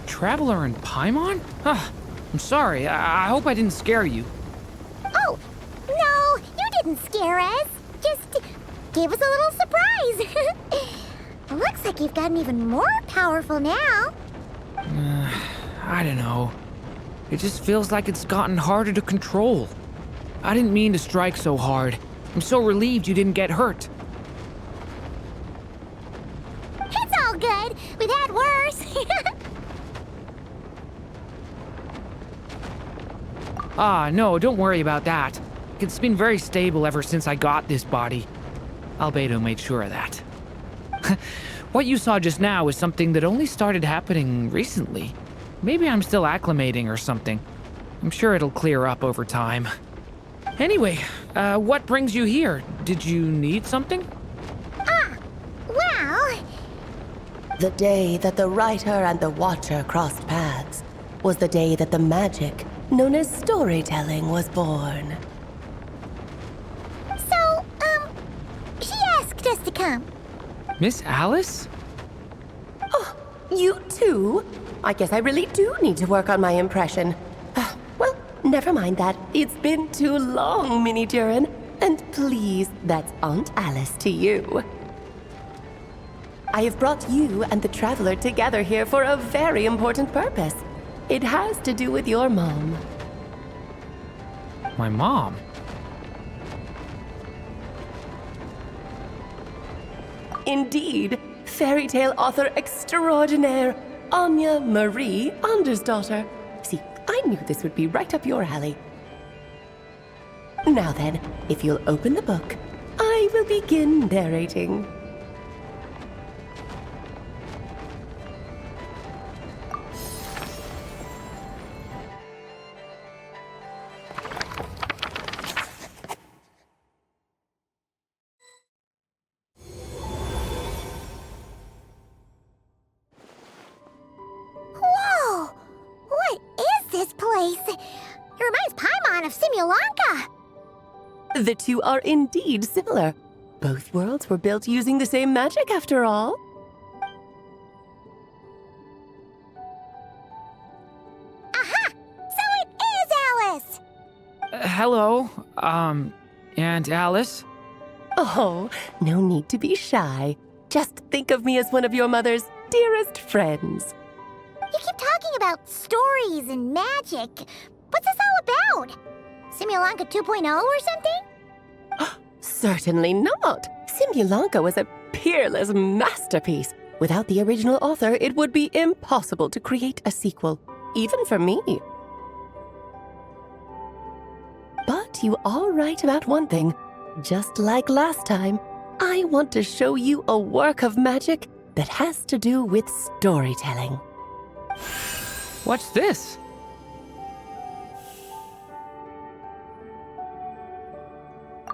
Traveler and Paimon? I'm sorry. I hope I didn't scare you. Oh, no, you didn't scare us. Just gave us a little surprise. Looks like you've gotten even more powerful now. I don't know. It just feels like it's gotten harder to control. I didn't mean to strike so hard. I'm so relieved you didn't get hurt. It's all good. We've had worse. No, don't worry about that. It's been very stable ever since I got this body. Albedo made sure of that. What you saw just now is something that only started happening recently. Maybe I'm still acclimating or something. I'm sure it'll clear up over time. Anyway, what brings you here? Did you need something? Well... The day that the writer and the watcher crossed paths was the day that the magic known as storytelling was born. So, she asked us to come. Miss Alice? Oh, you too? I guess I really do need to work on my impression. Well, never mind that. It's been too long, Mini Durin. And please, that's Aunt Alice to you. I have brought you and the Traveler together here for a very important purpose. It has to do with your mom. My mom? Indeed, fairy tale author extraordinaire, Anya Marie Andersdottir. See, I knew this would be right up your alley. Now then, if you'll open the book, I will begin narrating. Whoa! What is this place? It reminds Paimon of Simulanka. The two are indeed similar. Both worlds were built using the same magic, after all. Aha! So it is Alice! Hello, Aunt Alice? Oh, no need to be shy. Just think of me as one of your mother's dearest friends. You keep talking about stories and magic. What's this all about? Simulanka 2.0 or something? Certainly not. Simulanka was a peerless masterpiece. Without the original author, it would be impossible to create a sequel, even for me. But you are right about one thing. Just like last time, I want to show you a work of magic that has to do with storytelling. What's this?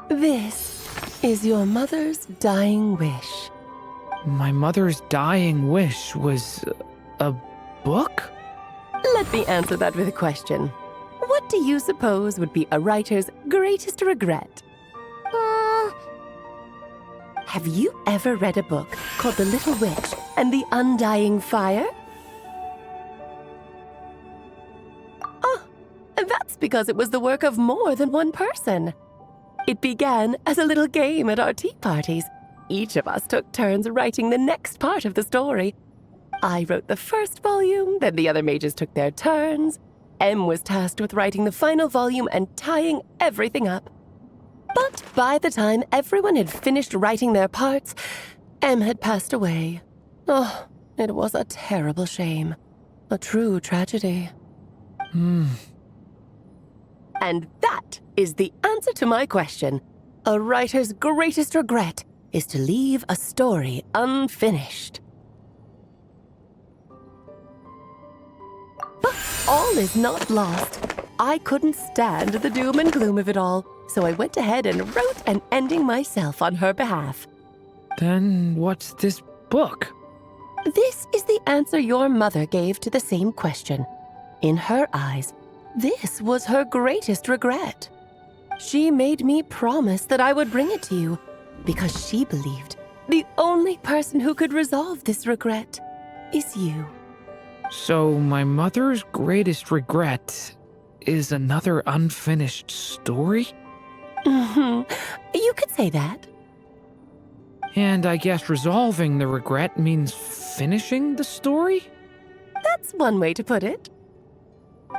This is your mother's dying wish. My mother's dying wish was a book? Let me answer that with a question. What do you suppose would be a writer's greatest regret. Uh, Have you ever read a book called The Little Witch and the Undying Fire? Oh, and that's because it was the work of more than one person. It began as a little game at our tea parties. Each of us took turns writing the next part of the story. I wrote the first volume, then the other mages took their turns. Em was tasked with writing the final volume and tying everything up. But by the time everyone had finished writing their parts, Em had passed away. Oh, it was a terrible shame. A true tragedy. And that is the answer to my question. A writer's greatest regret is to leave a story unfinished. But all is not lost. I couldn't stand the doom and gloom of it all, so I went ahead and wrote an ending myself on her behalf. Then what's this book? This is the answer your mother gave to the same question. In her eyes, this was her greatest regret. She made me promise that I would bring it to you because she believed the only person who could resolve this regret is you. So my mother's greatest regret is another unfinished story? You could say that. And I guess resolving the regret means finishing the story? That's one way to put it.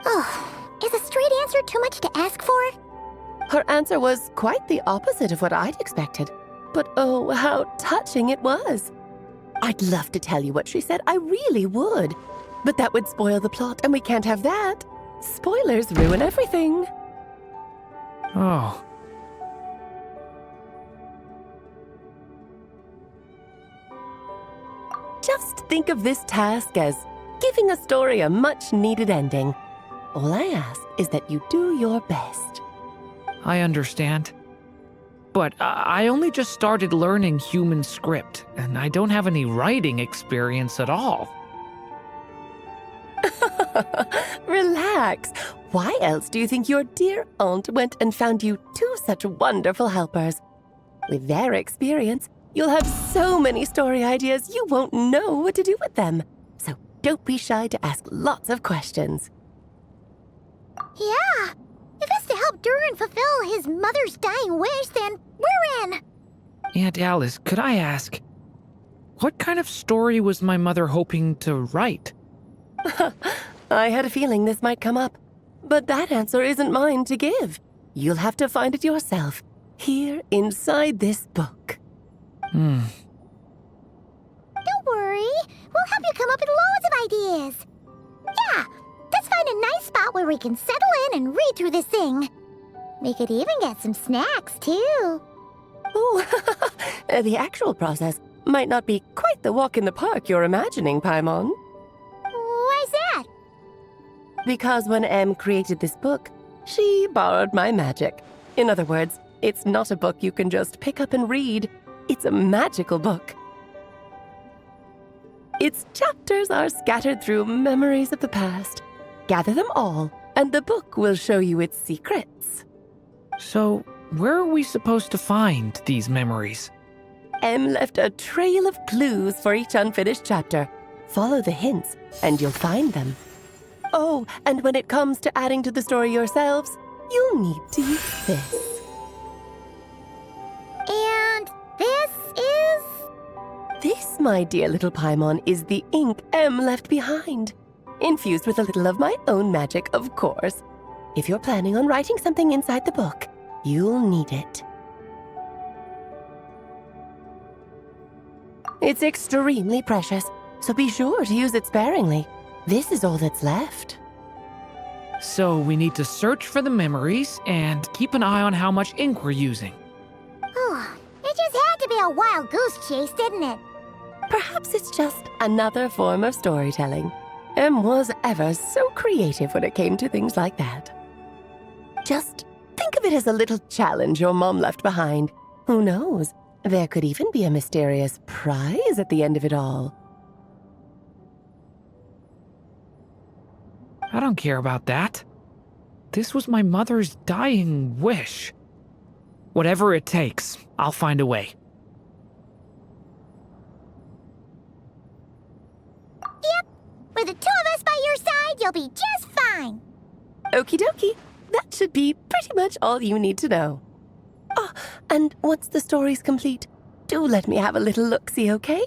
oh, is a straight answer too much to ask for? Her answer was quite the opposite of what I'd expected. But oh, how touching it was. I'd love to tell you what she said, I really would. But that would spoil the plot, and we can't have that. Spoilers ruin everything. Oh. Just think of this task as giving a story a much-needed ending. All I ask is that you do your best. I understand. But I only just started learning human script, and I don't have any writing experience at all. Relax. Why else do you think your dear aunt went and found you two such wonderful helpers? With their experience, you'll have so many story ideas you won't know what to do with them. So don't be shy to ask lots of questions. Yeah. If it's to help Durin fulfill his mother's dying wish, then we're in. Aunt Alice, could I ask, what kind of story was my mother hoping to write? I had a feeling this might come up, but that answer isn't mine to give. You'll have to find it yourself, here inside this book. Don't worry. We'll help you come up with loads of ideas. Yeah, let's find a nice spot where we can settle in and read through this thing. We could even get some snacks, too. Oh, the actual process might not be quite the walk in the park you're imagining, Paimon. Why's that? Because when Em created this book, she borrowed my magic. In other words, it's not a book you can just pick up and read. It's a magical book. Its chapters are scattered through memories of the past. Gather them all, and the book will show you its secrets. So, where are we supposed to find these memories? Em left a trail of clues for each unfinished chapter. Follow the hints, and you'll find them. Oh, and when it comes to adding to the story yourselves, you'll need to use this. And this is... This, my dear little Paimon, is the ink Em left behind. Infused with a little of my own magic, of course. If you're planning on writing something inside the book, you'll need it. It's extremely precious, so be sure to use it sparingly. This is all that's left. So we need to search for the memories and keep an eye on how much ink we're using. Oh, it just had to be a wild goose chase, didn't it? Perhaps it's just another form of storytelling. Em was ever so creative when it came to things like that. Just think of it as a little challenge your mom left behind. Who knows? There could even be a mysterious prize at the end of it all. I don't care about that. This was my mother's dying wish. Whatever it takes, I'll find a way. Yep. With the two of us by your side, you'll be just fine. Okie dokie. That should be pretty much all you need to know. Oh, and once the story's complete, do let me have a little look-see, okay?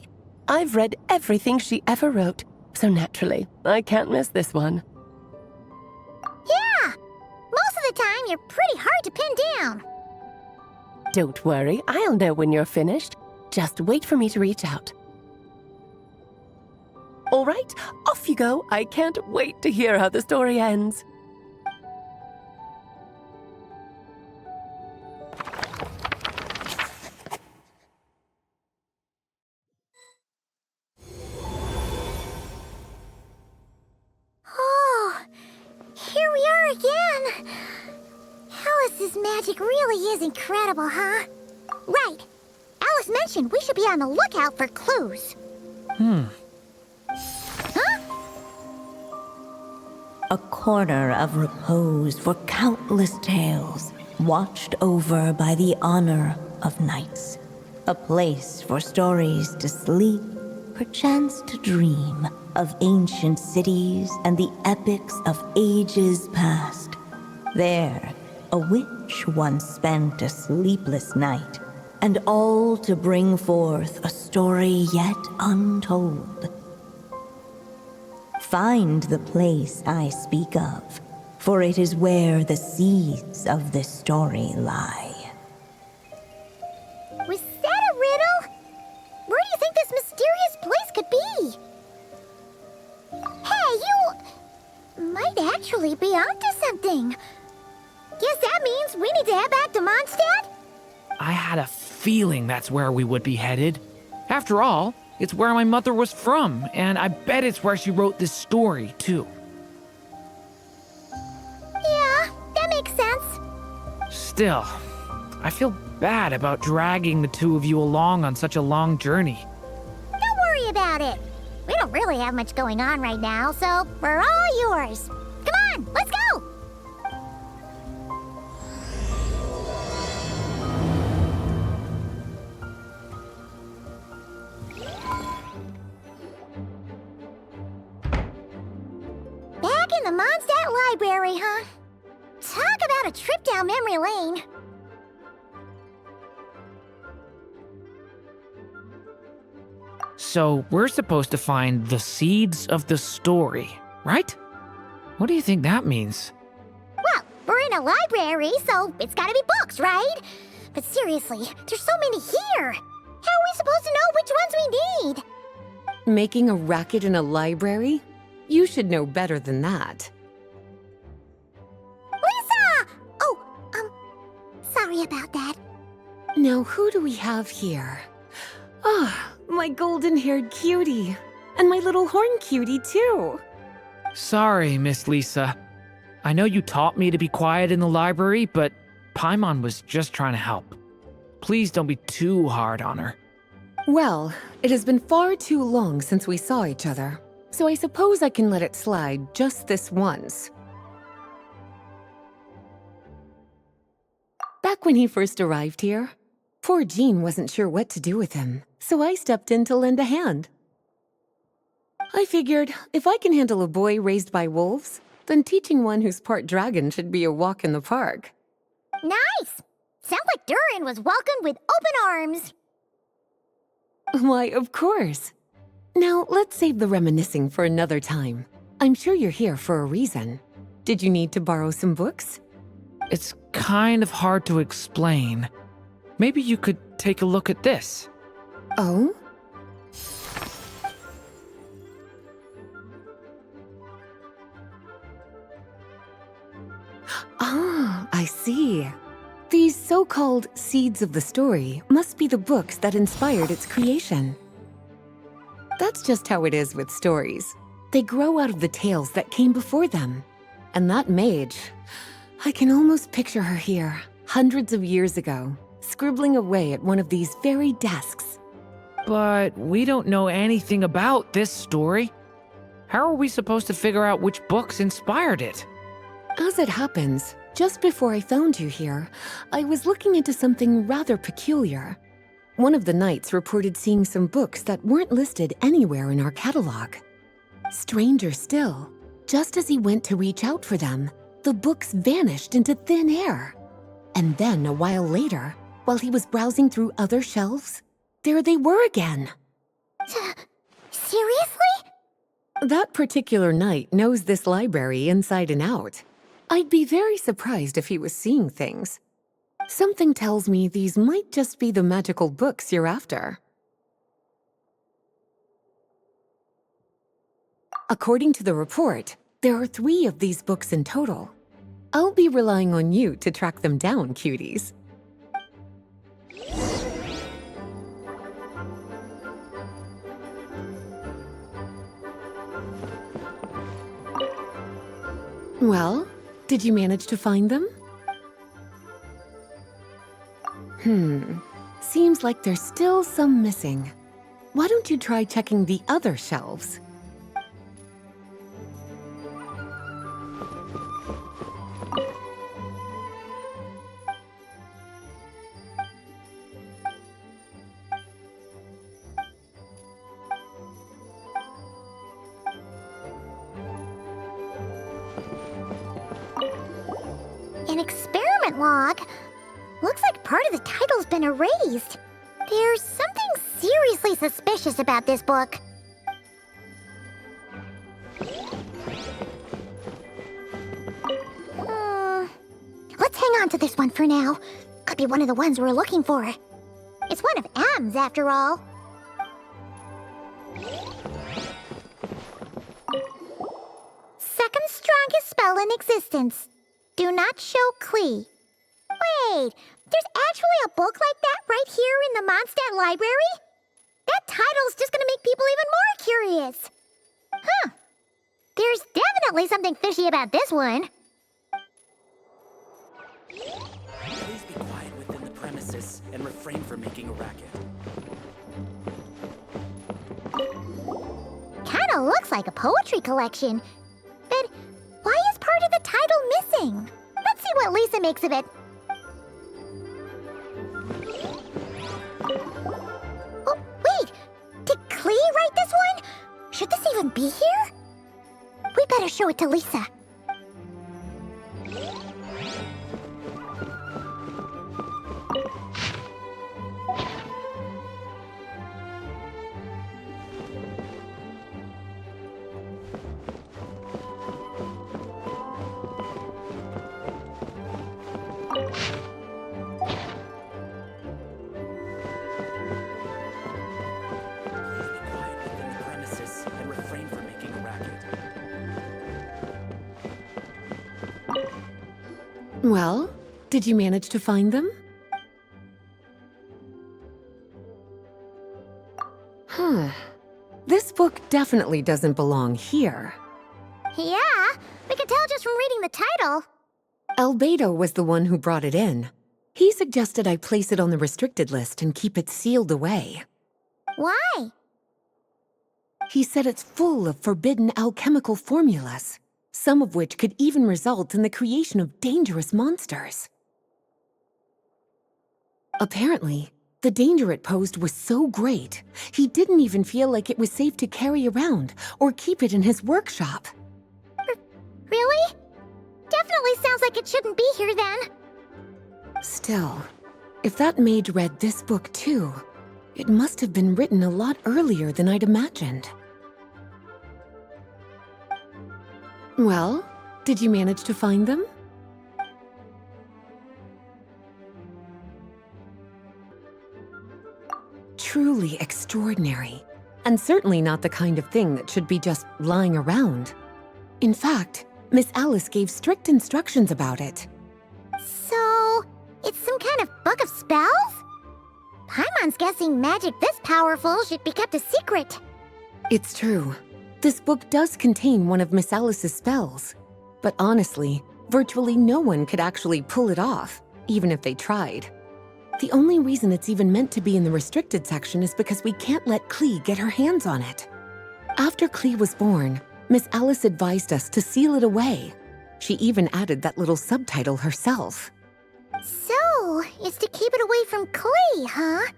I've read everything she ever wrote, so naturally, I can't miss this one. Yeah. Most of the time, you're pretty hard to pin down. Don't worry, I'll know when you're finished. Just wait for me to reach out. All right, off you go. I can't wait to hear how the story ends. Oh, here we are again. Alice's magic really is incredible, huh? Right. Alice mentioned we should be on the lookout for clues. Huh? A corner of repose for countless tales, watched over by the honor of knights. A place for stories to sleep, perchance to dream of ancient cities and the epics of ages past. There, a witch once spent a sleepless night, and all to bring forth a story yet untold. Find the place I speak of, for it is where the seeds of this story lie. Was that a riddle? Where do you think this mysterious place could be? Hey, you might actually be onto something. Guess that means we need to head back to Mondstadt? I had a feeling that's where we would be headed. After all, it's where my mother was from, and I bet it's where she wrote this story, too. Yeah, that makes sense. Still, I feel bad about dragging the two of you along on such a long journey. Don't worry about it. We don't really have much going on right now, so we're all yours. Come on, let's go! Back in the Mondstadt library, huh? Talk about a trip down memory lane. So, we're supposed to find the seeds of the story, right? What do you think that means? Well, we're in a library, so it's gotta be books, right? But seriously, there's so many here. How are we supposed to know which ones we need? Making a racket in a library? You should know better than that. Lisa! Oh, sorry about that. Now, who do we have here? Ah, my golden-haired cutie. And my little horn cutie, too. Sorry, Miss Lisa. I know you taught me to be quiet in the library, but Paimon was just trying to help. Please don't be too hard on her. Well, it has been far too long since we saw each other, so I suppose I can let it slide just this once. Back when he first arrived here, poor Jean wasn't sure what to do with him, so I stepped in to lend a hand. I figured if I can handle a boy raised by wolves, then teaching one who's part dragon should be a walk in the park. Nice! Sounds like Durin was welcomed with open arms. Why, of course. Now, let's save the reminiscing for another time. I'm sure you're here for a reason. Did you need to borrow some books? It's kind of hard to explain. Maybe you could take a look at this. Oh? Ah, I see. These so-called seeds of the story must be the books that inspired its creation. That's just how it is with stories. They grow out of the tales that came before them. And that mage, I can almost picture her here, hundreds of years ago, scribbling away at one of these very desks. But we don't know anything about this story. How are we supposed to figure out which books inspired it? As it happens, just before I found you here, I was looking into something rather peculiar. One of the knights reported seeing some books that weren't listed anywhere in our catalog. Stranger still, just as he went to reach out for them, the books vanished into thin air. And then, a while later, while he was browsing through other shelves, there they were again. Seriously? That particular knight knows this library inside and out. I'd be very surprised if he was seeing things. Something tells me these might just be the magical books you're after. According to the report, there are 3 of these books in total. I'll be relying on you to track them down, cuties. Well, did you manage to find them? Seems like there's still some missing. Why don't you try checking the other shelves? An experiment log? Looks like part of the title's been erased. There's something seriously suspicious about this book. Let's hang on to this one for now. Could be one of the ones we're looking for. It's one of M's, after all. Second strongest spell in existence. Do not show Klee. Wait, there's actually a book like that right here in the Mondstadt library? That title's just gonna make people even more curious. Huh. There's definitely something fishy about this one. Please be quiet within the premises and refrain from making a racket. Kinda looks like a poetry collection. But why is part of the title missing? Let's see what Lisa makes of it. Oh, wait! Did Klee write this one? Should this even be here? We better show it to Lisa. Well, did you manage to find them? This book definitely doesn't belong here. Yeah, we can tell just from reading the title. Albedo was the one who brought it in. He suggested I place it on the restricted list and keep it sealed away. Why? He said it's full of forbidden alchemical formulas, some of which could even result in the creation of dangerous monsters. Apparently, the danger it posed was so great, he didn't even feel like it was safe to carry around or keep it in his workshop. Really? Definitely sounds like it shouldn't be here then. Still, if that maid read this book too, it must have been written a lot earlier than I'd imagined. Well, did you manage to find them? Truly extraordinary, and certainly not the kind of thing that should be just lying around. In fact, Miss Alice gave strict instructions about it. So, it's some kind of book of spells? Paimon's guessing magic this powerful should be kept a secret. It's true. This book does contain one of Miss Alice's spells. But honestly, virtually no one could actually pull it off, even if they tried. The only reason it's even meant to be in the restricted section is because we can't let Klee get her hands on it. After Klee was born, Miss Alice advised us to seal it away. She even added that little subtitle herself. So, it's to keep it away from Klee, huh?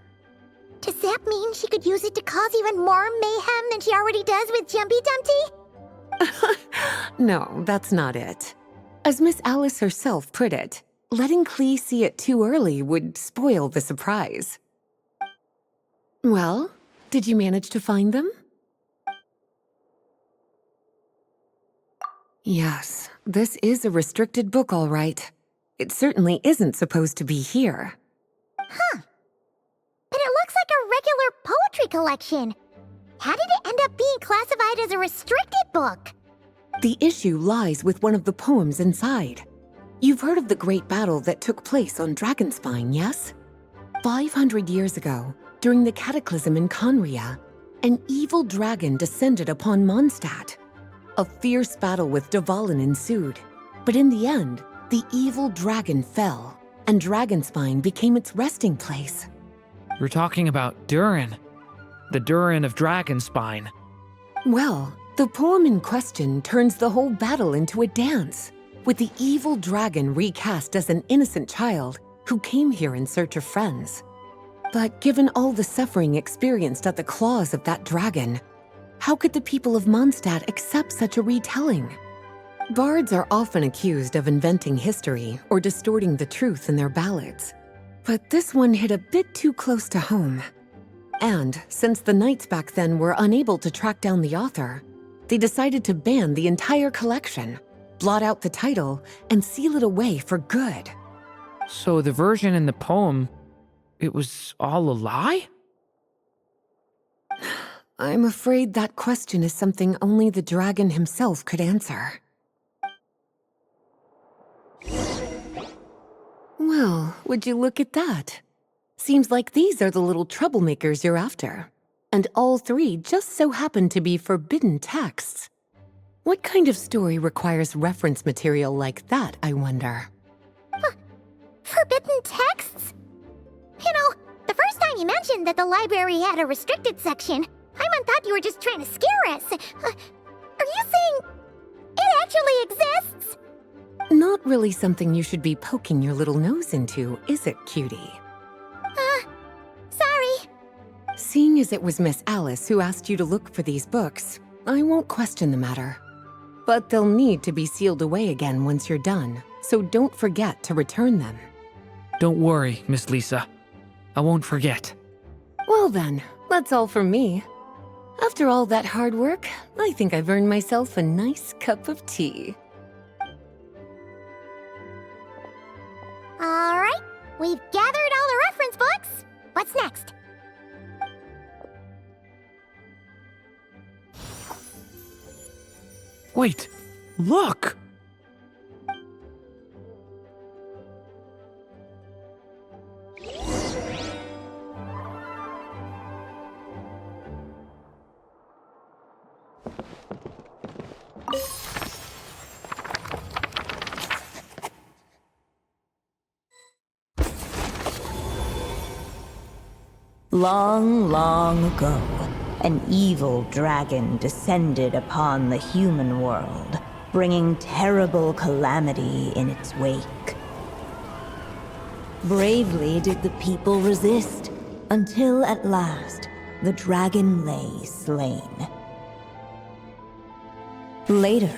Does that mean she could use it to cause even more mayhem than she already does with Jumpy Dumpty? No, that's not it. As Miss Alice herself put it, letting Klee see it too early would spoil the surprise. Well, did you manage to find them? Yes, this is a restricted book, all right. It certainly isn't supposed to be here. Huh. But it looks like a regular poetry collection. How did it end up being classified as a restricted book? The issue lies with one of the poems inside. You've heard of the great battle that took place on Dragonspine, yes? 500 years ago, during the cataclysm in Conria, an evil dragon descended upon Mondstadt. A fierce battle with Dvalin ensued, but in the end, the evil dragon fell, and Dragonspine became its resting place. You're talking about Durin. The Durin of Dragonspine. Well, the poem in question turns the whole battle into a dance, with the evil dragon recast as an innocent child who came here in search of friends. But given all the suffering experienced at the claws of that dragon, how could the people of Mondstadt accept such a retelling? Bards are often accused of inventing history or distorting the truth in their ballads. But this one hit a bit too close to home. And since the knights back then were unable to track down the author, they decided to ban the entire collection, blot out the title, and seal it away for good. So the version in the poem, it was all a lie? I'm afraid that question is something only the dragon himself could answer. Well, would you look at that? Seems like these are the little troublemakers you're after. And all three just so happen to be forbidden texts. What kind of story requires reference material like that, I wonder? Forbidden texts? You know, the first time you mentioned that the library had a restricted section, I thought you were just trying to scare us. Are you saying it actually exists? Not really something you should be poking your little nose into, is it, cutie? Sorry. Seeing as it was Miss Alice who asked you to look for these books, I won't question the matter. But they'll need to be sealed away again once you're done, so don't forget to return them. Don't worry, Miss Lisa. I won't forget. Well then, that's all from me. After all that hard work, I think I've earned myself a nice cup of tea. All right, we've gathered all the reference books. What's next? Wait, look! Long, long ago, an evil dragon descended upon the human world, bringing terrible calamity in its wake. Bravely did the people resist, until at last, the dragon lay slain. Later,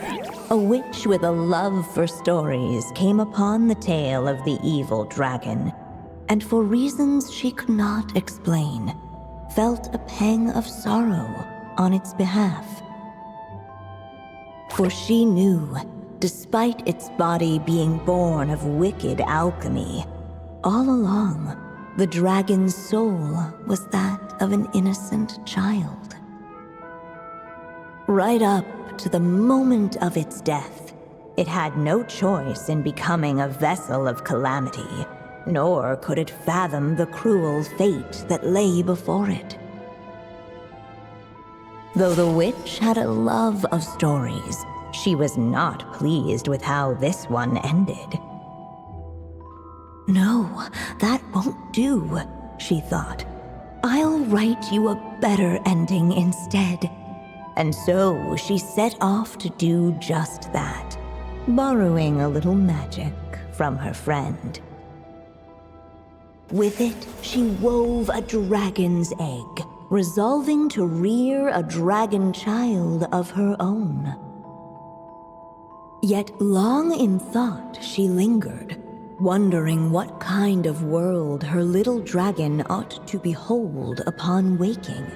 a witch with a love for stories came upon the tale of the evil dragon, and for reasons she could not explain, felt a pang of sorrow on its behalf. For she knew, despite its body being born of wicked alchemy, all along, the dragon's soul was that of an innocent child. Right up to the moment of its death, it had no choice in becoming a vessel of calamity, nor could it fathom the cruel fate that lay before it. Though the witch had a love of stories, she was not pleased with how this one ended. No, that won't do, she thought. I'll write you a better ending instead. And so she set off to do just that. borrowing a little magic from her friend. With it, she wove a dragon's egg, resolving to rear a dragon child of her own. Yet long in thought she lingered, wondering what kind of world her little dragon ought to behold upon waking.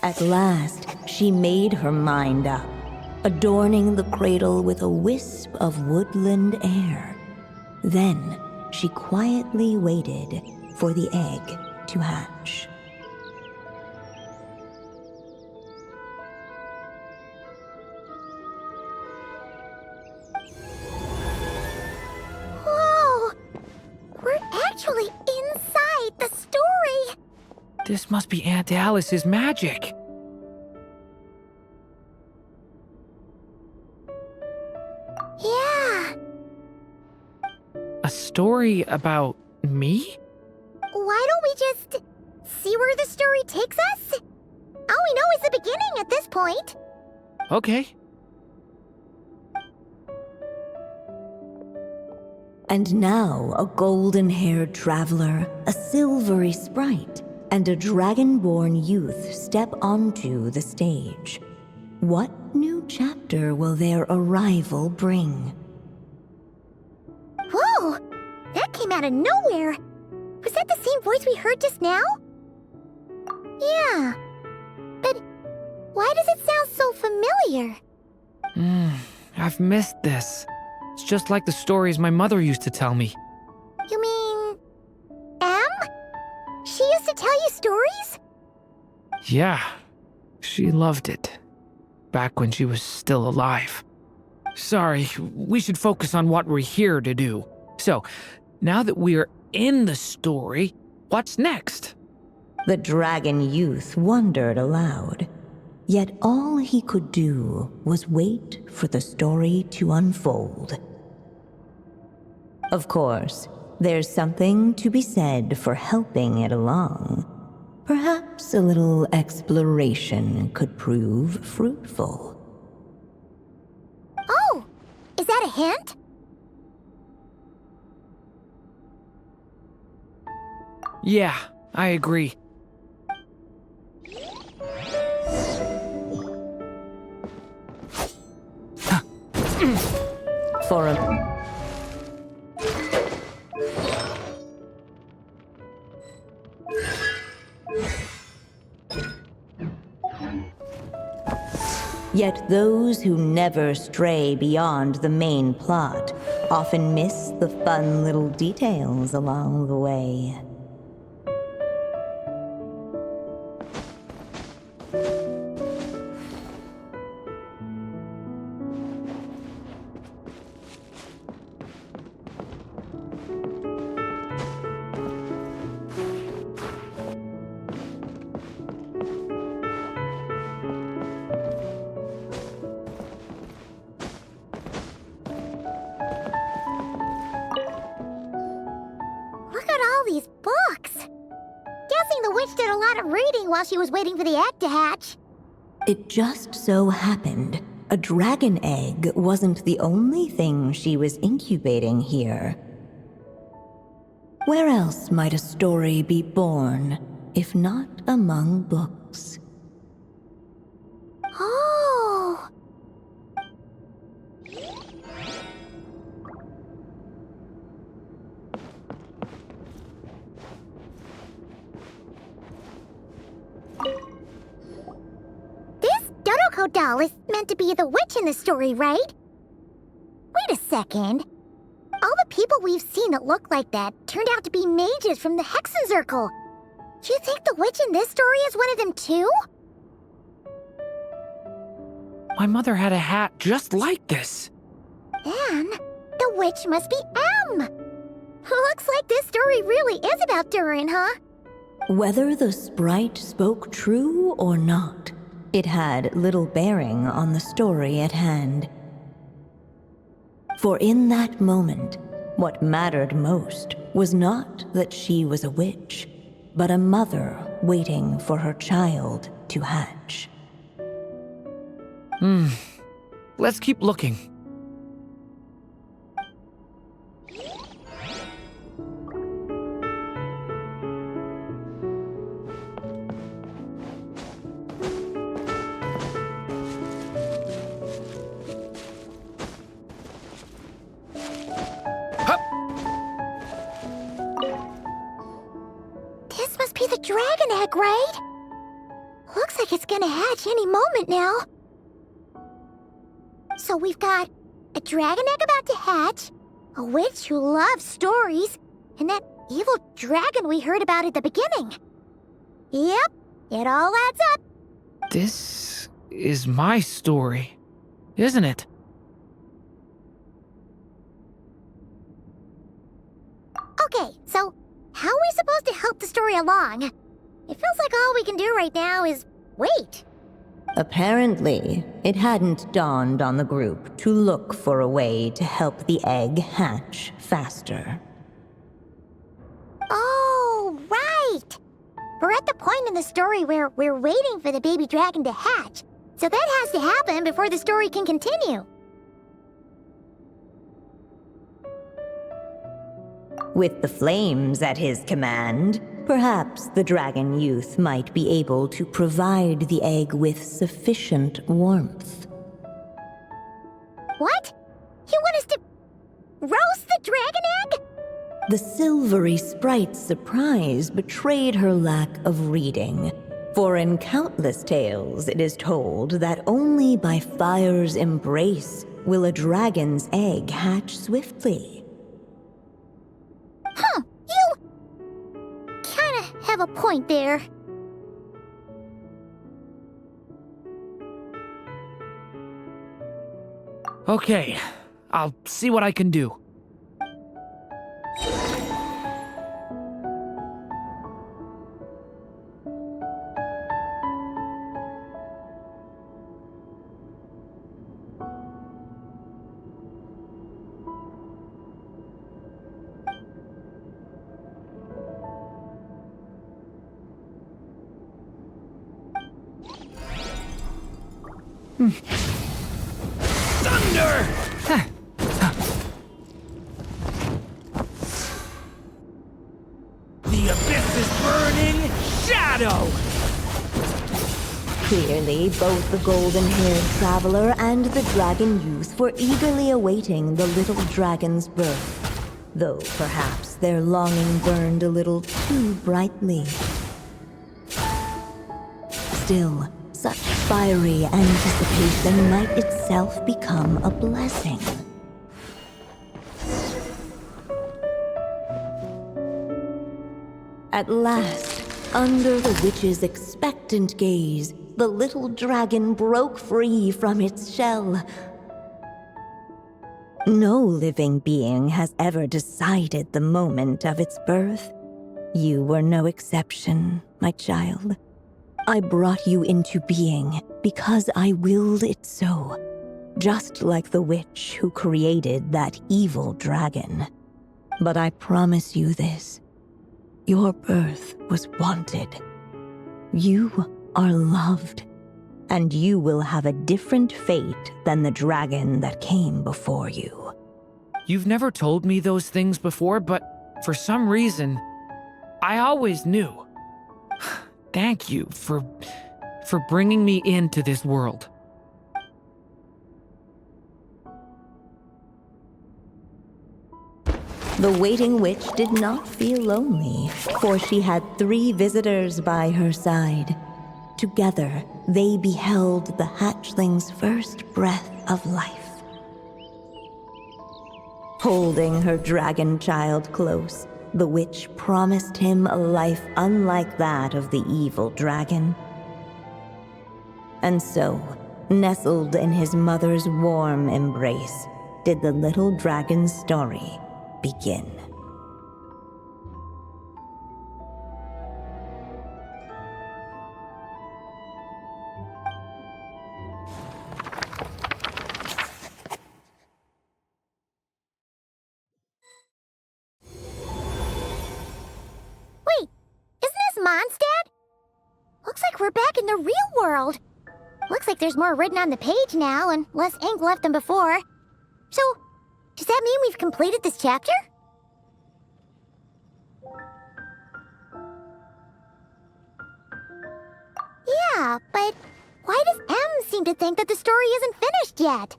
At last, she made her mind up, adorning the cradle with a wisp of woodland air. Then, she quietly waited for the egg to hatch. Whoa! We're actually inside the story! This must be Aunt Alice's magic. Yeah. A story about me? Why don't we just see where the story takes us? All we know is the beginning at this point. Okay. And now a golden-haired traveler, a silvery sprite, and a dragon-born youth step onto the stage. What new chapter will their arrival bring? Whoa! That came out of nowhere! Was that the same voice we heard just now? Yeah. But why does it sound so familiar? I've missed this. It's just like the stories my mother used to tell me. You mean... Em? She used to tell you stories? Yeah, she loved it. Back when she was still alive. Sorry, we should focus on what we're here to do. So, now that we're in the story, what's next? The dragon youth wondered aloud. Yet all he could do was wait for the story to unfold. Of course, there's something to be said for helping it along. Perhaps a little exploration could prove fruitful. Oh! Is that a hint? Yeah, I agree. For a... Yet those who never stray beyond the main plot often miss the fun little details along the way. Look at all these books! Guessing the witch did a lot of reading while she was waiting for the egg to hatch. It just so happened a dragon egg wasn't the only thing she was incubating here. Where else might a story be born, if not among books? Oh! This Dodoko doll is meant to be the witch in the story, right? Wait a second. All the people we've seen that look like that turned out to be mages from the Hexen Circle. Do you think the witch in this story is one of them too? My mother had a hat just like this. Then, the witch must be Em! Looks like this story really is about Durin, huh? Whether the sprite spoke true or not, it had little bearing on the story at hand. For in that moment, what mattered most was not that she was a witch, but a mother waiting for her child to hatch. Let's keep looking. This must be the dragon egg, right? Looks like it's gonna hatch any moment now. So we've got a dragon egg about to hatch, a witch who loves stories, and that evil dragon we heard about at the beginning. Yep, it all adds up. This is my story, isn't it? Okay, so how are we supposed to help the story along? It feels like all we can do right now is wait. Apparently, it hadn't dawned on the group to look for a way to help the egg hatch faster. Oh, right! We're at the point in the story where we're waiting for the baby dragon to hatch, so that has to happen before the story can continue. With the flames at his command, perhaps the dragon youth might be able to provide the egg with sufficient warmth. What? You want us to roast the dragon egg? The silvery sprite's surprise betrayed her lack of reading, for in countless tales it is told that only by fire's embrace will a dragon's egg hatch swiftly. Huh, you kinda have a point there. Okay, I'll see what I can do. Thunder! The abyss is burning shadow! Clearly, both the golden-haired traveler and the dragon youth were eagerly awaiting the little dragon's birth, though perhaps their longing burned a little too brightly. Still, such fiery anticipation might itself become a blessing. At last, under the witch's expectant gaze, the little dragon broke free from its shell. No living being has ever decided the moment of its birth. You were no exception, my child. I brought you into being because I willed it so, just like the witch who created that evil dragon. But I promise you this, your birth was wanted. You are loved, and you will have a different fate than the dragon that came before you. You've never told me those things before, but for some reason, I always knew. Thank you for bringing me into this world. The waiting witch did not feel lonely, for she had 3 visitors by her side. Together, they beheld the hatchling's first breath of life. Holding her dragon child close, the witch promised him a life unlike that of the evil dragon. And so, nestled in his mother's warm embrace, did the little dragon's story begin. we're back in the real world. Looks like there's more written on the page now and less ink left than before. So, does that mean we've completed this chapter? Yeah, but why does M seem to think that the story isn't finished yet?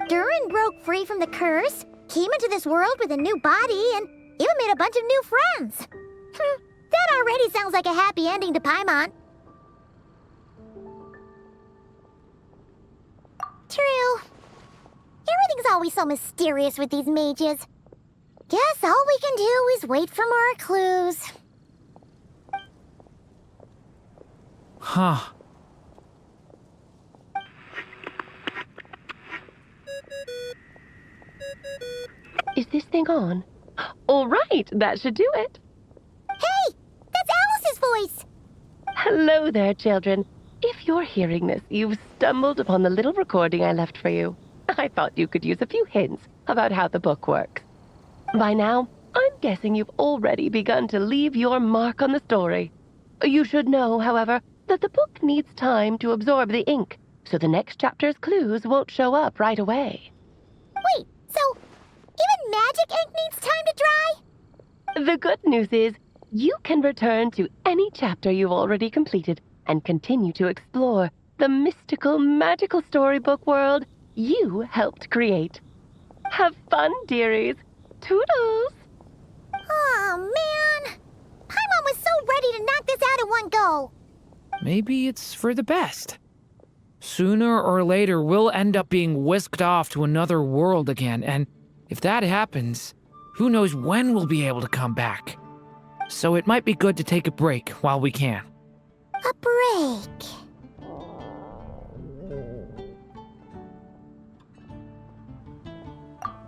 Durin broke free from the curse, came into this world with a new body, and even made a bunch of new friends. That already sounds like a happy ending to Paimon. True. Everything's always so mysterious with these mages. Guess all we can do is wait for more clues. Huh. Is this thing on? All right, that should do it. Hey! That's Alice's voice! Hello there, children. If you're hearing this, you've stumbled upon the little recording I left for you. I thought you could use a few hints about how the book works. By now, I'm guessing you've already begun to leave your mark on the story. You should know, however, that the book needs time to absorb the ink, so the next chapter's clues won't show up right away. Wait, so even magic ink needs time to dry? The good news is, you can return to any chapter you've already completed and continue to explore the mystical, magical storybook world you helped create. Have fun, dearies. Toodles! Oh, man! Paimon was so ready to knock this out in one go. Maybe it's for the best. Sooner or later, we'll end up being whisked off to another world again, and if that happens, who knows when we'll be able to come back. So it might be good to take a break while we can. A break.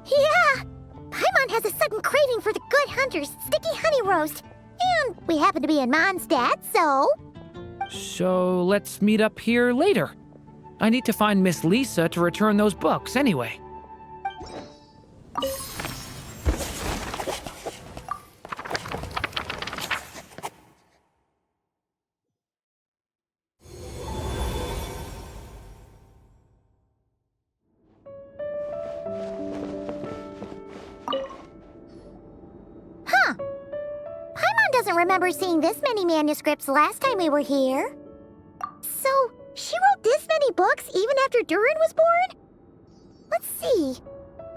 Yeah! Paimon has a sudden craving for the Good Hunter's sticky honey roast. And we happen to be in Mondstadt, so... So let's meet up here later. I need to find Miss Lisa to return those books anyway. Huh. Paimon doesn't remember seeing this many manuscripts last time we were here. So, she wrote this many books even after Durin was born? Let's see.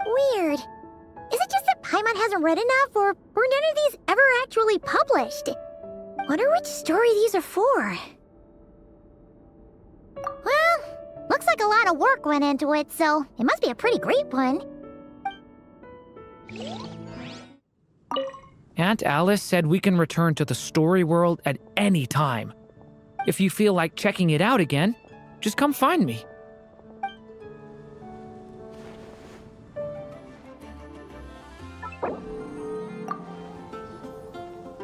Weird. Is it just that Paimon hasn't read enough, or were none of these ever actually published? Wonder which story these are for. Well, looks like a lot of work went into it, so it must be a pretty great one. Aunt Alice said we can return to the story world at any time. If you feel like checking it out again, just come find me.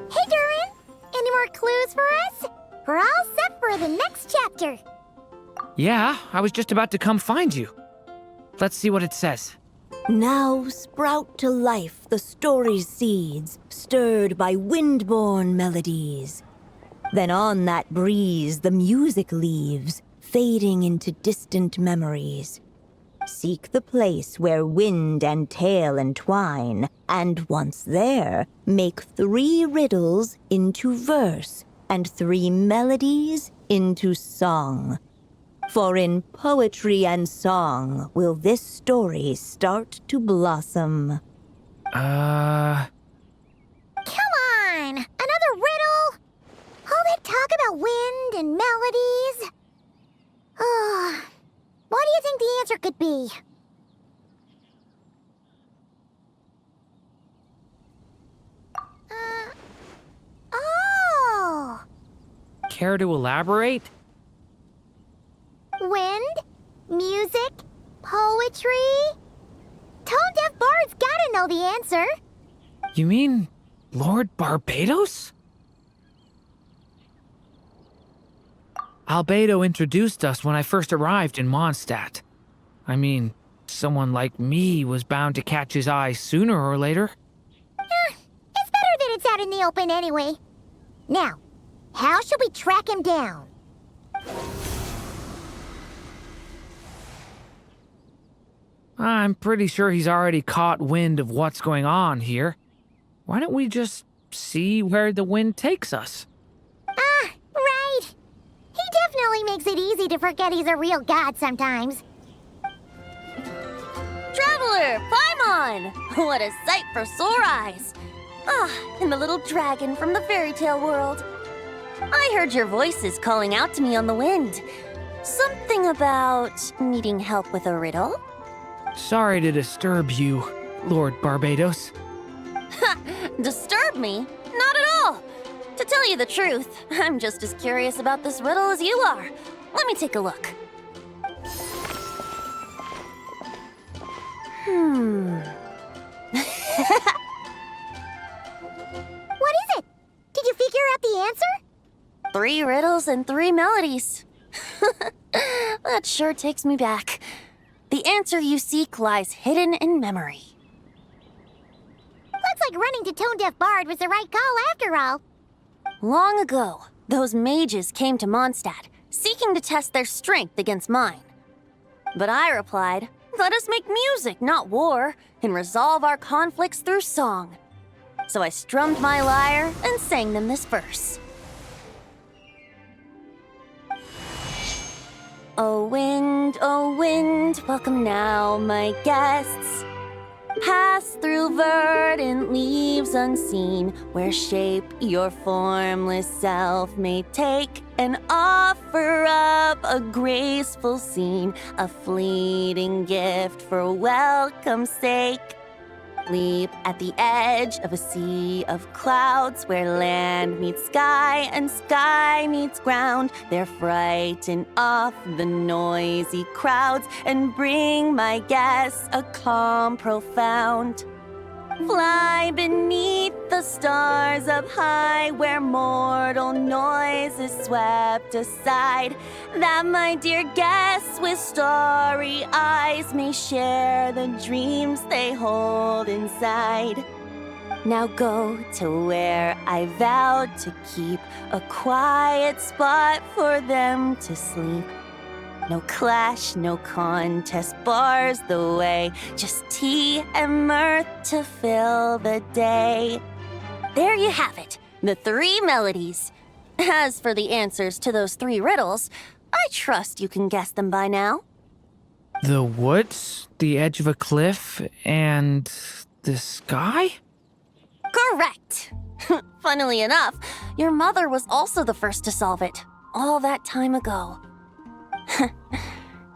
Hey, Durin! Any more clues for us? We're all set for the next chapter. Yeah, I was just about to come find you. Let's see what it says. Now sprout to life the story's seeds, stirred by wind-born melodies. Then on that breeze the music leaves, fading into distant memories. Seek the place where wind and tale entwine, and once there, make 3 riddles into verse, and 3 melodies into song. For in poetry and song will this story start to blossom. Come on! Another riddle? All that talk about wind and melodies? What do you think the answer could be? Oh! Care to elaborate? Wind, music, poetry. Tone-deaf bards gotta know the answer. You mean Lord Barbados? Albedo introduced us when I first arrived in Mondstadt. I mean, someone like me was bound to catch his eye sooner or later. It's better that it's out in the open anyway. Now, how should we track him down? I'm pretty sure he's already caught wind of what's going on here. Why don't we just see where the wind takes us? Ah, right. He definitely makes it easy to forget he's a real god sometimes. Traveler, Paimon! What a sight for sore eyes! Ah, and the little dragon from the fairy tale world. I heard your voices calling out to me on the wind. Something about needing help with a riddle? Sorry to disturb you, Lord Barbados. Disturb me? Not at all! To tell you the truth, I'm just as curious about this riddle as you are. Let me take a look. What is it? Did you figure out the answer? 3 riddles and 3 melodies. That sure takes me back. The answer you seek lies hidden in memory. Looks like running to Tone Deaf Bard was the right call after all. Long ago, those mages came to Mondstadt, seeking to test their strength against mine. But I replied, let us make music, not war, and resolve our conflicts through song. So I strummed my lyre and sang them this verse. O wind, welcome now, my guests. Pass through verdant leaves unseen, where shape your formless self may take, and offer up a graceful scene, a fleeting gift for welcome's sake. Leap at the edge of a sea of clouds, where land meets sky and sky meets ground. There frighten off the noisy crowds and bring my guests a calm profound. Fly beneath the stars up high, where mortal noise is swept aside, that my dear guests with starry eyes may share the dreams they hold inside. Now go to where I vowed to keep a quiet spot for them to sleep. No clash, no contest bars the way, just tea and mirth to fill the day. There you have it, the 3 melodies. As for the answers to those 3 riddles, I trust you can guess them by now. The woods, the edge of a cliff, and the sky? Correct! Funnily enough, your mother was also the first to solve it, all that time ago.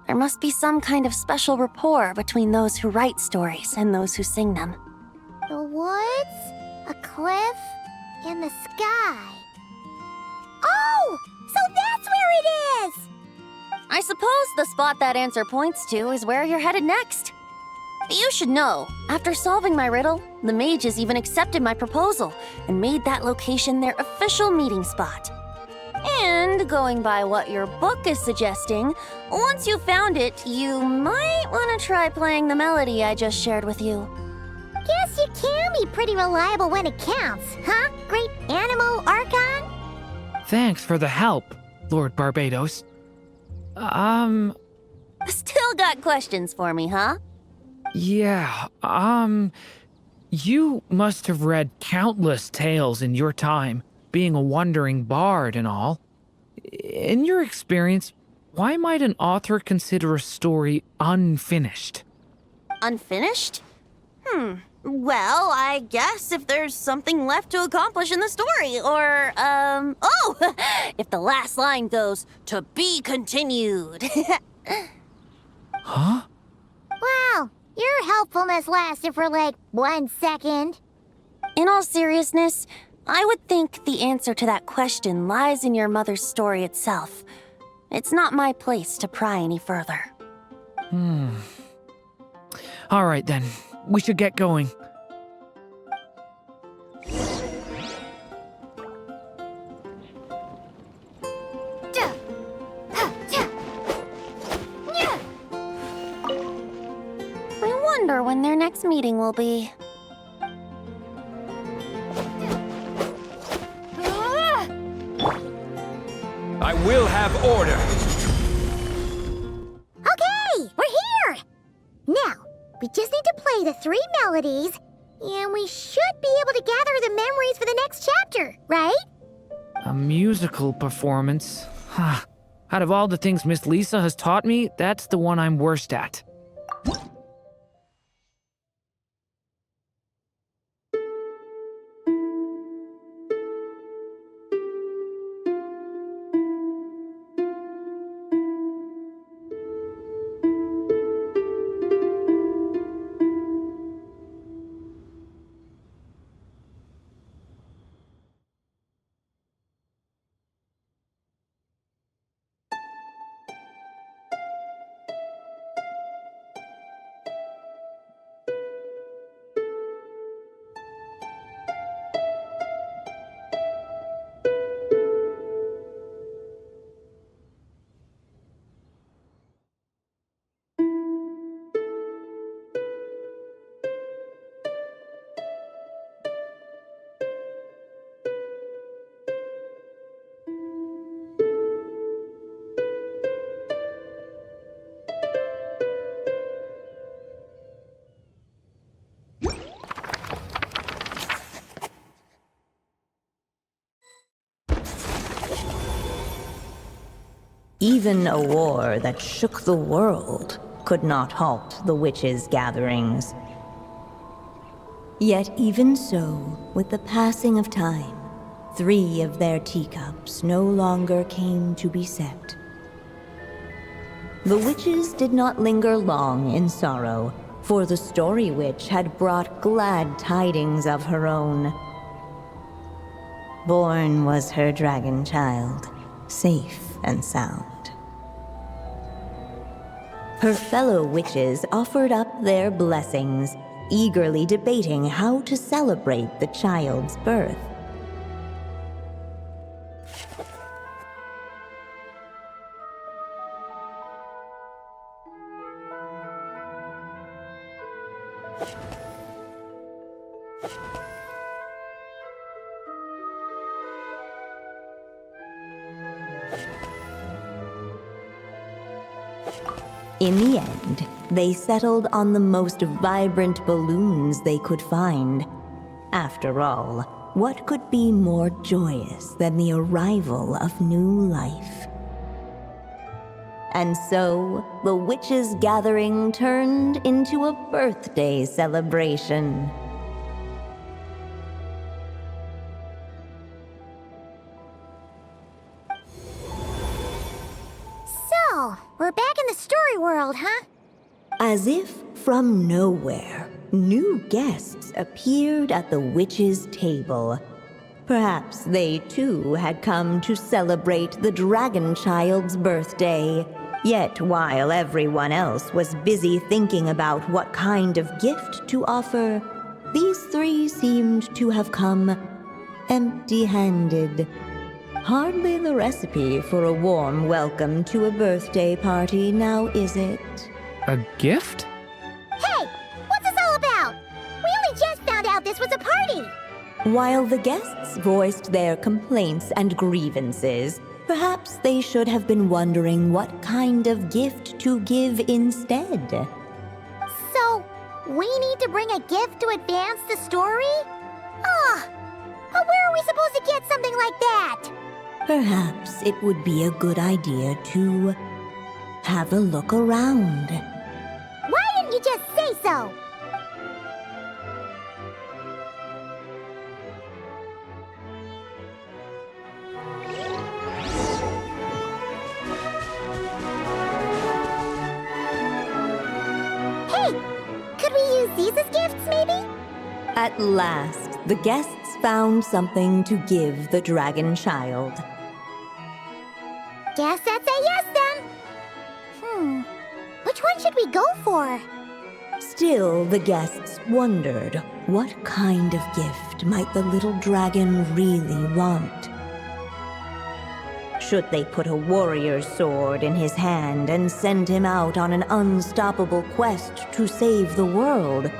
There must be some kind of special rapport between those who write stories and those who sing them. The woods, a cliff, and the sky. Oh! So that's where it is! I suppose the spot that answer points to is where you're headed next. You should know, after solving my riddle, the mages even accepted my proposal and made that location their official meeting spot. And going by what your book is suggesting, once you found it, you might want to try playing the melody I just shared with you. Guess you can be pretty reliable when it counts, huh, great Animo Archon? Thanks for the help, Lord Barbados. Still got questions for me, huh? Yeah, you must have read countless tales in your time, being a wandering bard and all. In your experience, why might an author consider a story unfinished? Unfinished? Well, I guess if there's something left to accomplish in the story, or, if the last line goes, to be continued. Huh? Wow, your helpfulness lasted for like 1 second. In all seriousness, I would think the answer to that question lies in your mother's story itself. It's not my place to pry any further. All right then, we should get going. I wonder when their next meeting will be. I will have order. Okay, we're here! Now, we just need to play the 3 melodies, and we should be able to gather the memories for the next chapter, right? A musical performance? Huh. Out of all the things Miss Lisa has taught me, that's the one I'm worst at. Even a war that shook the world could not halt the witches' gatherings. Yet even so, with the passing of time, 3 of their teacups no longer came to be set. The witches did not linger long in sorrow, for the Story Witch had brought glad tidings of her own. Born was her dragon child, safe and sound. Her fellow witches offered up their blessings, eagerly debating how to celebrate the child's birth. In the end, they settled on the most vibrant balloons they could find. After all, what could be more joyous than the arrival of new life? And so, the witches' gathering turned into a birthday celebration. So, we're back in the story world, huh? As if from nowhere, new guests appeared at the witches' table. Perhaps they too had come to celebrate the dragon child's birthday. Yet while everyone else was busy thinking about what kind of gift to offer, these 3 seemed to have come empty-handed. Hardly the recipe for a warm welcome to a birthday party, now is it? A gift? Hey, what's this all about? We only just found out this was a party! While the guests voiced their complaints and grievances, perhaps they should have been wondering what kind of gift to give instead. So, we need to bring a gift to advance the story? Ah, but where are we supposed to get something like that? Perhaps it would be a good idea to have a look around. Why didn't you just say so? Hey, could we use these as gifts, maybe? At last, the guests found something to give the dragon child. Guess that's a yes then. Which one should we go for? Still, the guests wondered, what kind of gift might the little dragon really want? Should they put a warrior's sword in his hand and send him out on an unstoppable quest to save the world?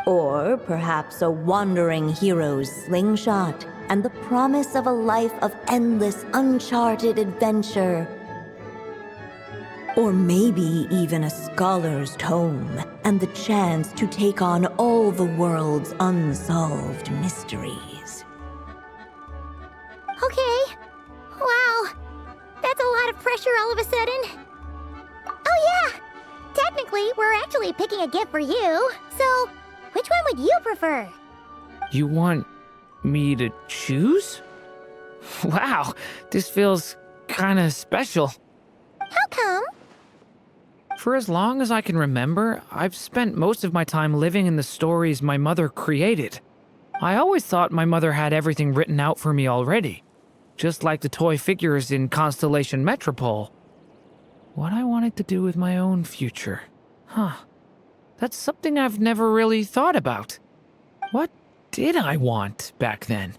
Or perhaps a wandering hero's slingshot and the promise of a life of endless, uncharted adventure. Or maybe even a scholar's tome and the chance to take on all the world's unsolved mysteries. Okay. Wow. That's a lot of pressure all of a sudden. Oh yeah! Technically, we're actually picking a gift for you. So, which one would you prefer? You want me to choose? Wow, this feels kinda special. How come? For as long as I can remember, I've spent most of my time living in the stories my mother created. I always thought my mother had everything written out for me already, just like the toy figures in Constellation Metropole. What I wanted to do with my own future. Huh. That's something I've never really thought about. What did I want back then?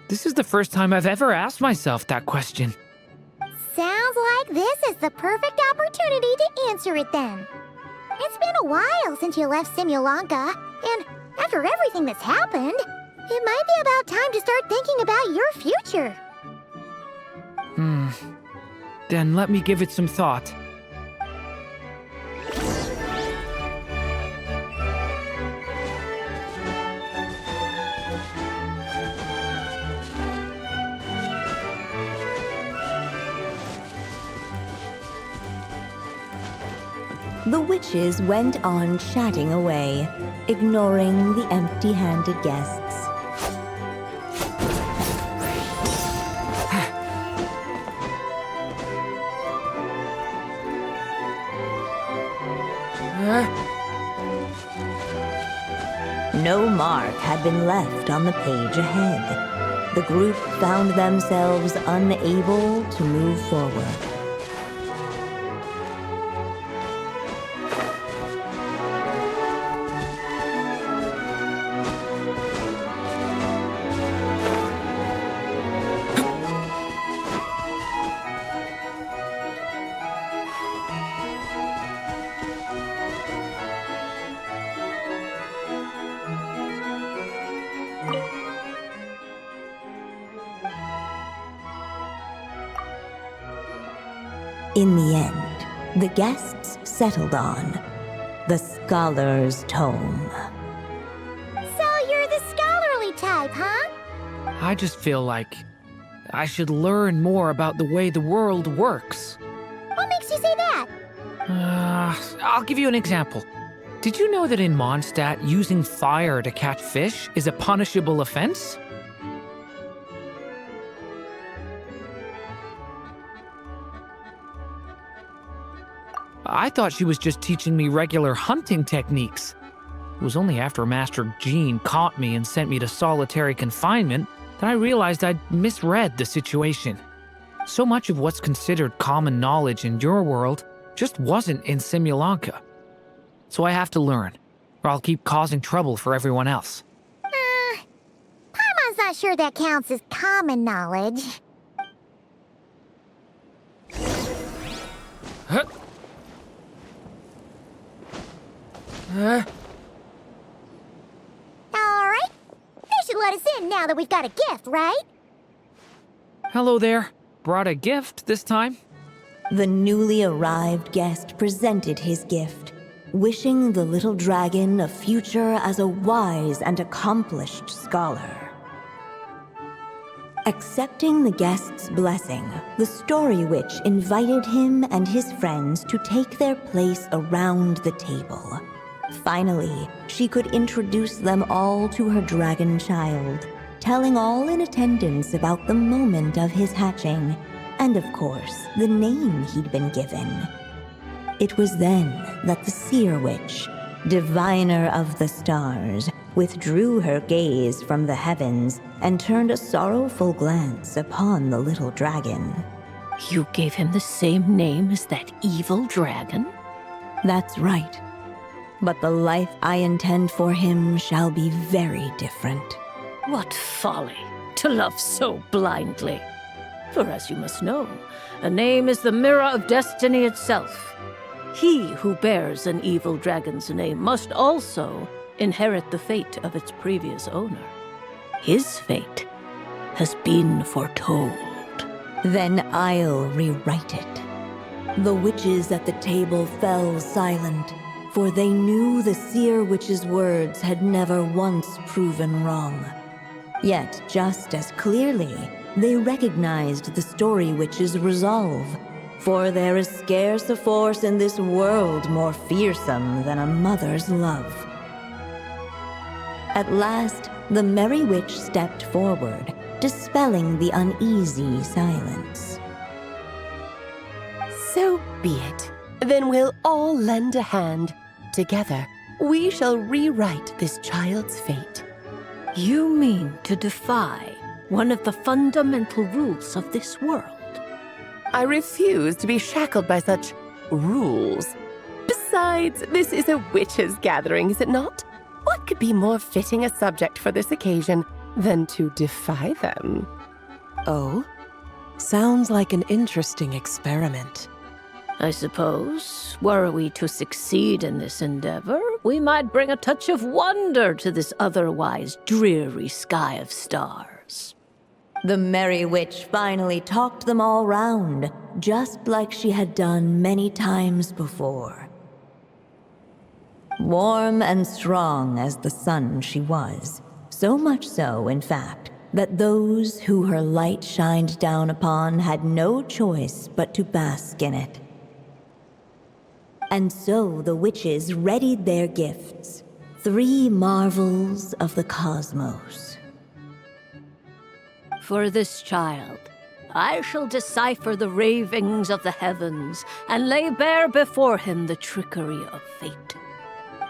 This is the first time I've ever asked myself that question. Sounds like this is the perfect opportunity to answer it then. It's been a while since you left Simulanka, and after everything that's happened, it might be about time to start thinking about your future. Then let me give it some thought. The witches went on chatting away, ignoring the empty-handed guests. No mark had been left on the page ahead. The group found themselves unable to move forward. In the end, the guests settled on the Scholar's Tome. So you're the scholarly type, huh? I just feel like I should learn more about the way the world works. What makes you say that? I'll give you an example. Did you know that in Mondstadt, using fire to catch fish is a punishable offense? I thought she was just teaching me regular hunting techniques. It was only after Master Jean caught me and sent me to solitary confinement that I realized I'd misread the situation. So much of what's considered common knowledge in your world just wasn't in Simulanka. So I have to learn, or I'll keep causing trouble for everyone else. Paimon's not sure that counts as common knowledge. Huh? Alright. They should let us in now that we've got a gift, right? Hello there. Brought a gift this time. The newly arrived guest presented his gift, wishing the little dragon a future as a wise and accomplished scholar. Accepting the guest's blessing, the Story Witch invited him and his friends to take their place around the table. Finally, she could introduce them all to her dragon child, telling all in attendance about the moment of his hatching, and of course, the name he'd been given. It was then that the Seer Witch, diviner of the stars, withdrew her gaze from the heavens and turned a sorrowful glance upon the little dragon. You gave him the same name as that evil dragon? That's right. But the life I intend for him shall be very different. What folly, to love so blindly. For as you must know, a name is the mirror of destiny itself. He who bears an evil dragon's name must also inherit the fate of its previous owner. His fate has been foretold. Then I'll rewrite it. The witches at the table fell silent, for they knew the seer witch's words had never once proven wrong. Yet, just as clearly, they recognized the story witch's resolve, for there is scarce a force in this world more fearsome than a mother's love. At last, the merry witch stepped forward, dispelling the uneasy silence. So be it. Then we'll all lend a hand. Together, we shall rewrite this child's fate. You mean to defy one of the fundamental rules of this world? I refuse to be shackled by such rules. Besides, this is a witches' gathering, is it not? What could be more fitting a subject for this occasion than to defy them? Oh? Sounds like an interesting experiment. I suppose, were we to succeed in this endeavor, we might bring a touch of wonder to this otherwise dreary sky of stars. The merry witch finally talked them all round, just like she had done many times before. Warm and strong as the sun she was, so much so, in fact, that those who her light shined down upon had no choice but to bask in it. And so the witches readied their gifts, 3 marvels of the cosmos. For this child, I shall decipher the ravings of the heavens and lay bare before him the trickery of fate.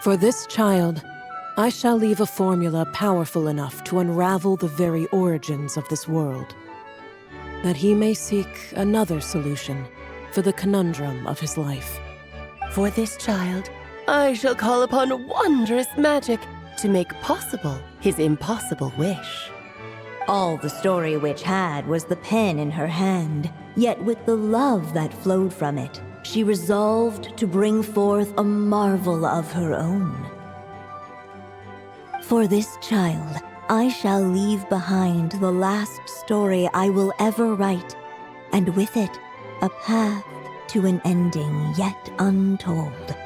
For this child, I shall leave a formula powerful enough to unravel the very origins of this world, that he may seek another solution for the conundrum of his life. For this child, I shall call upon wondrous magic to make possible his impossible wish. All the story witch had was the pen in her hand, yet with the love that flowed from it, she resolved to bring forth a marvel of her own. For this child, I shall leave behind the last story I will ever write, and with it, a path to an ending yet untold.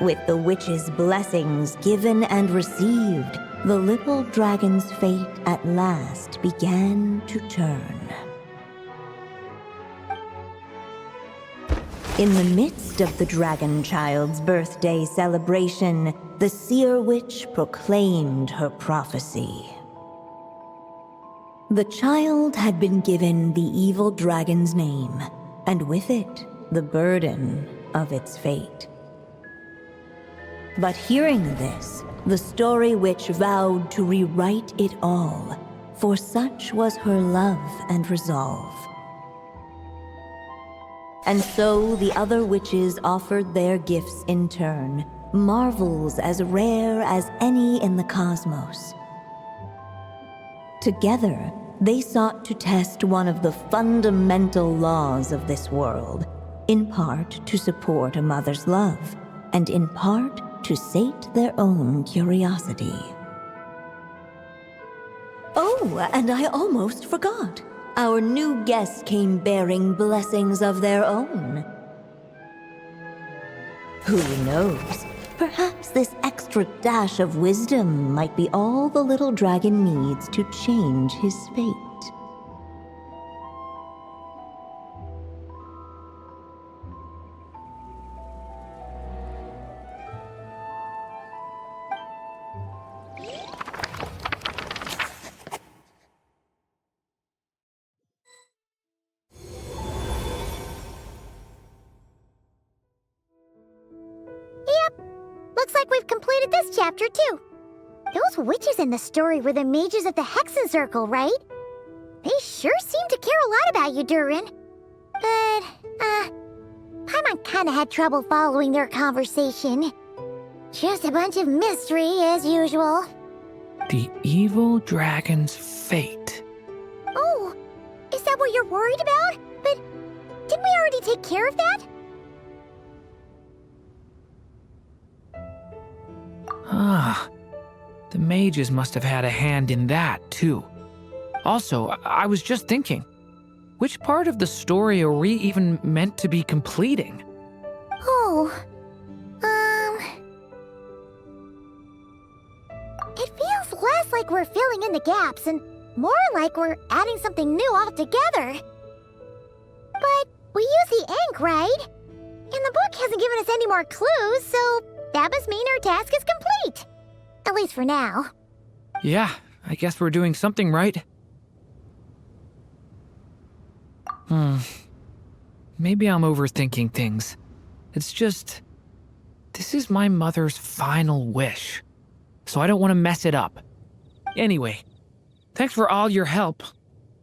With the witch's blessings given and received, the little dragon's fate at last began to turn. In the midst of the dragon child's birthday celebration, the seer witch proclaimed her prophecy. The child had been given the evil dragon's name, and with it, the burden of its fate. But hearing this, the story witch vowed to rewrite it all, for such was her love and resolve. And so the other witches offered their gifts in turn, marvels as rare as any in the cosmos. Together, they sought to test one of the fundamental laws of this world, in part to support a mother's love, and in part to sate their own curiosity. Oh, and I almost forgot. Our new guests came bearing blessings of their own. Who knows? Perhaps this extra dash of wisdom might be all the little dragon needs to change his fate. Looks like we've completed this chapter, too. Those witches in the story were the mages of the Hexen Circle, right? They sure seem to care a lot about you, Durin. But, Paimon kinda had trouble following their conversation. Just a bunch of mystery, as usual. The evil dragon's fate. Oh, is that what you're worried about? But didn't we already take care of that? Ah, the mages must have had a hand in that, too. Also, I was just thinking, which part of the story are we even meant to be completing? Oh, it feels less like we're filling in the gaps and more like we're adding something new altogether. But we use the ink, right? And the book hasn't given us any more clues, so that must mean our task is complete. At least for now. Yeah, I guess we're doing something right. Maybe I'm overthinking things. It's just, this is my mother's final wish, so I don't want to mess it up. Anyway, thanks for all your help.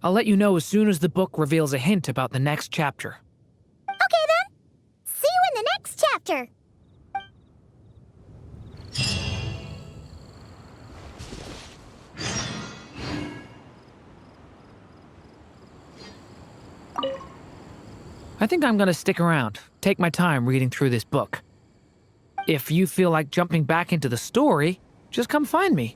I'll let you know as soon as the book reveals a hint about the next chapter. Okay then. See you in the next chapter. I think I'm gonna stick around, take my time reading through this book. If you feel like jumping back into the story, just come find me.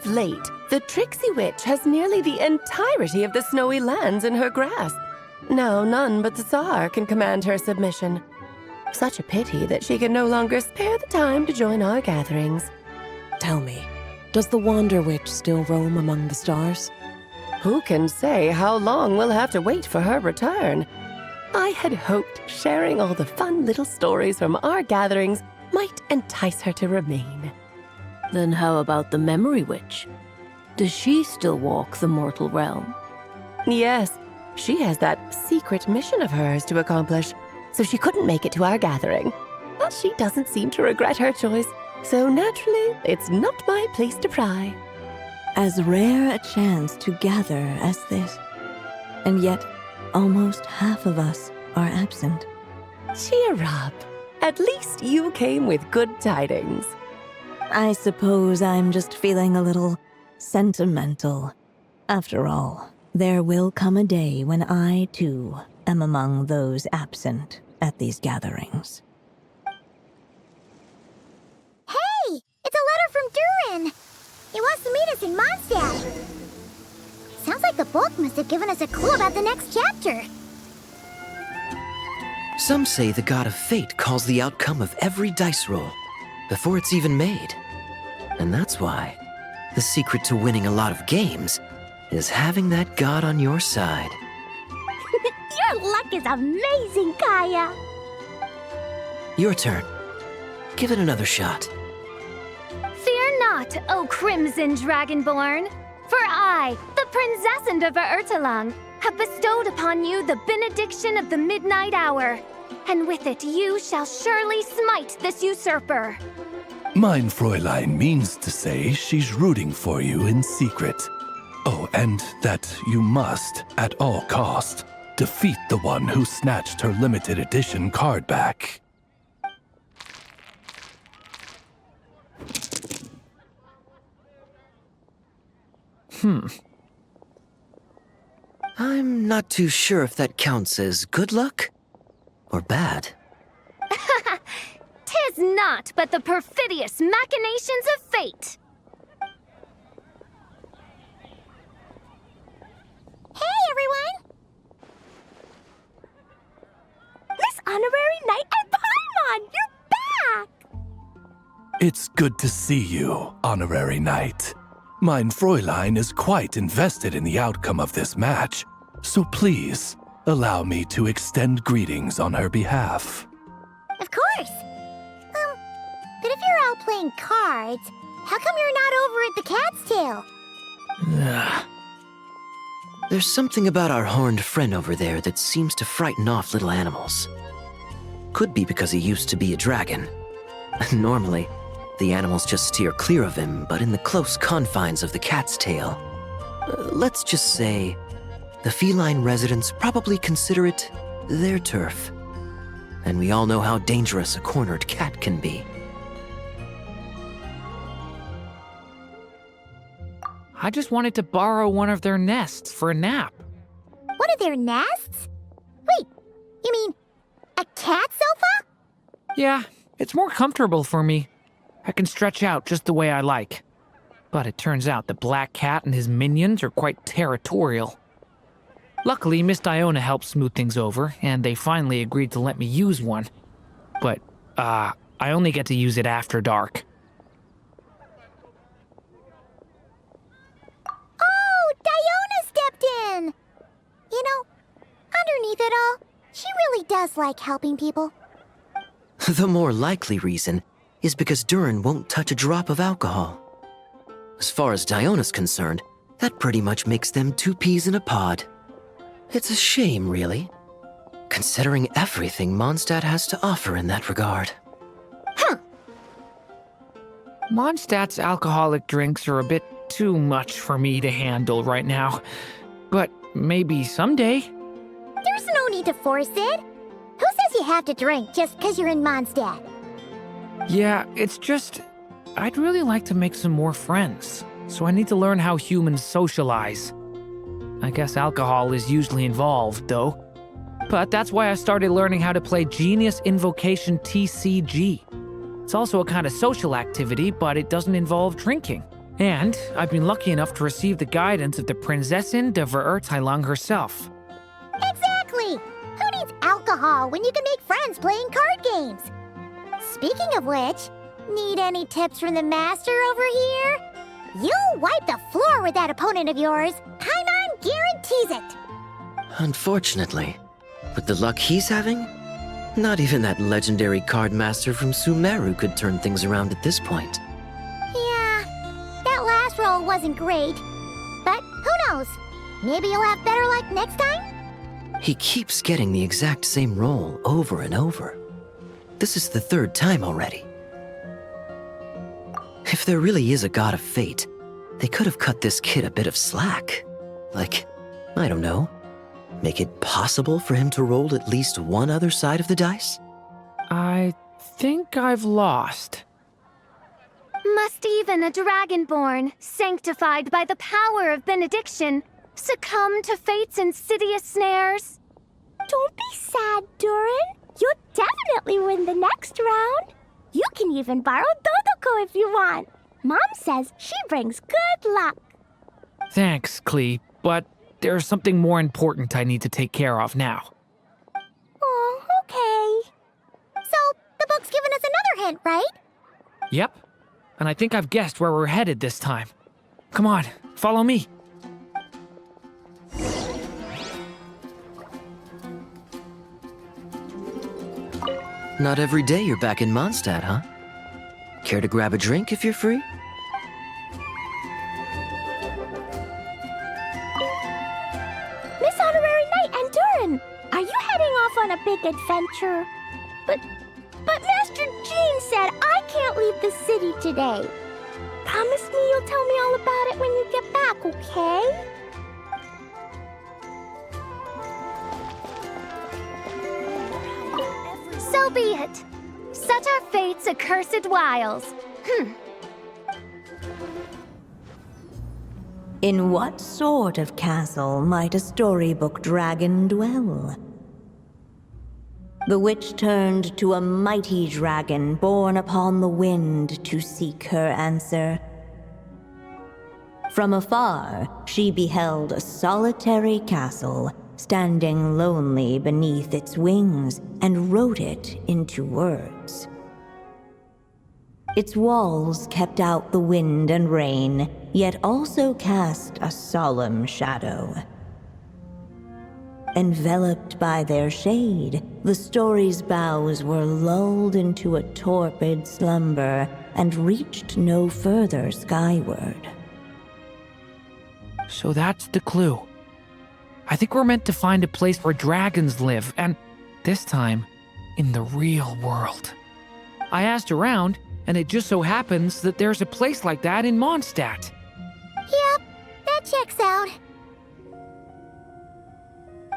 Late, the tricksy witch has nearly the entirety of the snowy lands in her grasp. Now none but the Tsar can command her submission. Such a pity that she can no longer spare the time to join our gatherings. Tell me, does the Wander Witch still roam among the stars? Who can say how long we'll have to wait for her return? I had hoped sharing all the fun little stories from our gatherings might entice her to remain. Then how about the Memory Witch? Does she still walk the mortal realm? Yes, she has that secret mission of hers to accomplish, so she couldn't make it to our gathering. But she doesn't seem to regret her choice, so naturally, it's not my place to pry. As rare a chance to gather as this. And yet, almost half of us are absent. Cheer up. At least you came with good tidings. I suppose I'm just feeling a little sentimental. After all, there will come a day when I, too, am among those absent at these gatherings. Hey! It's a letter from Durin! He wants to meet us in Mondstadt. Sounds like the book must have given us a clue about the next chapter. Some say the god of fate calls the outcome of every dice roll before it's even made. And that's why the secret to winning a lot of games is having that god on your side. Your luck is amazing, Kaya! Your turn. Give it another shot. Fear not, O Crimson Dragonborn, for I, the Princess of Ertalang, have bestowed upon you the benediction of the midnight hour, and with it you shall surely smite this usurper. Mein Fräulein means to say she's rooting for you in secret. Oh, and that you must, at all cost, defeat the one who snatched her limited edition card back. I'm not too sure if that counts as good luck or bad. 'Tis not but the perfidious machinations of fate. Hey, everyone! Miss Honorary Knight and Paimon, you're back! It's good to see you, Honorary Knight. Mein Fräulein is quite invested in the outcome of this match, so please, allow me to extend greetings on her behalf. Of course! But if you're all playing cards, how come you're not over at the Cat's Tail? There's something about our horned friend over there that seems to frighten off little animals. Could be because he used to be a dragon. Normally, the animals just steer clear of him, but in the close confines of the Cat's Tail, let's just say, the feline residents probably consider it their turf. And we all know how dangerous a cornered cat can be. I just wanted to borrow one of their nests for a nap. One of their nests? Wait, you mean a cat sofa? Yeah, it's more comfortable for me. I can stretch out just the way I like. But it turns out the Black Cat and his minions are quite territorial. Luckily, Miss Diona helped smooth things over, and they finally agreed to let me use one. But, I only get to use it after dark. Oh, Diona stepped in! You know, underneath it all, she really does like helping people. The more likely reason is because Durin won't touch a drop of alcohol. As far as Diona's concerned, that pretty much makes them two peas in a pod. It's a shame, really, considering everything Mondstadt has to offer in that regard. Mondstadt's alcoholic drinks are a bit too much for me to handle right now. But maybe someday. There's no need to force it. Who says you have to drink just because you're in Mondstadt? Yeah, it's just... I'd really like to make some more friends, so I need to learn how humans socialize. I guess alcohol is usually involved, though. But that's why I started learning how to play Genius Invocation TCG. It's also a kind of social activity, but it doesn't involve drinking. And I've been lucky enough to receive the guidance of the Prinzessin de Verurteilung herself. Exactly! Who needs alcohol when you can make friends playing card games? Speaking of which, need any tips from the master over here? You'll wipe the floor with that opponent of yours. Paimon guarantees it. Unfortunately, with the luck he's having, not even that legendary card master from Sumeru could turn things around at this point. Yeah, that last roll wasn't great. But who knows? Maybe you'll have better luck next time? He keeps getting the exact same roll over and over. This is the third time already. If there really is a god of fate, they could have cut this kid a bit of slack. Like, I don't know, make it possible for him to roll at least one other side of the dice? I think I've lost. Must even a dragonborn, sanctified by the power of benediction, succumb to fate's insidious snares? Don't be sad, Durin. You'll definitely win the next round. You can even borrow Dodoko if you want. Mom says she brings good luck. Thanks, Klee, but there's something more important I need to take care of now. Oh, okay. So, the book's given us another hint, right? Yep, and I think I've guessed where we're headed this time. Come on, follow me. Not every day you're back in Mondstadt, huh? Care to grab a drink if you're free? Miss Honorary Knight and Durin, are you heading off on a big adventure? But Master Jean said I can't leave the city today. Promise me you'll tell me all about it when you get back, okay? So be it. Such are fate's accursed wiles. In what sort of castle might a storybook dragon dwell? The witch turned to a mighty dragon born upon the wind to seek her answer. From afar, she beheld a solitary castle, standing lonely beneath its wings, and wrote it into words. Its walls kept out the wind and rain, yet also cast a solemn shadow. Enveloped by their shade, the story's boughs were lulled into a torpid slumber and reached no further skyward. So that's the clue. I think we're meant to find a place where dragons live, and this time, in the real world. I asked around, and it just so happens that there's a place like that in Mondstadt. Yep, that checks out.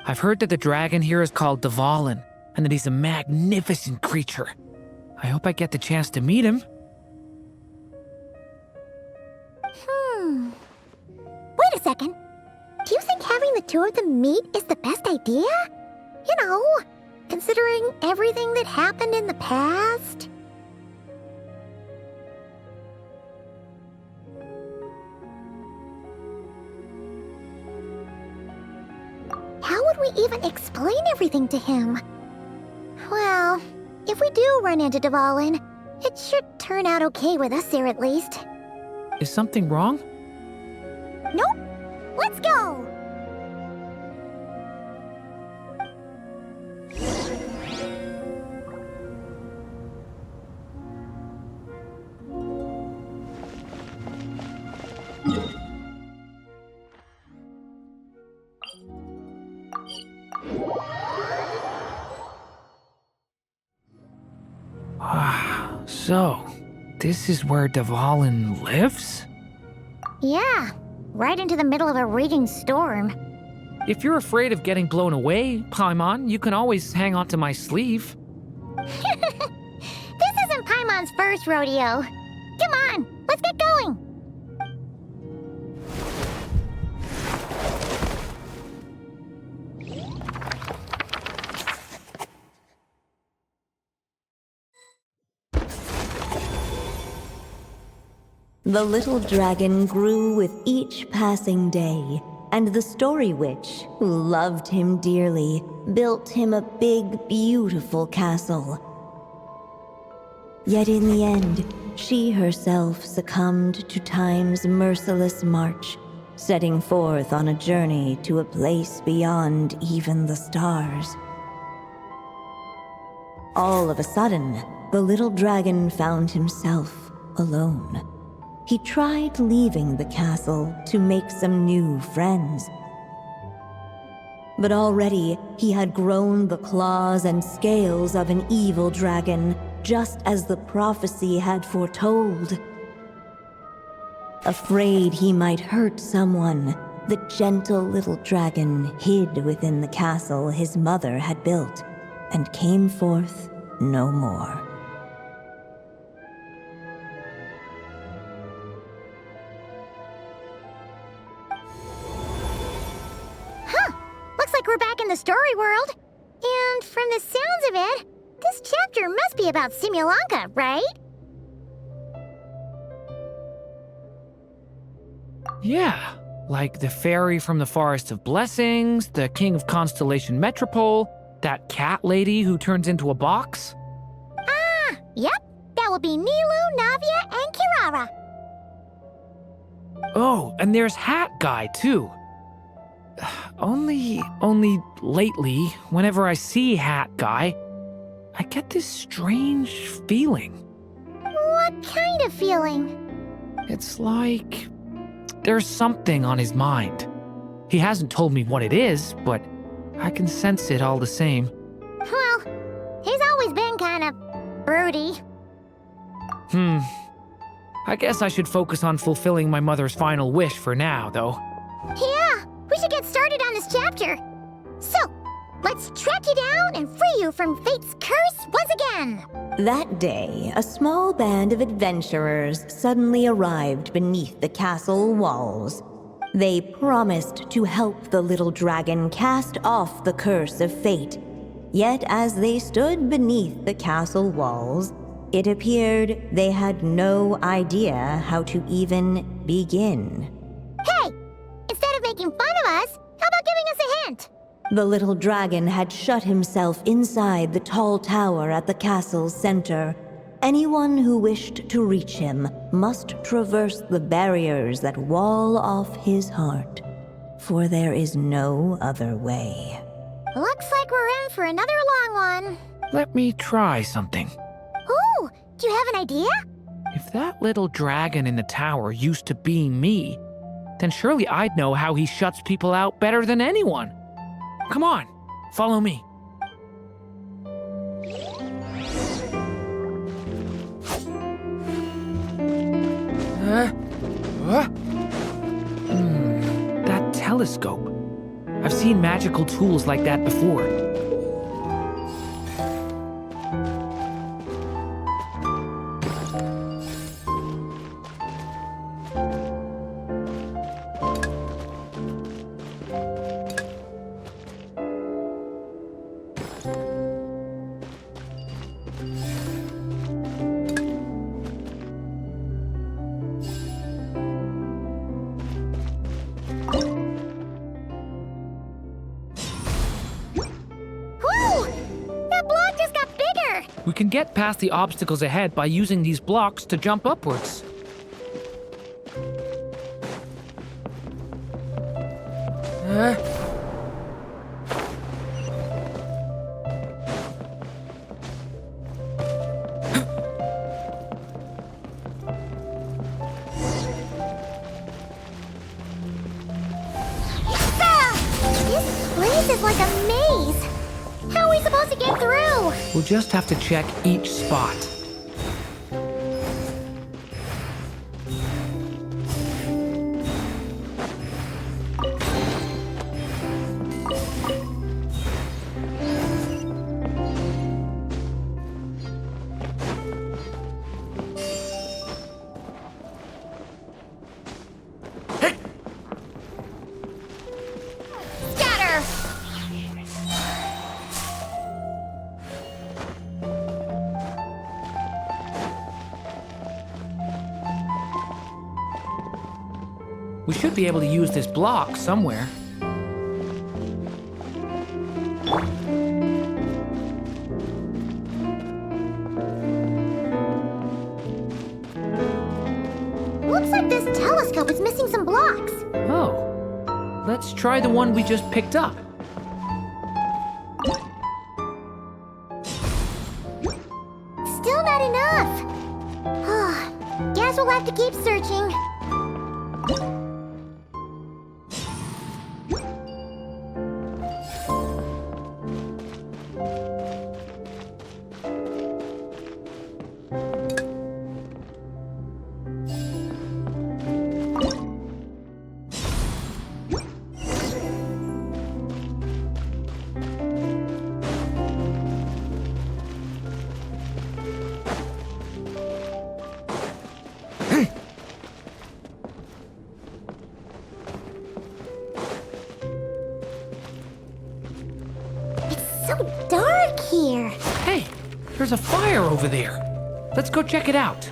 I've heard that the dragon here is called Dvalin, and that he's a magnificent creature. I hope I get the chance to meet him. Wait a second. Do you think having the two of them meet is the best idea? You know, considering everything that happened in the past? How would we even explain everything to him? Well, if we do run into Dvalin, it should turn out okay with us here at least. Is something wrong? Nope. Let's go! So, this is where Dvalin lives? Yeah, right into the middle of a raging storm. If you're afraid of getting blown away, Paimon, you can always hang onto my sleeve. This isn't Paimon's first rodeo. Come on, let's get going! The little dragon grew with each passing day, and the Story Witch, who loved him dearly, built him a big, beautiful castle. Yet in the end, she herself succumbed to time's merciless march, setting forth on a journey to a place beyond even the stars. All of a sudden, the little dragon found himself alone. He tried leaving the castle to make some new friends. But already he had grown the claws and scales of an evil dragon, just as the prophecy had foretold. Afraid he might hurt someone, the gentle little dragon hid within the castle his mother had built, and came forth no more. Looks like we're back in the story world. And from the sounds of it, this chapter must be about Simulanka, right? Yeah, like the fairy from the Forest of Blessings, the king of Constellation Metropole, that cat lady who turns into a box. Ah, yep. That will be Nilu, Navia, and Kirara. Oh, and there's Hat Guy, too. Only lately, whenever I see Hat Guy, I get this strange feeling. What kind of feeling? It's like there's something on his mind. He hasn't told me what it is, but I can sense it all the same. Well, he's always been kind of broody. I guess I should focus on fulfilling my mother's final wish for now, though. Yeah, we should get started on this chapter. So, let's track you down and free you from fate's curse once again. That day, a small band of adventurers suddenly arrived beneath the castle walls. They promised to help the little dragon cast off the curse of fate. Yet as they stood beneath the castle walls, it appeared they had no idea how to even begin. Hey! Instead of making fun of us, how about giving us a hint? The little dragon had shut himself inside the tall tower at the castle's center. Anyone who wished to reach him must traverse the barriers that wall off his heart, for there is no other way. Looks like we're in for another long one. Let me try something. Ooh, do you have an idea? If that little dragon in the tower used to be me, then surely I'd know how he shuts people out better than anyone. Come on, follow me. That telescope. I've seen seen magical tools like that before. We can get past the obstacles ahead by using these blocks to jump upwards. This place is like a maze. How are we supposed to get through? We'll just have to check each spot. We should be able to use this block somewhere. Looks like this telescope is missing some blocks. Oh. Let's try the one we just picked up. Still not enough. Guess we'll have to keep searching. So dark here. Hey, there's a fire over there. Let's go check it out.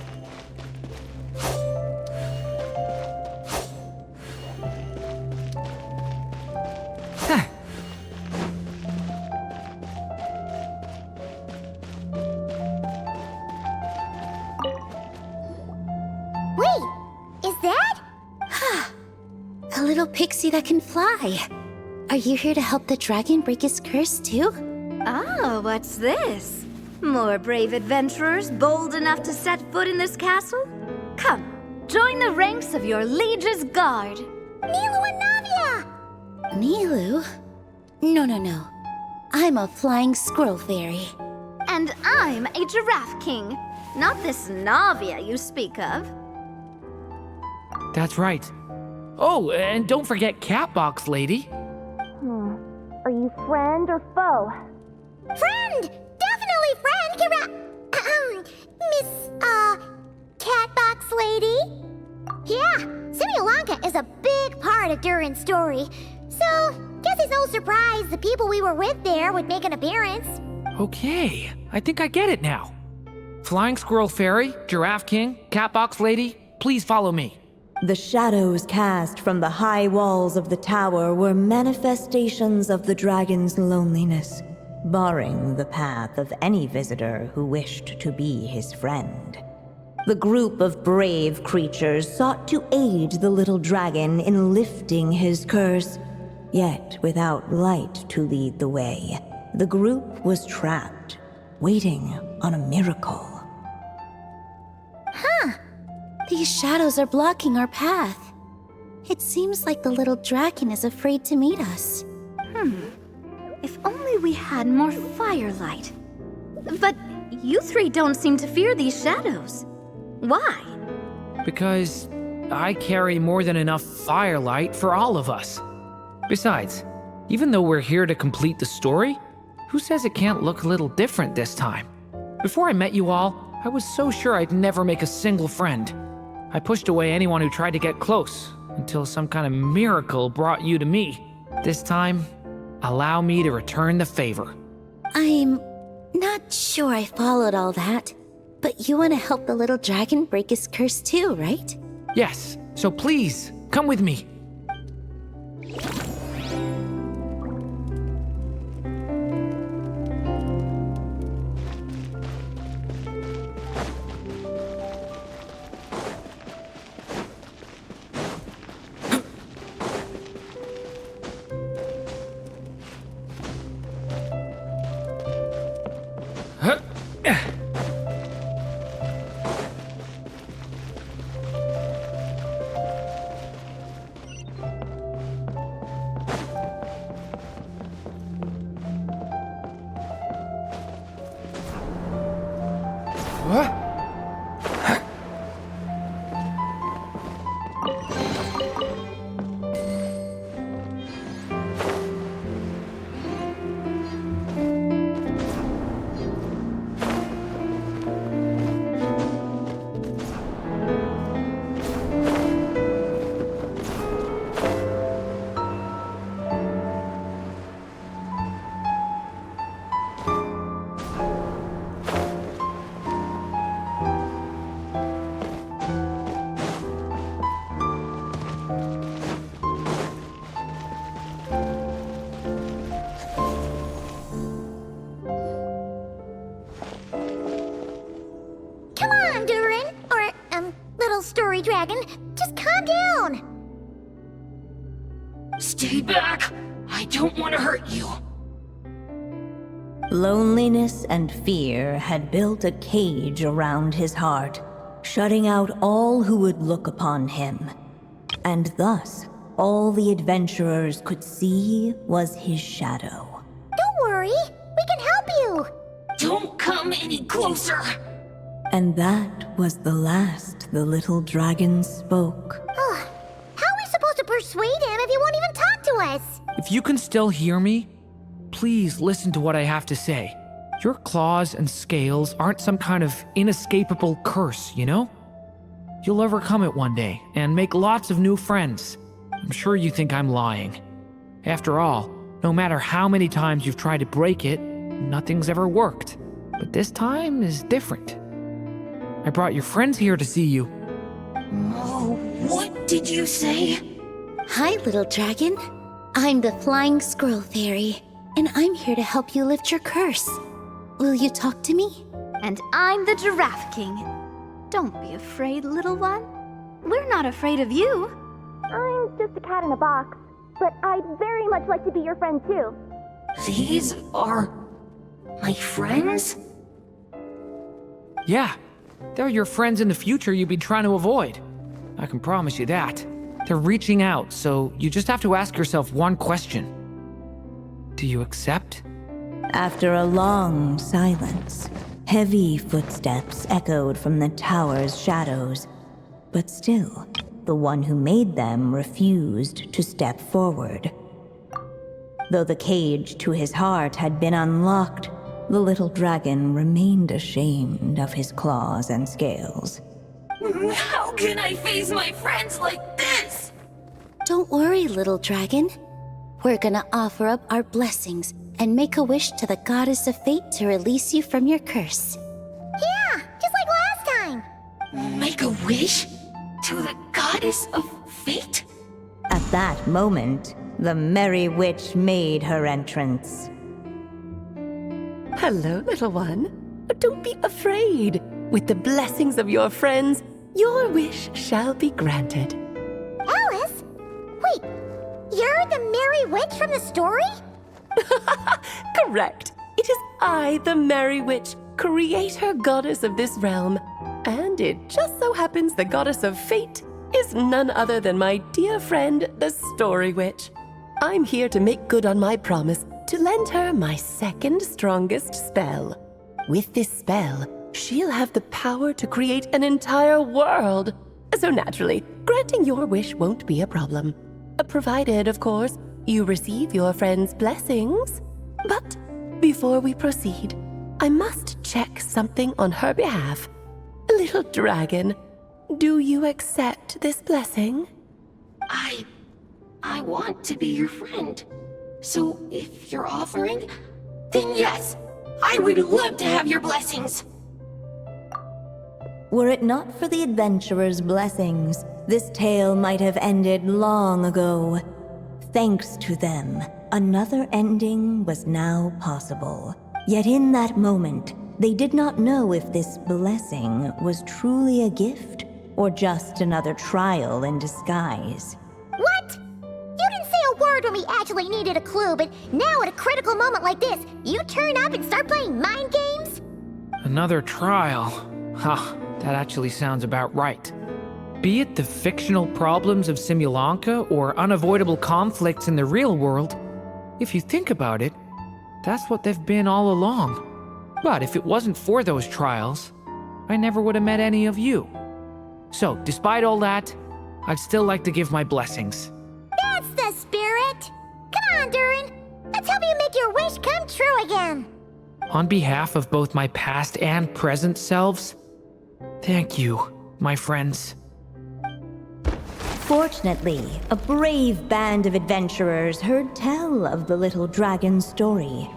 Huh. Wait, is that? A little pixie that can fly. Are you here to help the dragon break his curse too? Oh, what's this? More brave adventurers bold enough to set foot in this castle? Come, join the ranks of your liege's guard. Nilu and Navia! Nilu? No. I'm a flying squirrel fairy. And I'm a giraffe king. Not this Navia you speak of. That's right. Oh, and don't forget Catbox Lady. Are you friend or foe? Friend! Definitely friend, Miss, Catbox Lady? Yeah, Simulonka is a big part of Durin's story. So, guess it's no surprise the people we were with there would make an appearance. Okay, I think I get it now. Flying Squirrel Fairy, Giraffe King, Catbox Lady, please follow me. The shadows cast from the high walls of the tower were manifestations of the dragon's loneliness, barring the path of any visitor who wished to be his friend. The group of brave creatures sought to aid the little dragon in lifting his curse, yet without light to lead the way, the group was trapped, waiting on a miracle. These shadows are blocking our path. It seems like the little dragon is afraid to meet us. If only we had more firelight. But you three don't seem to fear these shadows. Why? Because I carry more than enough firelight for all of us. Besides, Even though we're here to complete the story, who says it can't look a little different this time? Before I met you all, I was so sure I'd never make a single friend. I pushed away anyone who tried to get close, until some kind of miracle brought you to me. This time, allow me to return the favor. I'm not sure I followed all that, but you want to help the little dragon break his curse too, right? Yes, so please, come with me. Come on, Durin! Or, little story dragon. Just calm down! Stay back! I don't want to hurt you. Loneliness and fear had built a cage around his heart, shutting out all who would look upon him. And thus, all the adventurers could see was his shadow. Don't worry, we can help you! Don't come any closer! And that was the last the little dragon spoke. How are we supposed to persuade him if he won't even talk to us? If you can still hear me, please listen to what I have to say. Your claws and scales aren't some kind of inescapable curse, you know? You'll overcome it one day and make lots of new friends. I'm sure you think I'm lying. After all, no matter how many times you've tried to break it, nothing's ever worked. But this time is different. I brought your friends here to see you. Oh, what did you say? Hi, little dragon. I'm the Flying Squirrel Fairy, and I'm here to help you lift your curse. Will you talk to me? And I'm the Giraffe King. Don't be afraid, little one. We're not afraid of you. I'm just a cat in a box, but I'd very much like to be your friend too. These are my friends? Yeah, they're your friends in the future you've been trying to avoid. I can promise you that. They're reaching out, so you just have to ask yourself one question. Do you accept? After a long silence, heavy footsteps echoed from the tower's shadows. But still, the one who made them refused to step forward. Though the cage to his heart had been unlocked, the little dragon remained ashamed of his claws and scales. How can I face my friends like this? Don't worry, little dragon. We're gonna offer up our blessings and make a wish to the goddess of fate to release you from your curse. Yeah, just like last time! Make a wish? To the goddess of fate? At that moment, the merry witch made her entrance. Hello, little one. Don't be afraid. With the blessings of your friends, your wish shall be granted. Alice? Wait, you're the Merry Witch from the story? Correct. It is I, the Merry Witch, creator goddess of this realm. And it just so happens the goddess of fate is none other than my dear friend, the Story Witch. I'm here to make good on my promise to lend her my second strongest spell. With this spell, she'll have the power to create an entire world. So naturally, granting your wish won't be a problem. Provided, of course, you receive your friend's blessings. But before we proceed, I must check something on her behalf. Little dragon, do you accept this blessing? I want to be your friend. So if you're offering, then yes, I would love to have your blessings. Were it not for the adventurer's blessings, this tale might have ended long ago. Thanks to them, another ending was now possible. Yet in that moment, they did not know if this blessing was truly a gift or just another trial in disguise. What? You didn't say a word when we actually needed a clue, but now at a critical moment like this, you turn up and start playing mind games? Another trial. Huh, that actually sounds about right. Be it the fictional problems of Simulanka or unavoidable conflicts in the real world, if you think about it, that's what they've been all along. But if it wasn't for those trials, I never would have met any of you. So, despite all that, I'd still like to give my blessings. That's the spirit! Come on, Durin! Let's help you make your wish come true again! On behalf of both my past and present selves, thank you, my friends. Fortunately, a brave band of adventurers heard tell of the little dragon's story.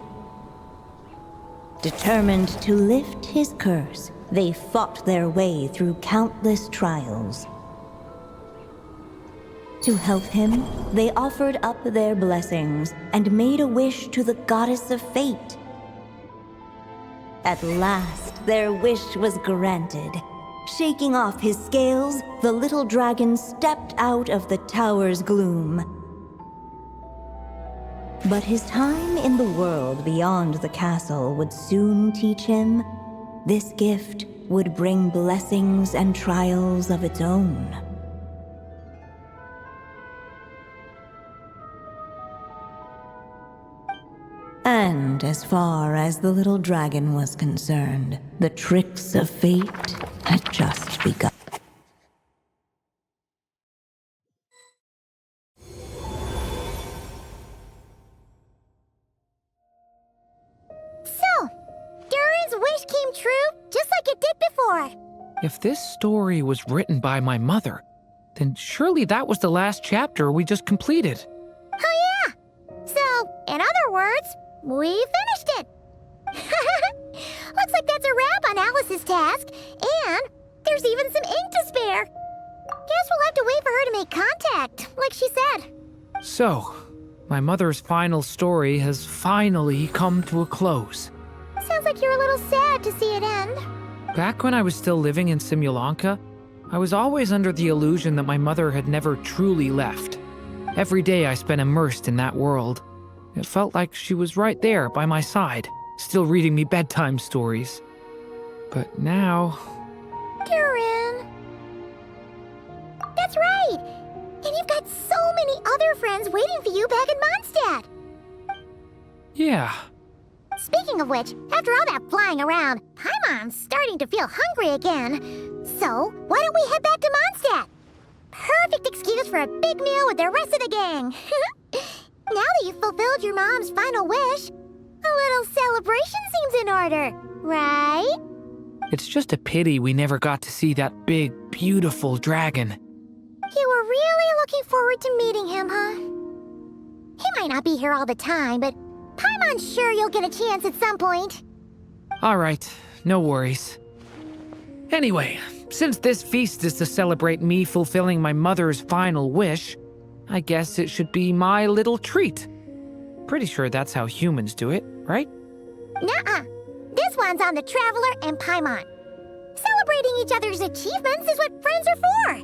Determined to lift his curse, they fought their way through countless trials. To help him, they offered up their blessings and made a wish to the goddess of fate. At last, their wish was granted. Shaking off his scales, the little dragon stepped out of the tower's gloom. But his time in the world beyond the castle would soon teach him this gift would bring blessings and trials of its own. And as far as the little dragon was concerned, the tricks of fate had just begun. So, Durin's wish came true just like it did before. If this story was written by my mother, then surely that was the last chapter we just completed. Oh yeah! So, in other words, we finished it! Looks like that's a wrap on Alice's task, and there's even some ink to spare. Guess we'll have to wait for her to make contact, like she said. So, my mother's final story has finally come to a close. Sounds like you're a little sad to see it end. Back when I was still living in Simulanka, I was always under the illusion that my mother had never truly left. Every day I spent immersed in that world. It felt like she was right there by my side, still reading me bedtime stories. But now... Durin! That's right! And you've got so many other friends waiting for you back in Mondstadt! Yeah. Speaking of which, after all that flying around, Paimon's starting to feel hungry again. So, why don't we head back to Mondstadt? Perfect excuse for a big meal with the rest of the gang! Now that you've fulfilled your mom's final wish, a little celebration seems in order, right? It's just a pity we never got to see that big, beautiful dragon. You were really looking forward to meeting him, huh? He might not be here all the time, but Paimon's sure you'll get a chance at some point. Alright, no worries. Anyway, since this feast is to celebrate me fulfilling my mother's final wish, I guess it should be my little treat. Pretty sure that's how humans do it, right? Nuh-uh. This one's on the Traveler and Paimon. Celebrating each other's achievements is what friends are for.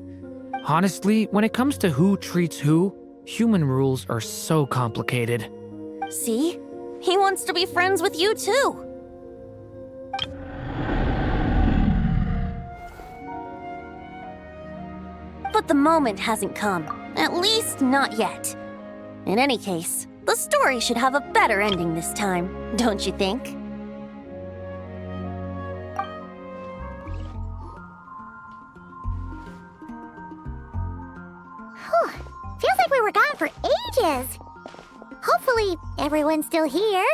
Honestly, when it comes to who treats who, human rules are so complicated. See? He wants to be friends with you too. But the moment hasn't come. At least not yet. In any case, the story should have a better ending this time, don't you think? Whew. Feels like we were gone for ages. Hopefully, everyone's still here.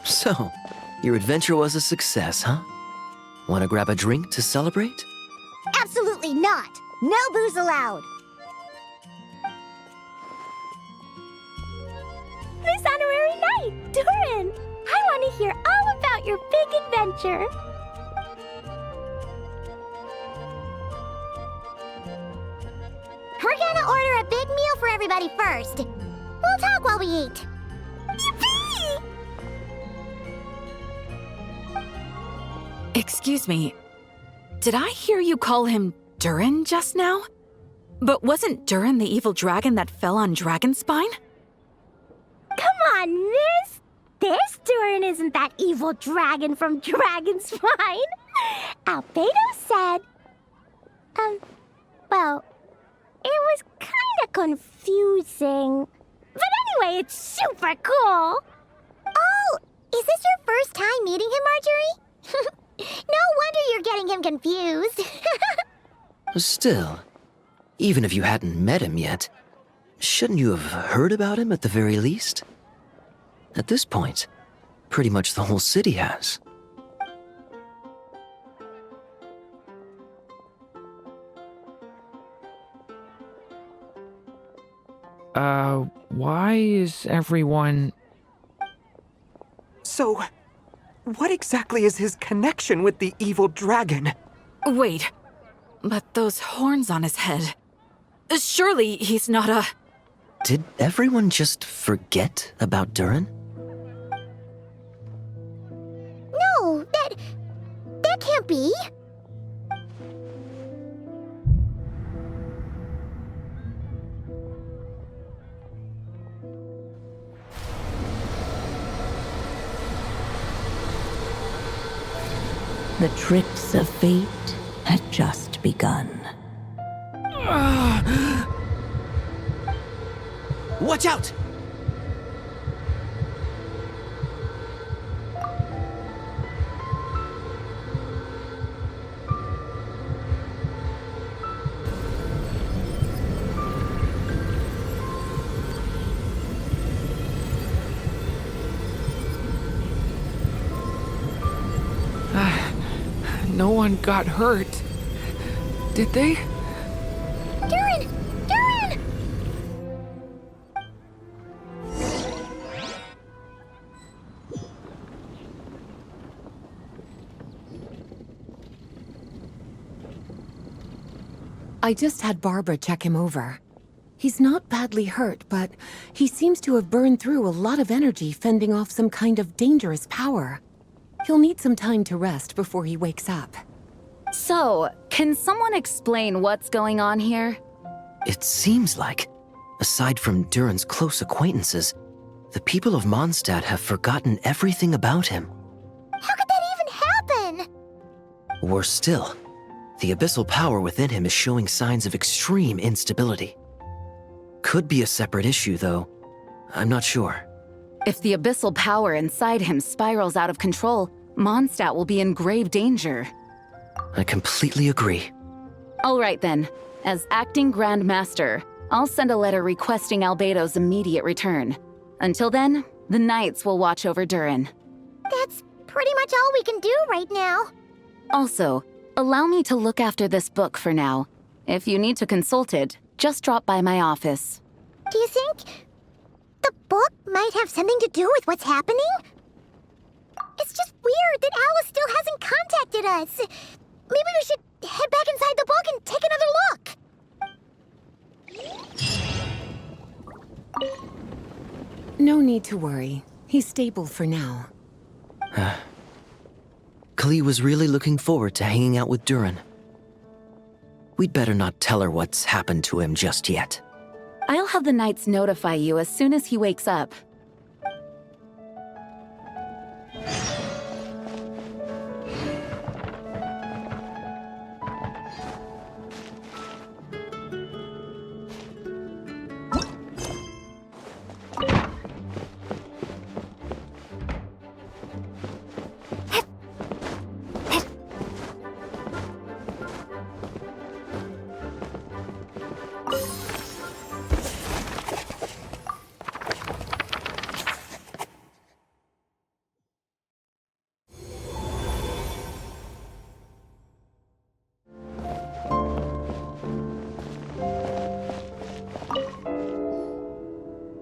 So, your adventure was a success, huh? Want to grab a drink to celebrate? Absolutely not. No booze allowed. This honorary knight, Durin! I want to hear all about your big adventure. We're gonna order a big meal for everybody first. We'll talk while we eat. Yippee! Excuse me. Did I hear you call him Durin just now? But wasn't Durin the evil dragon that fell on Dragonspine? Come on, miss! This Durin isn't that evil dragon from Dragonspine. Albedo said... well, it was kinda confusing. But anyway, it's super cool. Oh, is this your first time meeting him, Marjorie? No wonder you're getting him confused. Still, even if you hadn't met him yet, shouldn't you have heard about him at the very least? At this point, pretty much the whole city has. Why is everyone... So, what exactly is his connection with the evil dragon? Wait, but those horns on his head... Surely he's not a... Did everyone just forget about Durin? No, that can't be. The tricks of fate had just begun. Watch out! No one got hurt. Did they? Durin! Durin! I just had Barbara check him over. He's not badly hurt, but he seems to have burned through a lot of energy fending off some kind of dangerous power. He'll need some time to rest before he wakes up. So, can someone explain what's going on here? It seems like, aside from Durin's close acquaintances, the people of Mondstadt have forgotten everything about him. How could that even happen? Worse still, the abyssal power within him is showing signs of extreme instability. Could be a separate issue, though. I'm not sure. If the abyssal power inside him spirals out of control, Mondstadt will be in grave danger. I completely agree. All right then. As acting Grand Master, I'll send a letter requesting Albedo's immediate return. Until then, the Knights will watch over Durin. That's pretty much all we can do right now. Also, allow me to look after this book for now. If you need to consult it, just drop by my office. Do you think the book might have something to do with what's happening? It's just weird that Alice still hasn't contacted us. Maybe we should head back inside the book and take another look. No need to worry. He's stable for now. Klee was really looking forward to hanging out with Durin. We'd better not tell her what's happened to him just yet. I'll have the Knights notify you as soon as he wakes up.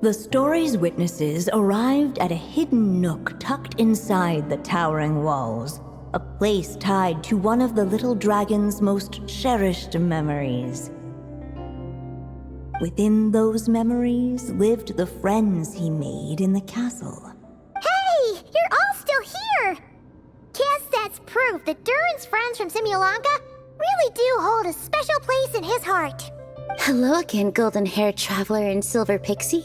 The story's witnesses arrived at a hidden nook tucked inside the towering walls, a place tied to one of the little dragon's most cherished memories. Within those memories lived the friends he made in the castle. Hey! You're all still here! Guess that's proof that Durin's friends from Simulanka really do hold a special place in his heart. Hello again, golden-haired traveler and silver pixie.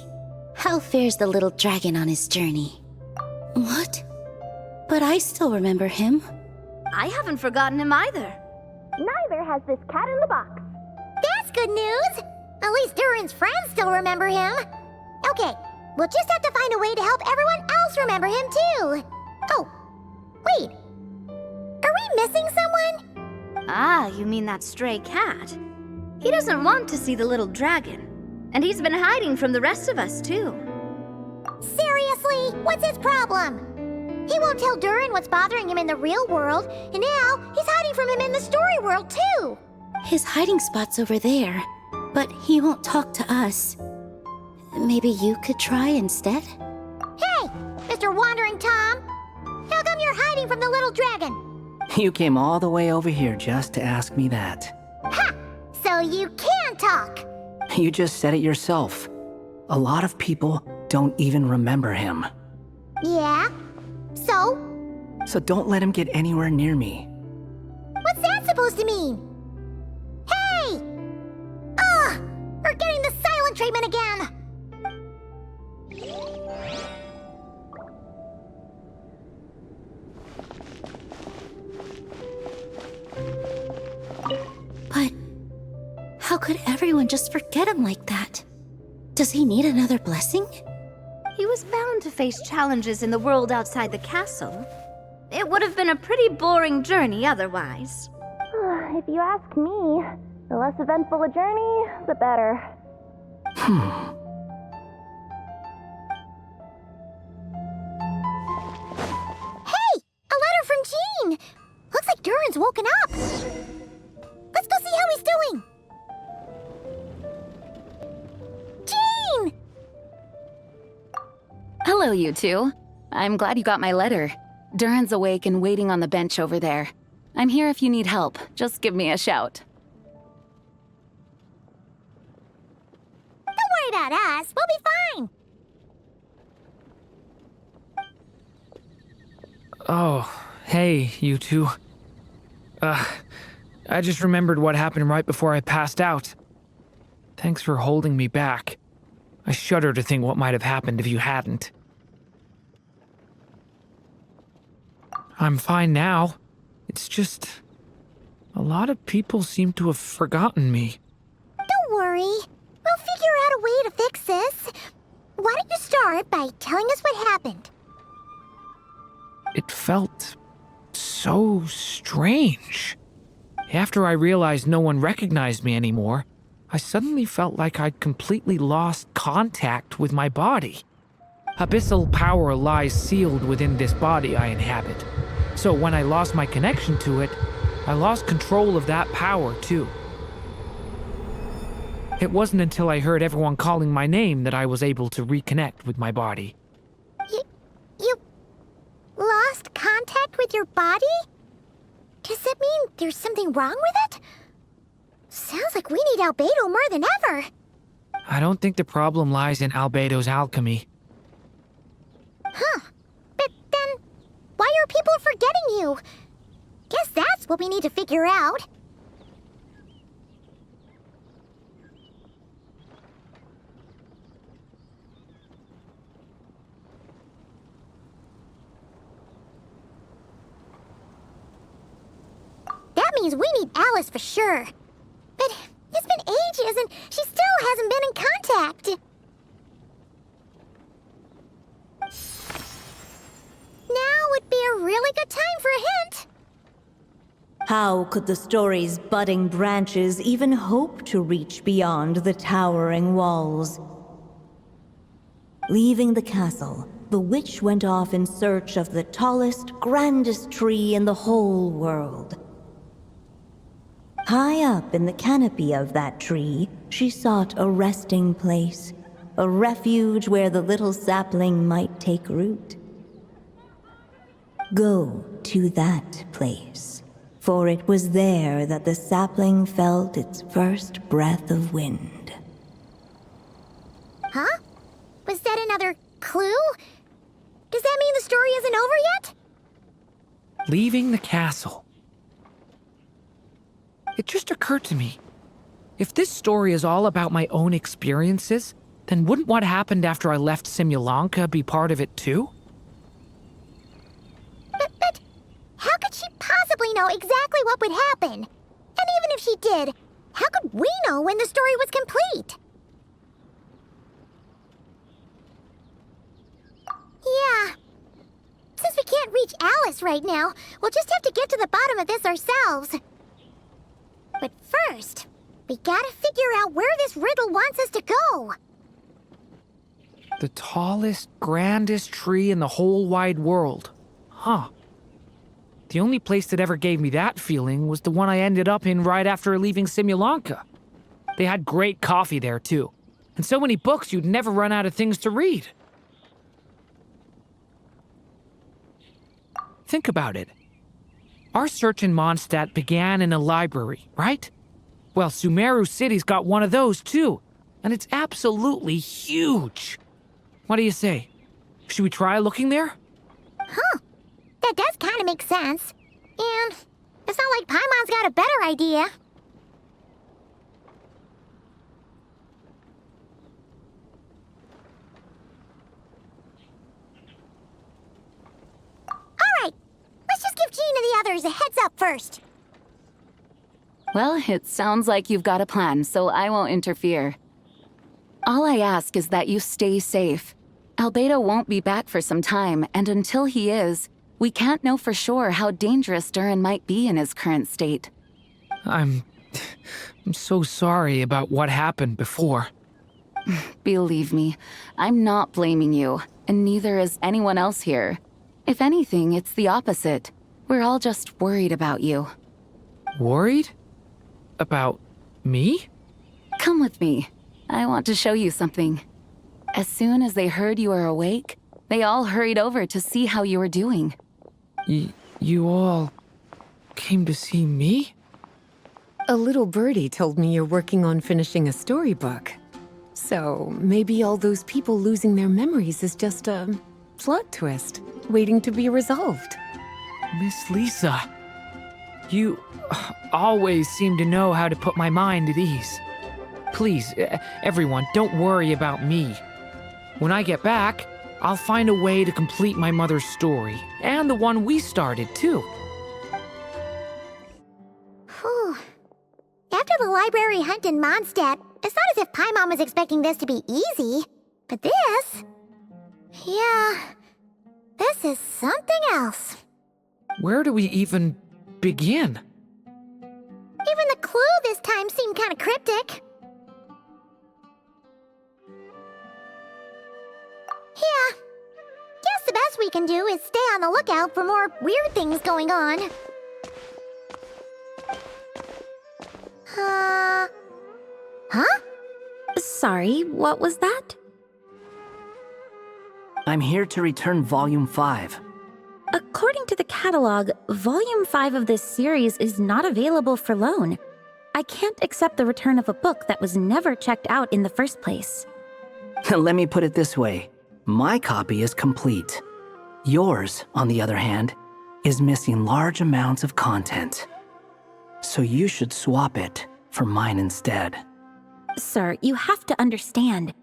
How fares the little dragon on his journey? What? But I still remember him. I haven't forgotten him either. Neither has this cat in the box. That's good news! At least Durin's friends still remember him. Okay, we'll just have to find a way to help everyone else remember him too. Oh, wait. Are we missing someone? Ah, you mean that stray cat? He doesn't want to see the little dragon. And he's been hiding from the rest of us too. Seriously? What's his problem? He won't tell Durin what's bothering him in the real world, and now he's hiding from him in the story world too. His hiding spot's over there, but he won't talk to us. Maybe you could try instead? Hey, Mr. Wandering Tom! How come you're hiding from the little dragon? You came all the way over here just to ask me that. Ha! So you can talk! You just said it yourself. A lot of people don't even remember him. Yeah? So? So don't let him get anywhere near me. What's that supposed to mean? Hey! Ugh! We're getting the silent treatment again! But how could everyone just forget him like that? Does he need another blessing? He was bound to face challenges in the world outside the castle. It would have been a pretty boring journey otherwise. If you ask me, the less eventful a journey, the better. Hey! A letter from Jean! Looks like Durin's woken up! Let's go see how he's doing! Jean! Hello, you two. I'm glad you got my letter. Durin's awake and waiting on the bench over there. I'm here if you need help. Just give me a shout. Don't worry about us. We'll be fine. Oh, hey, you two. I just remembered what happened right before I passed out. Thanks for holding me back. I shudder to think what might have happened if you hadn't. I'm fine now. It's just... a lot of people seem to have forgotten me. Don't worry. We'll figure out a way to fix this. Why don't you start by telling us what happened? It felt so strange. After I realized no one recognized me anymore, I suddenly felt like I'd completely lost contact with my body. Abyssal power lies sealed within this body I inhabit. So when I lost my connection to it, I lost control of that power too. It wasn't until I heard everyone calling my name that I was able to reconnect with my body. You lost contact with your body? Does that mean there's something wrong with it? Sounds like we need Albedo more than ever. I don't think the problem lies in Albedo's alchemy. Huh. But then, why are people forgetting you? Guess that's what we need to figure out. That means we need Alice for sure. But it's been ages and she still hasn't been in contact. Now would be a really good time for a hint. How could the story's budding branches even hope to reach beyond the towering walls? Leaving the castle, the witch went off in search of the tallest, grandest tree in the whole world. High up in the canopy of that tree, she sought a resting place, a refuge where the little sapling might take root. Go to that place, for it was there that the sapling felt its first breath of wind. Huh? Was that another clue? Does that mean the story isn't over yet? Leaving the castle. It just occurred to me. If this story is all about my own experiences, then wouldn't what happened after I left Simulanka be part of it too? But how could she possibly know exactly what would happen? And even if she did, how could we know when the story was complete? Yeah. Since we can't reach Alice right now, we'll just have to get to the bottom of this ourselves. But first, we gotta figure out where this riddle wants us to go. The tallest, grandest tree in the whole wide world. Huh. The only place that ever gave me that feeling was the one I ended up in right after leaving Simulanka. They had great coffee there, too. And so many books you'd never run out of things to read. Think about it. Our search in Mondstadt began in a library, right? Well, Sumeru City's got one of those, too. And it's absolutely huge. What do you say? Should we try looking there? Huh. That does kind of make sense. And it's not like Paimon's got a better idea. Alright, let's just give Jean and the others a heads up first. Well, it sounds like you've got a plan, so I won't interfere. All I ask is that you stay safe. Albedo won't be back for some time, and until he is, we can't know for sure how dangerous Durin might be in his current state. I'm so sorry about what happened before. Believe me, I'm not blaming you, and neither is anyone else here. If anything, it's the opposite. We're all just worried about you. Worried? About me? Come with me. I want to show you something. As soon as they heard you were awake, they all hurried over to see how you were doing. You all came to see me? A little birdie told me you're working on finishing a storybook. So maybe all those people losing their memories is just a plot twist, waiting to be resolved. Miss Lisa, you always seem to know how to put my mind at ease. Please, everyone, don't worry about me. When I get back, I'll find a way to complete my mother's story, and the one we started, too. Whew. After the library hunt in Mondstadt, it's not as if Paimon was expecting this to be easy. But this... yeah... this is something else. Where do we even begin? Even the clue this time seemed kind of cryptic. Yeah. Guess the best we can do is stay on the lookout for more weird things going on. Huh? Sorry, what was that? I'm here to return Volume 5. According to the catalog, Volume 5 of this series is not available for loan. I can't accept the return of a book that was never checked out in the first place. Let me put it this way. My copy is complete. Yours, on the other hand, is missing large amounts of content. So you should swap it for mine instead. Sir, you have to understand.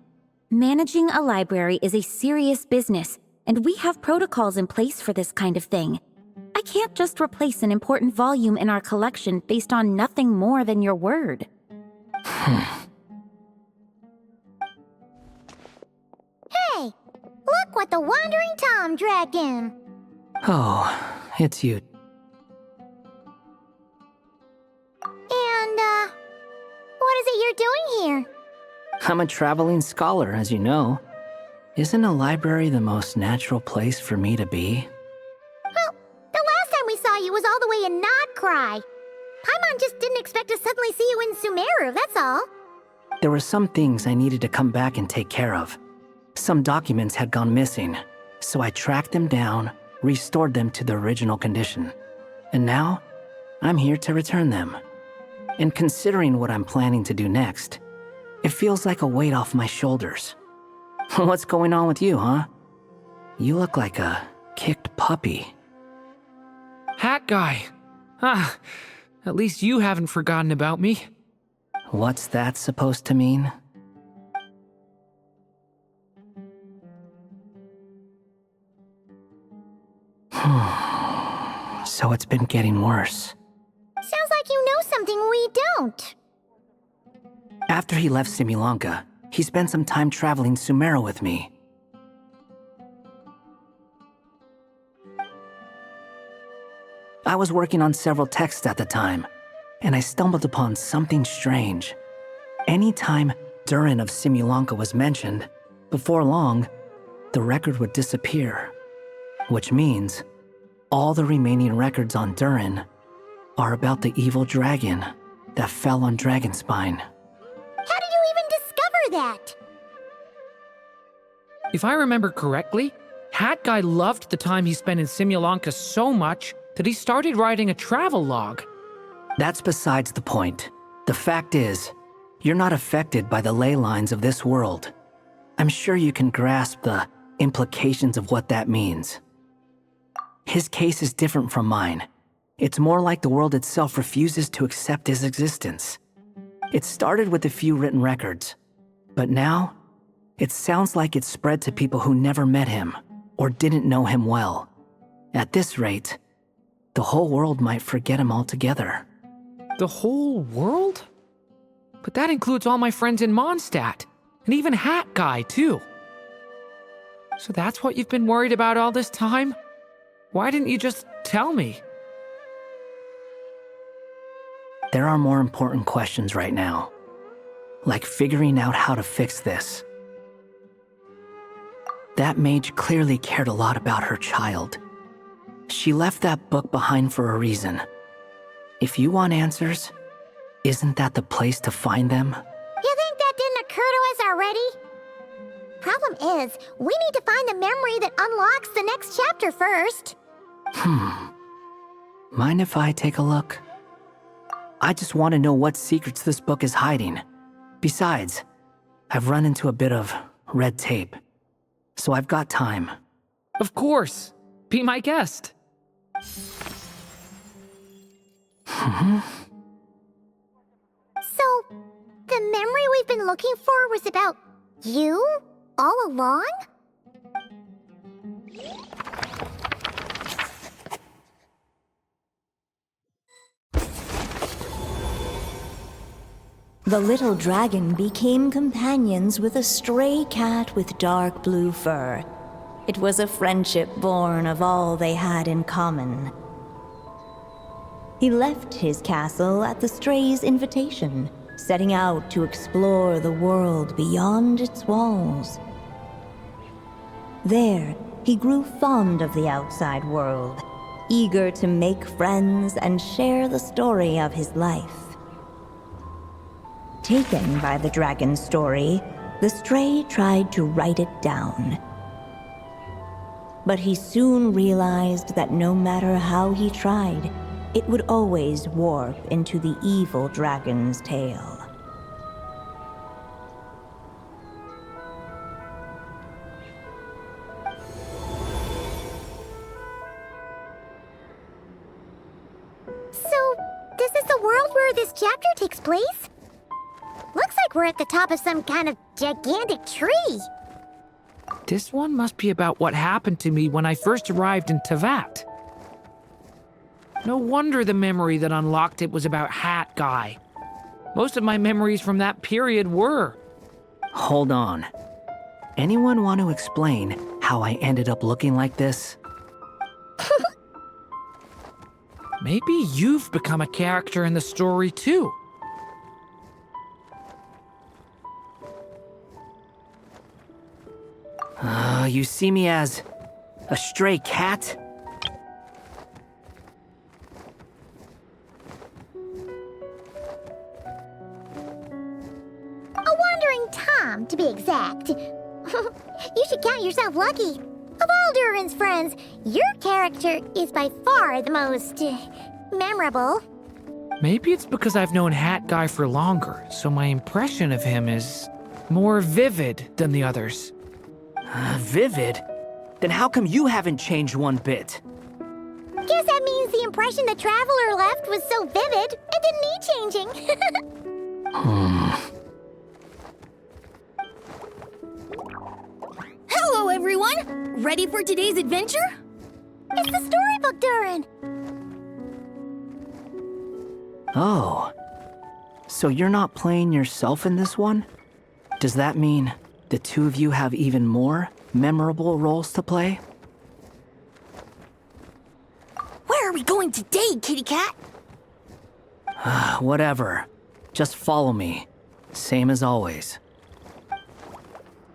Managing a library is a serious business, and we have protocols in place for this kind of thing. I can't just replace an important volume in our collection based on nothing more than your word. Hey, look what the Wandering Tom dragged in. Oh, it's you. And, what is it you're doing here? I'm a traveling scholar, as you know. Isn't a library the most natural place for me to be? Well, the last time we saw you was all the way in Nodcry. Paimon just didn't expect to suddenly see you in Sumeru, that's all. There were some things I needed to come back and take care of. Some documents had gone missing, so I tracked them down, restored them to their original condition. And now, I'm here to return them. And considering what I'm planning to do next, it feels like a weight off my shoulders. What's going on with you, huh? You look like a kicked puppy. Hat guy. Ah, at least you haven't forgotten about me. What's that supposed to mean? So it's been getting worse. Sounds like you know something we don't. After he left Simulanka, he spent some time traveling Sumeru with me. I was working on several texts at the time, and I stumbled upon something strange. Anytime Durin of Simulanka was mentioned, before long, the record would disappear. Which means, all the remaining records on Durin are about the evil dragon that fell on Dragonspine. How did you even discover that? If I remember correctly, Hat Guy loved the time he spent in Simulanka so much that he started writing a travel log. That's besides the point. The fact is, you're not affected by the ley lines of this world. I'm sure you can grasp the implications of what that means. His case is different from mine. It's more like the world itself refuses to accept his existence. It started with a few written records, but now, it sounds like it's spread to people who never met him or didn't know him well. At this rate, the whole world might forget him altogether. The whole world? But that includes all my friends in Mondstadt, and even Hat Guy, too. So that's what you've been worried about all this time? Why didn't you just tell me? There are more important questions right now, like figuring out how to fix this. That mage clearly cared a lot about her child. She left that book behind for a reason. If you want answers, isn't that the place to find them? You think that didn't occur to us already? Problem is, we need to find the memory that unlocks the next chapter first. Mind if I take a look? I just want to know what secrets this book is hiding. Besides, I've run into a bit of red tape, so I've got time. Of course. Be my guest. So, the memory we've been looking for was about you? All along? The little dragon became companions with a stray cat with dark blue fur. It was a friendship born of all they had in common. He left his castle at the stray's invitation, setting out to explore the world beyond its walls. There, he grew fond of the outside world, eager to make friends and share the story of his life. Taken by the dragon's story, the stray tried to write it down. But he soon realized that no matter how he tried, it would always warp into the evil dragon's tale. So, this is the world where this chapter takes place? Looks like we're at the top of some kind of gigantic tree. This one must be about what happened to me when I first arrived in Teyvat. No wonder the memory that unlocked it was about Hat Guy. Most of my memories from that period were. Hold on. Anyone want to explain how I ended up looking like this? Maybe you've become a character in the story too. You see me as a stray cat? A mom, to be exact. You should count yourself lucky. Of all Durin's friends, your character is by far the most memorable. Maybe it's because I've known Hat Guy for longer, so my impression of him is more vivid than the others. Vivid? Then how come you haven't changed one bit? Guess that means the impression the Traveler left was so vivid, it didn't need changing. Hello, everyone! Ready for today's adventure? It's the storybook, Durin! Oh. So you're not playing yourself in this one? Does that mean the two of you have even more memorable roles to play? Where are we going today, kitty cat? Whatever. Just follow me. Same as always.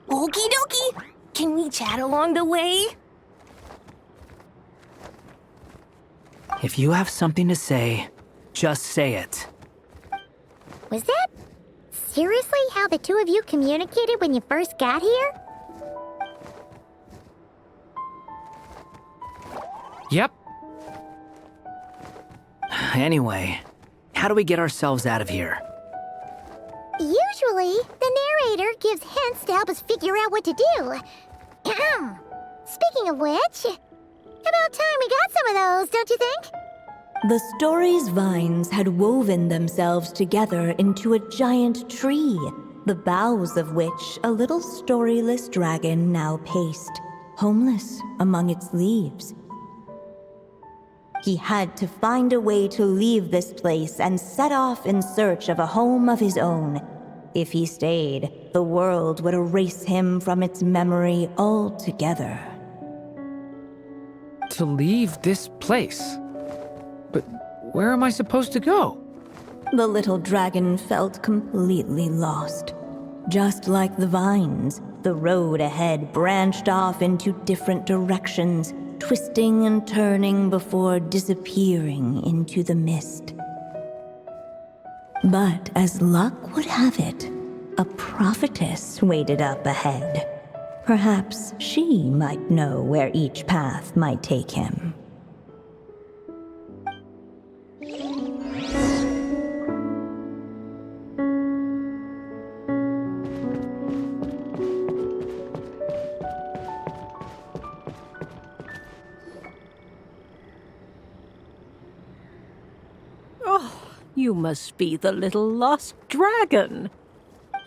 Okie dokie! Can we chat along the way? If you have something to say, just say it. Was that seriously how the two of you communicated when you first got here? Yep. Anyway, how do we get ourselves out of here? Usually, the narrator gives hints to help us figure out what to do. Speaking of which, about time we got some of those, don't you think? The story's vines had woven themselves together into a giant tree, the boughs of which a little storyless dragon now paced, homeless among its leaves. He had to find a way to leave this place and set off in search of a home of his own. If he stayed, the world would erase him from its memory altogether. To leave this place? But where am I supposed to go? The little dragon felt completely lost. Just like the vines, the road ahead branched off into different directions, twisting and turning before disappearing into the mist. But as luck would have it, a prophetess waited up ahead. Perhaps she might know where each path might take him. You must be the little lost dragon.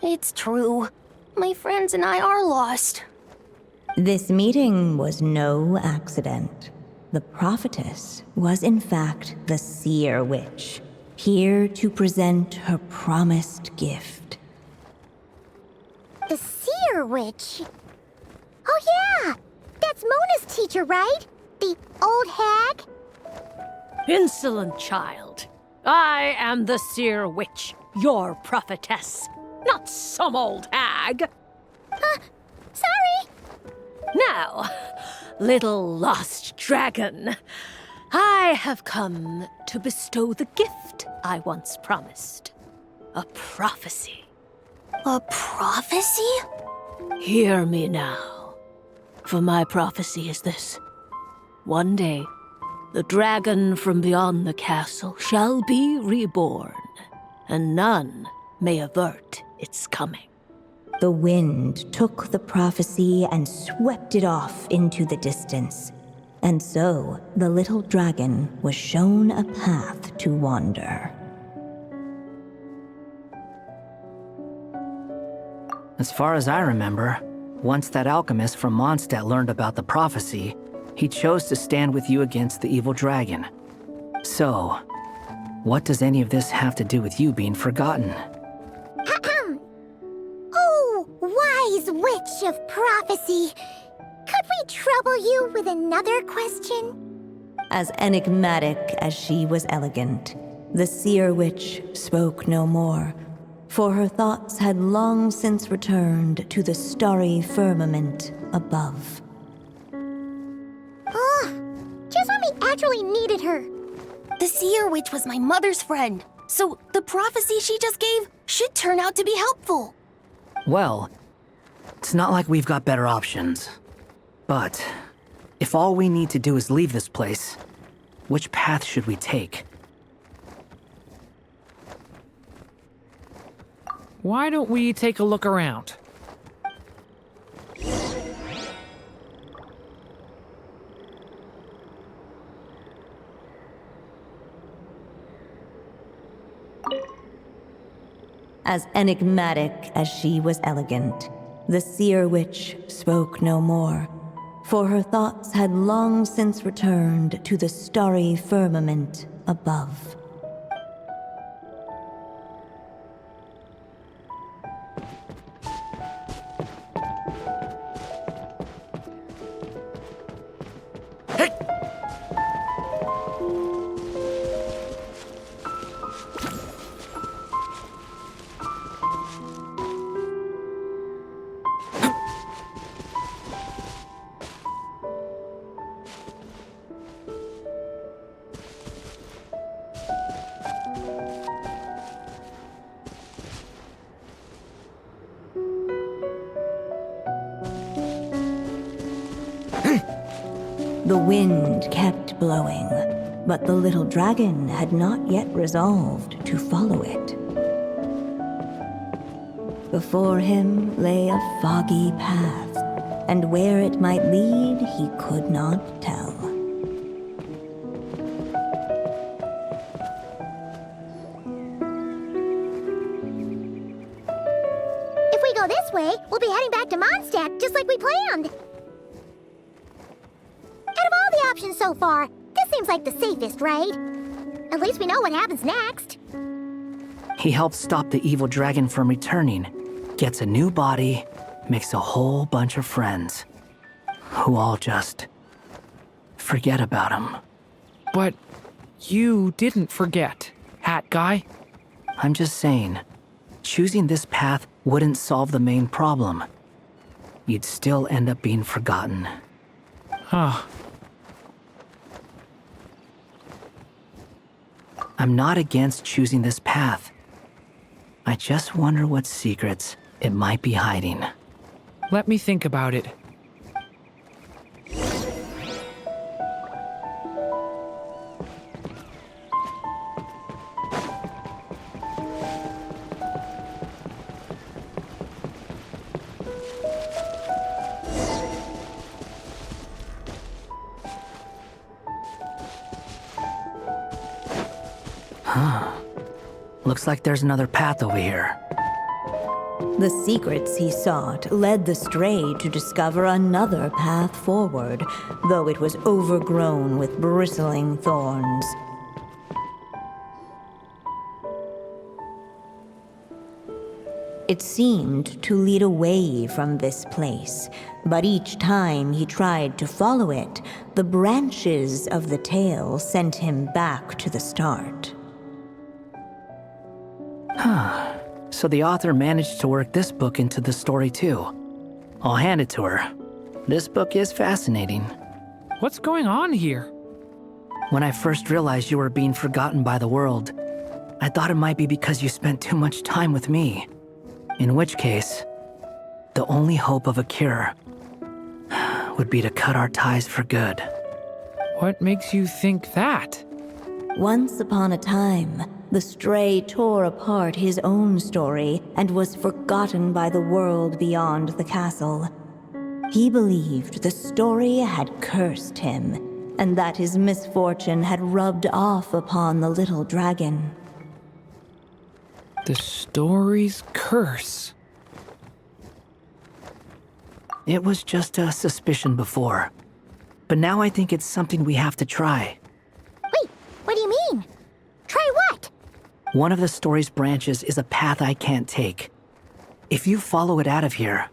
It's true. My friends and I are lost. This meeting was no accident. The prophetess was in fact the seer witch, here to present her promised gift. The seer witch? Oh yeah! That's Mona's teacher, right? The old hag? Insolent child. I am the seer witch, your prophetess, not some old hag. Sorry. Now, little lost dragon, I have come to bestow the gift I once promised. A prophecy. A prophecy? Hear me now, for my prophecy is this. One day, the dragon from beyond the castle shall be reborn, and none may avert its coming. The wind took the prophecy and swept it off into the distance. And so, the little dragon was shown a path to wander. As far as I remember, once that alchemist from Mondstadt learned about the prophecy, he chose to stand with you against the evil dragon. So, what does any of this have to do with you being forgotten? Oh, wise witch of prophecy! Could we trouble you with another question? As enigmatic as she was elegant, the seer witch spoke no more, for her thoughts had long since returned to the starry firmament above. Just when we actually needed her. The seer witch was my mother's friend, so the prophecy she just gave should turn out to be helpful. Well, it's not like we've got better options. But if all we need to do is leave this place, which path should we take? Why don't we take a look around? As enigmatic as she was elegant, the seer witch spoke no more, for her thoughts had long since returned to the starry firmament above. The wind kept blowing, but the little dragon had not yet resolved to follow it. Before him lay a foggy path, and where it might lead he could not tell. If we go this way, we'll be heading back to Mondstadt, just like we planned. Out of all the options so far, this seems like the safest, right? At least we know what happens next. He helps stop the evil dragon from returning, gets a new body, makes a whole bunch of friends, who all just forget about him. But you didn't forget, Hat Guy. I'm just saying, choosing this path wouldn't solve the main problem. You'd still end up being forgotten. Huh. I'm not against choosing this path. I just wonder what secrets it might be hiding. Let me think about it. Looks like there's another path over here. The secrets he sought led the stray to discover another path forward, though it was overgrown with bristling thorns. It seemed to lead away from this place, but each time he tried to follow it, the branches of the tail sent him back to the start. So the author managed to work this book into the story too. I'll hand it to her. This book is fascinating. What's going on here? When I first realized you were being forgotten by the world, I thought it might be because you spent too much time with me. In which case, the only hope of a cure would be to cut our ties for good. What makes you think that? Once upon a time, the stray tore apart his own story and was forgotten by the world beyond the castle. He believed the story had cursed him, and that his misfortune had rubbed off upon the little dragon. The story's curse. It was just a suspicion before, but now I think it's something we have to try. Wait, what do you mean? Try what? One of the story's branches is a path I can't take. If you follow it out of here,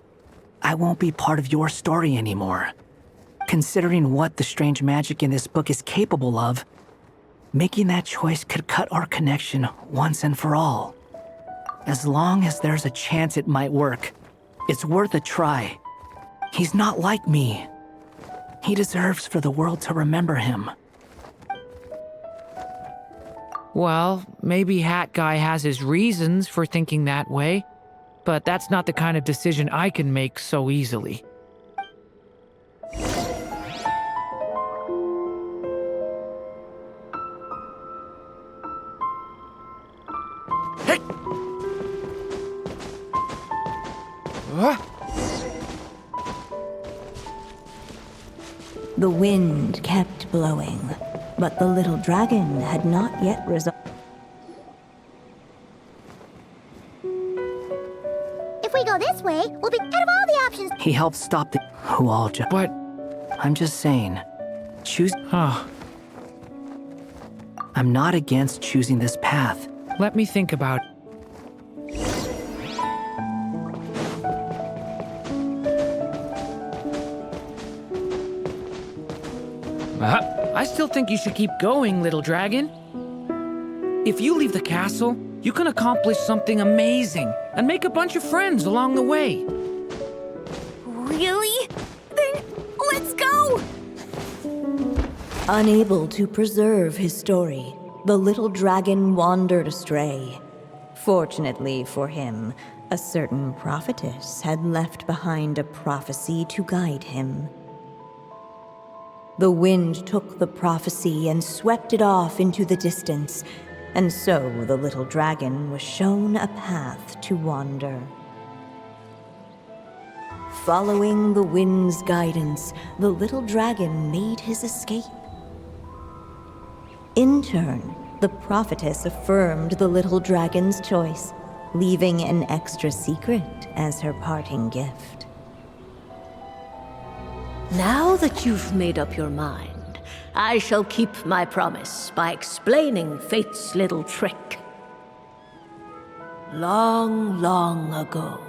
I won't be part of your story anymore. Considering what the strange magic in this book is capable of, making that choice could cut our connection once and for all. As long as there's a chance it might work, it's worth a try. He's not like me. He deserves for the world to remember him. Well, maybe Hat Guy has his reasons for thinking that way, but that's not the kind of decision I can make so easily. The wind kept blowing, but the little dragon had not yet resolved. If we go this way, we'll be out of all the options. He helped stop the Hualja. But I'm just saying, choose. Huh. I'm not against choosing this path. Let me think about it. I still think you should keep going, little dragon. If you leave the castle, you can accomplish something amazing and make a bunch of friends along the way. Really? Then let's go! Unable to preserve his story, the little dragon wandered astray. Fortunately for him, a certain prophetess had left behind a prophecy to guide him. The wind took the prophecy and swept it off into the distance, and so the little dragon was shown a path to wander. Following the wind's guidance, the little dragon made his escape. In turn, the prophetess affirmed the little dragon's choice, leaving an extra secret as her parting gift. Now that you've made up your mind, I shall keep my promise by explaining Fate's little trick. Long, long ago,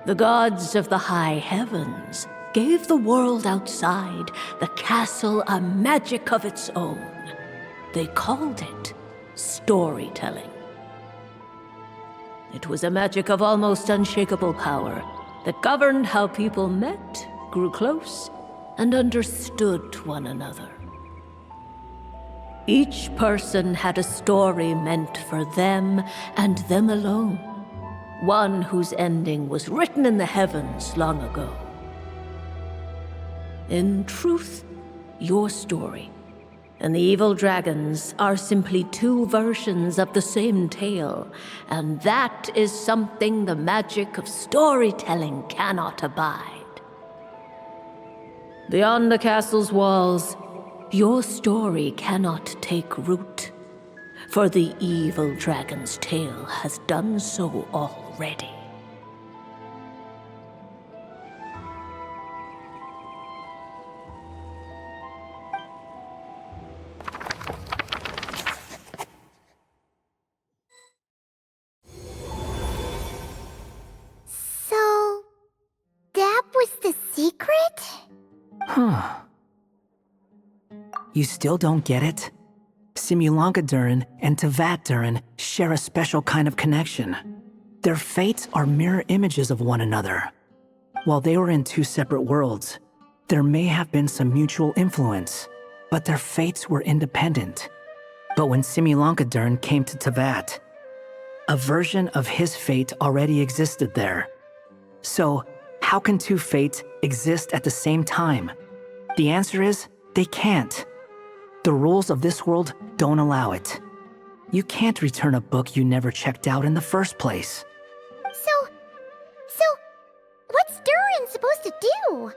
the gods of the high heavens gave the world outside the castle a magic of its own. They called it storytelling. It was a magic of almost unshakable power that governed how people met, grew close, and understood one another. Each person had a story meant for them and them alone, one whose ending was written in the heavens long ago. In truth, your story and the evil dragons are simply two versions of the same tale, and that is something the magic of storytelling cannot abide. Beyond the castle's walls, your story cannot take root, for the evil dragon's tale has done so already. So, that was the secret? Huh. You still don't get it? Simulanka Durin and Tevat Durin share a special kind of connection. Their fates are mirror images of one another. While they were in two separate worlds, there may have been some mutual influence, but their fates were independent. But when Simulanka Durin came to Tevat, a version of his fate already existed there. So, how can two fates exist at the same time? The answer is, they can't. The rules of this world don't allow it. You can't return a book you never checked out in the first place. So, what's Durin supposed to do?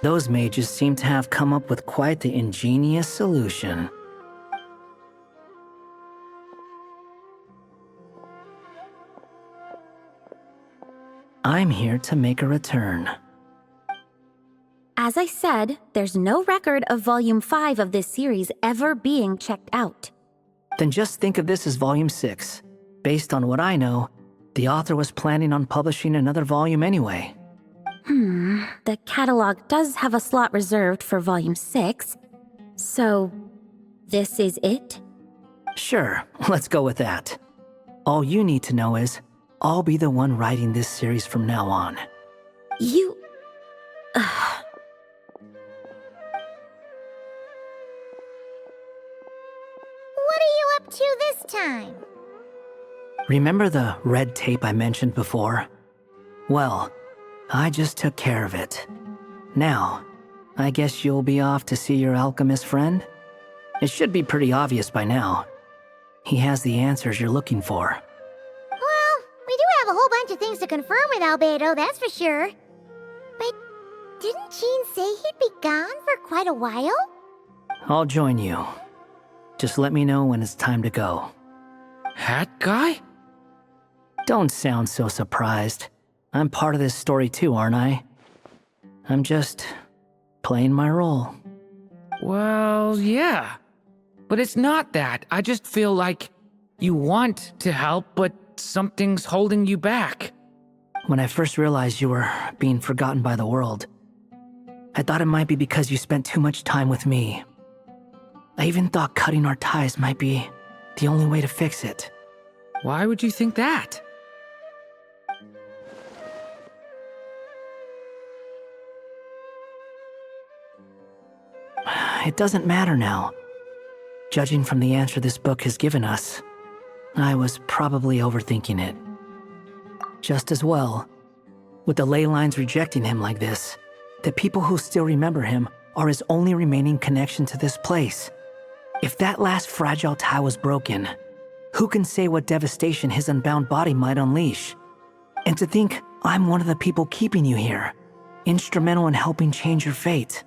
Those mages seem to have come up with quite the ingenious solution. I'm here to make a return. As I said, there's no record of Volume 5 of this series ever being checked out. Then just think of this as Volume 6. Based on what I know, the author was planning on publishing another volume anyway. The catalog does have a slot reserved for Volume 6. So, this is it? Sure, let's go with that. All you need to know is, I'll be the one writing this series from now on. You... What are you up to this time? Remember the red tape I mentioned before? Well, I just took care of it. Now, I guess you'll be off to see your alchemist friend? It should be pretty obvious by now. He has the answers you're looking for. Well, we do have a whole bunch of things to confirm with Albedo, that's for sure. But didn't Jean say he'd be gone for quite a while? I'll join you. Just let me know when it's time to go. Hat guy? Don't sound so surprised. I'm part of this story too, aren't I? I'm just playing my role. Well, yeah. But it's not that. I just feel like you want to help, but something's holding you back. When I first realized you were being forgotten by the world, I thought it might be because you spent too much time with me. I even thought cutting our ties might be the only way to fix it. Why would you think that? It doesn't matter now. Judging from the answer this book has given us, I was probably overthinking it. Just as well, with the ley lines rejecting him like this, the people who still remember him are his only remaining connection to this place. If that last fragile tie was broken, who can say what devastation his unbound body might unleash? And to think I'm one of the people keeping you here, instrumental in helping change your fate.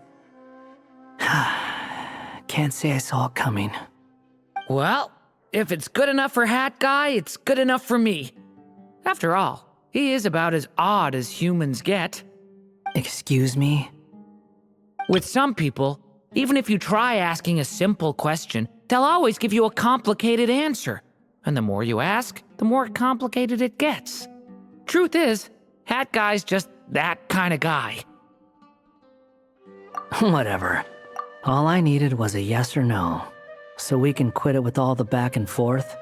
Can't say I saw it coming. Well, if it's good enough for Hat Guy, it's good enough for me. After all, he is about as odd as humans get. Excuse me? With some people, even if you try asking a simple question, they'll always give you a complicated answer. And the more you ask, the more complicated it gets. Truth is, Hat Guy's just that kind of guy. Whatever. All I needed was a yes or no, so we can quit it with all the back and forth.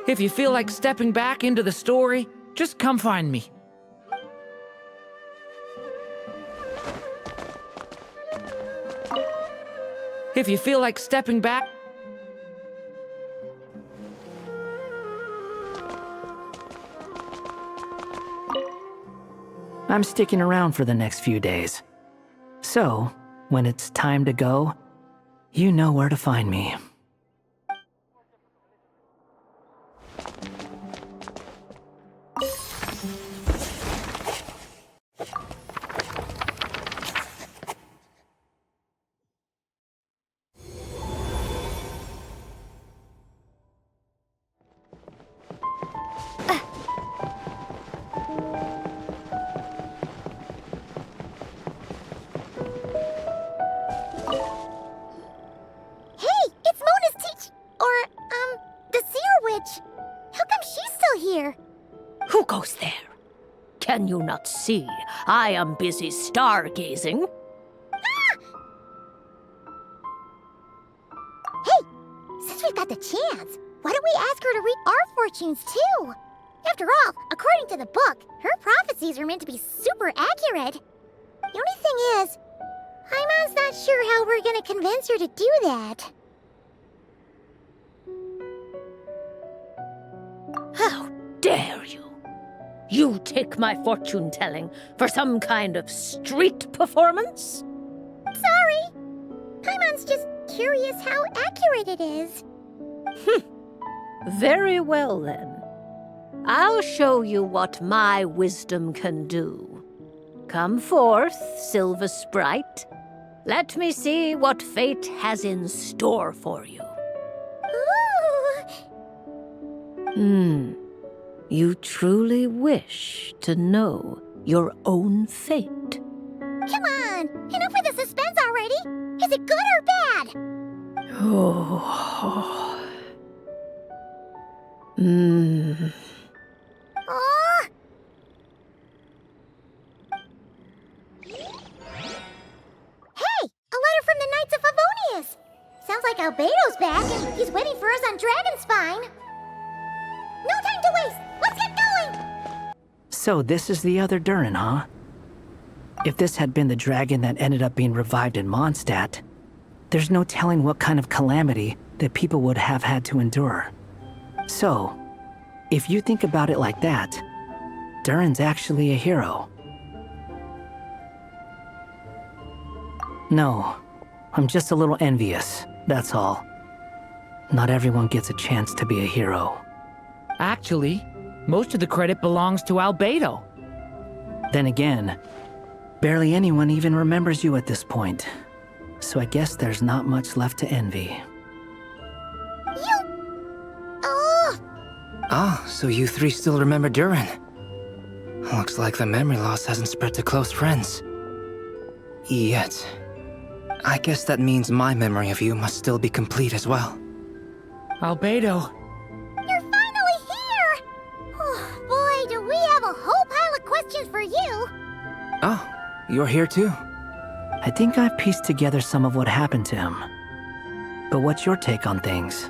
If you feel like stepping back into the story, just come find me. If you feel like stepping back... I'm sticking around for the next few days. So, when it's time to go, you know where to find me. Who goes there? Can you not see? I am busy stargazing. Hey, since we've got the chance, why don't we ask her to read our fortunes too? After all, according to the book, her prophecies are meant to be super accurate. The only thing is, Paimon's not sure how we're gonna convince her to do that. How dare you? You take my fortune-telling for some kind of street performance? Sorry. Paimon's just curious how accurate it is. Very well, then. I'll show you what my wisdom can do. Come forth, Silver Sprite. Let me see what fate has in store for you. Ooh. You truly wish to know your own fate? Come on! Enough with the suspense already! Is it good or bad? Oh. Aw! Hey! A letter from the Knights of Favonius! Sounds like Albedo's back and he's waiting for us on Dragonspine. No time to waste! Let's get going! So this is the other Durin, huh? If this had been the dragon that ended up being revived in Mondstadt, there's no telling what kind of calamity that people would have had to endure. So, if you think about it like that, Durin's actually a hero. No, I'm just a little envious, that's all. Not everyone gets a chance to be a hero. Actually, most of the credit belongs to Albedo. Then again, barely anyone even remembers you at this point. So I guess there's not much left to envy. Ah, so you three still remember Durin. Looks like the memory loss hasn't spread to close friends. Yet. I guess that means my memory of you must still be complete as well. Albedo. You're finally here! Oh, boy, do we have a whole pile of questions for you! Oh, you're here too? I think I've pieced together some of what happened to him. But what's your take on things?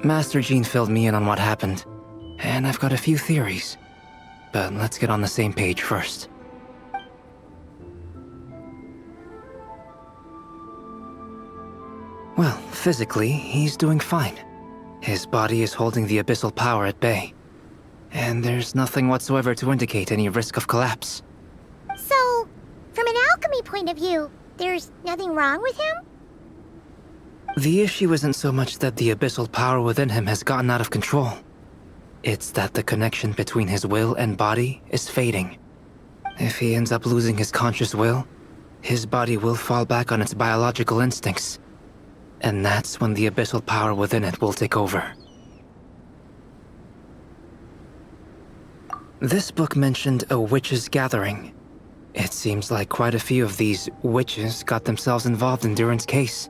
Master Jean filled me in on what happened, and I've got a few theories. But let's get on the same page first. Well, physically, he's doing fine. His body is holding the abyssal power at bay. And there's nothing whatsoever to indicate any risk of collapse. So, from an alchemy point of view, there's nothing wrong with him? The issue isn't so much that the abyssal power within him has gotten out of control. It's that the connection between his will and body is fading. If he ends up losing his conscious will, his body will fall back on its biological instincts. And that's when the abyssal power within it will take over. This book mentioned a witches' gathering. It seems like quite a few of these witches got themselves involved in Durin's case.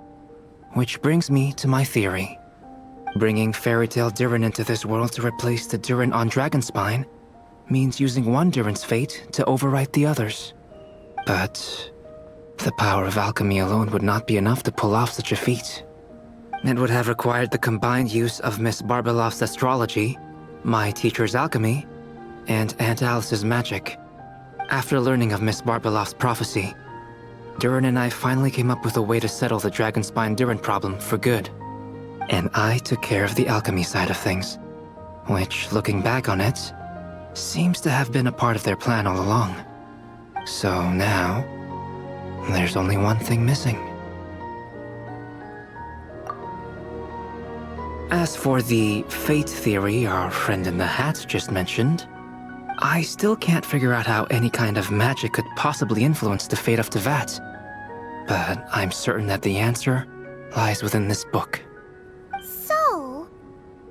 Which brings me to my theory. Bringing Fairy Tale Durin into this world to replace the Durin on Dragonspine means using one Durin's fate to overwrite the others. But the power of alchemy alone would not be enough to pull off such a feat. It would have required the combined use of Miss Barbeloff's astrology, my teacher's alchemy, and Aunt Alice's magic. After learning of Miss Barbeloff's prophecy, Durin and I finally came up with a way to settle the Dragonspine Durin problem for good. And I took care of the alchemy side of things, which, looking back on it, seems to have been a part of their plan all along. So now, there's only one thing missing. As for the fate theory our friend in the hat just mentioned, I still can't figure out how any kind of magic could possibly influence the fate of Tevat. But I'm certain that the answer lies within this book. So,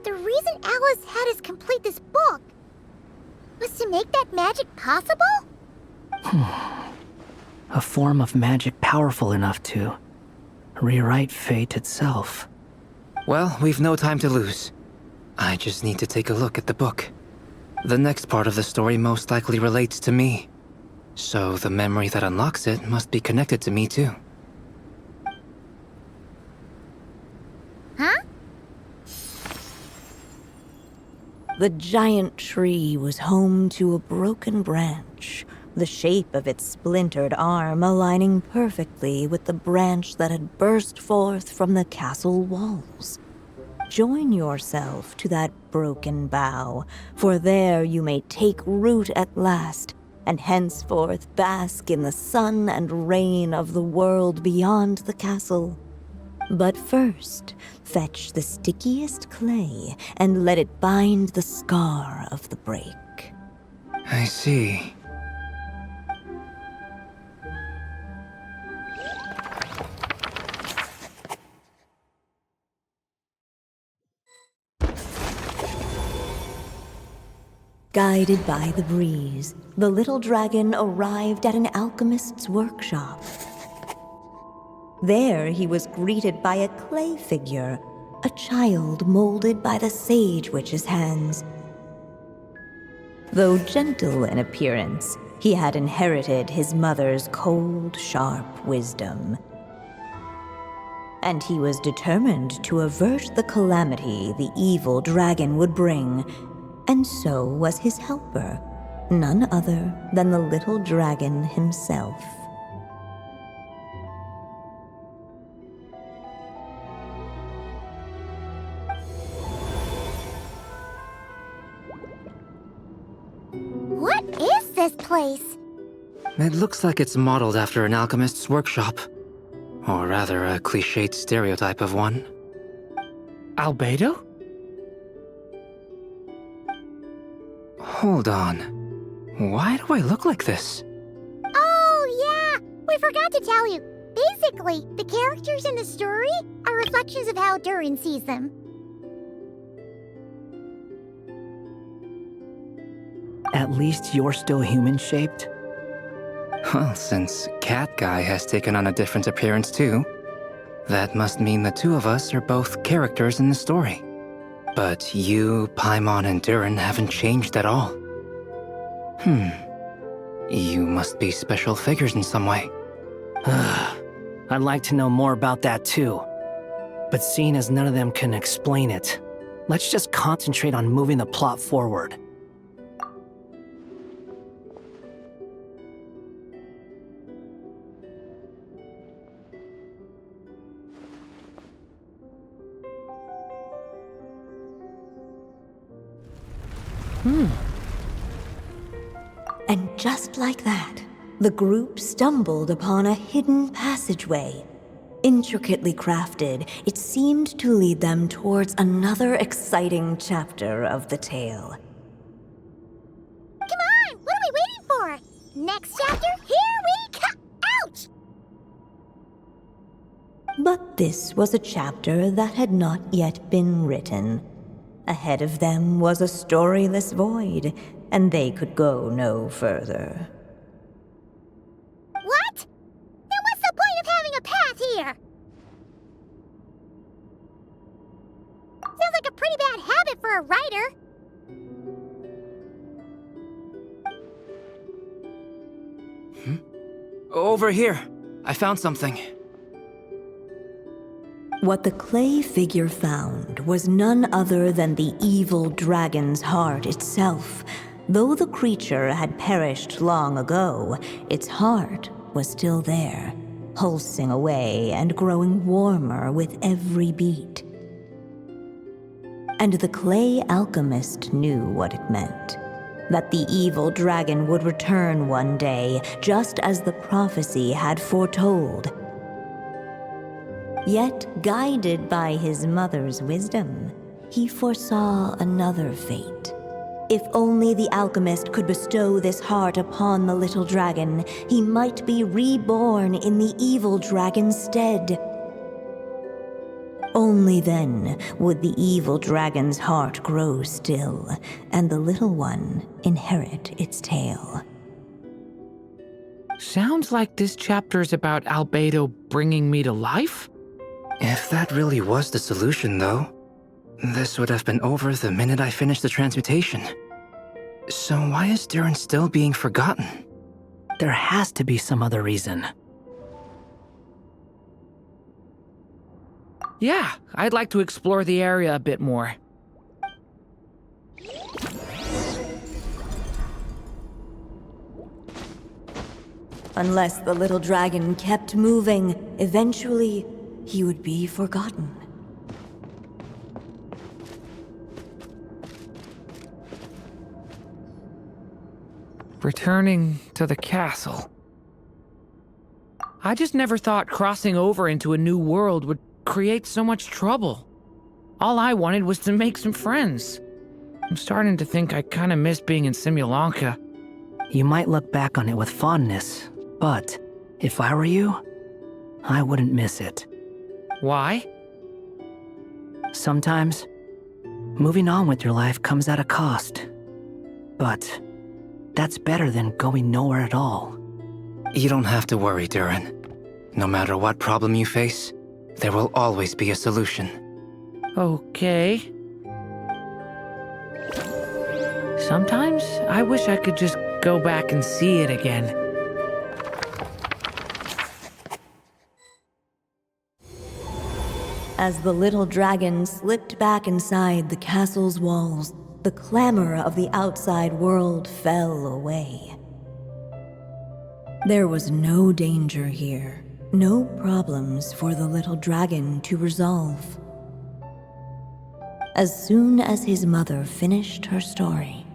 the reason Alice had us complete this book was to make that magic possible? A form of magic powerful enough to rewrite fate itself. Well, we've no time to lose. I just need to take a look at the book. The next part of the story most likely relates to me. So the memory that unlocks it must be connected to me too. Huh? The giant tree was home to a broken branch, the shape of its splintered arm aligning perfectly with the branch that had burst forth from the castle walls. Join yourself to that broken bough, for there you may take root at last, and henceforth bask in the sun and rain of the world beyond the castle. But first, fetch the stickiest clay and let it bind the scar of the break. I see. Guided by the breeze, the little dragon arrived at an alchemist's workshop. There he was greeted by a clay figure, a child molded by the Sage Witch's hands. Though gentle in appearance, he had inherited his mother's cold, sharp wisdom. and he was determined to avert the calamity the evil dragon would bring. And so was his helper, none other than the little dragon himself. What is this place? It looks like it's modeled after an alchemist's workshop. Or rather, a cliched stereotype of one. Albedo? Hold on. Why do I look like this? Oh, yeah! We forgot to tell you. Basically, the characters in the story are reflections of how Durin sees them. At least you're still human-shaped? Well, since Cat Guy has taken on a different appearance too, that must mean the two of us are both characters in the story. But you, Paimon, and Durin haven't changed at all. You must be special figures in some way. I'd like to know more about that too. But seeing as none of them can explain it, let's just concentrate on moving the plot forward. And just like that, the group stumbled upon a hidden passageway. Intricately crafted, it seemed to lead them towards another exciting chapter of the tale. Come on! What are we waiting for? Next chapter, here we come! Ouch! But this was a chapter that had not yet been written. Ahead of them was a storyless void, and they could go no further. What? Then what's the point of having a path here? Sounds like a pretty bad habit for a writer. Over here. I found something. What the clay figure found was none other than the evil dragon's heart itself. Though the creature had perished long ago, its heart was still there, pulsing away and growing warmer with every beat. And the clay alchemist knew what it meant. That the evil dragon would return one day, just as the prophecy had foretold. Yet, guided by his mother's wisdom, he foresaw another fate. If only the alchemist could bestow this heart upon the little dragon, he might be reborn in the evil dragon's stead. Only then would the evil dragon's heart grow still, and the little one inherit its tale. Sounds like this chapter's about Albedo bringing me to life? If that really was the solution, though, this would have been over the minute I finished the transmutation. So why is Durin still being forgotten? There has to be some other reason. Yeah, I'd like to explore the area a bit more. Unless the little dragon kept moving, eventually he would be forgotten. Returning to the castle. I just never thought crossing over into a new world would create so much trouble. All I wanted was to make some friends. I'm starting to think I kinda miss being in Simulanka. You might look back on it with fondness, but if I were you, I wouldn't miss it. Why? Sometimes, moving on with your life comes at a cost. But that's better than going nowhere at all. You don't have to worry, Durin. No matter what problem you face, there will always be a solution. Okay. Sometimes I wish I could just go back and see it again. As the little dragon slipped back inside the castle's walls, the clamor of the outside world fell away. There was no danger here, no problems for the little dragon to resolve. As soon as his mother finished her story,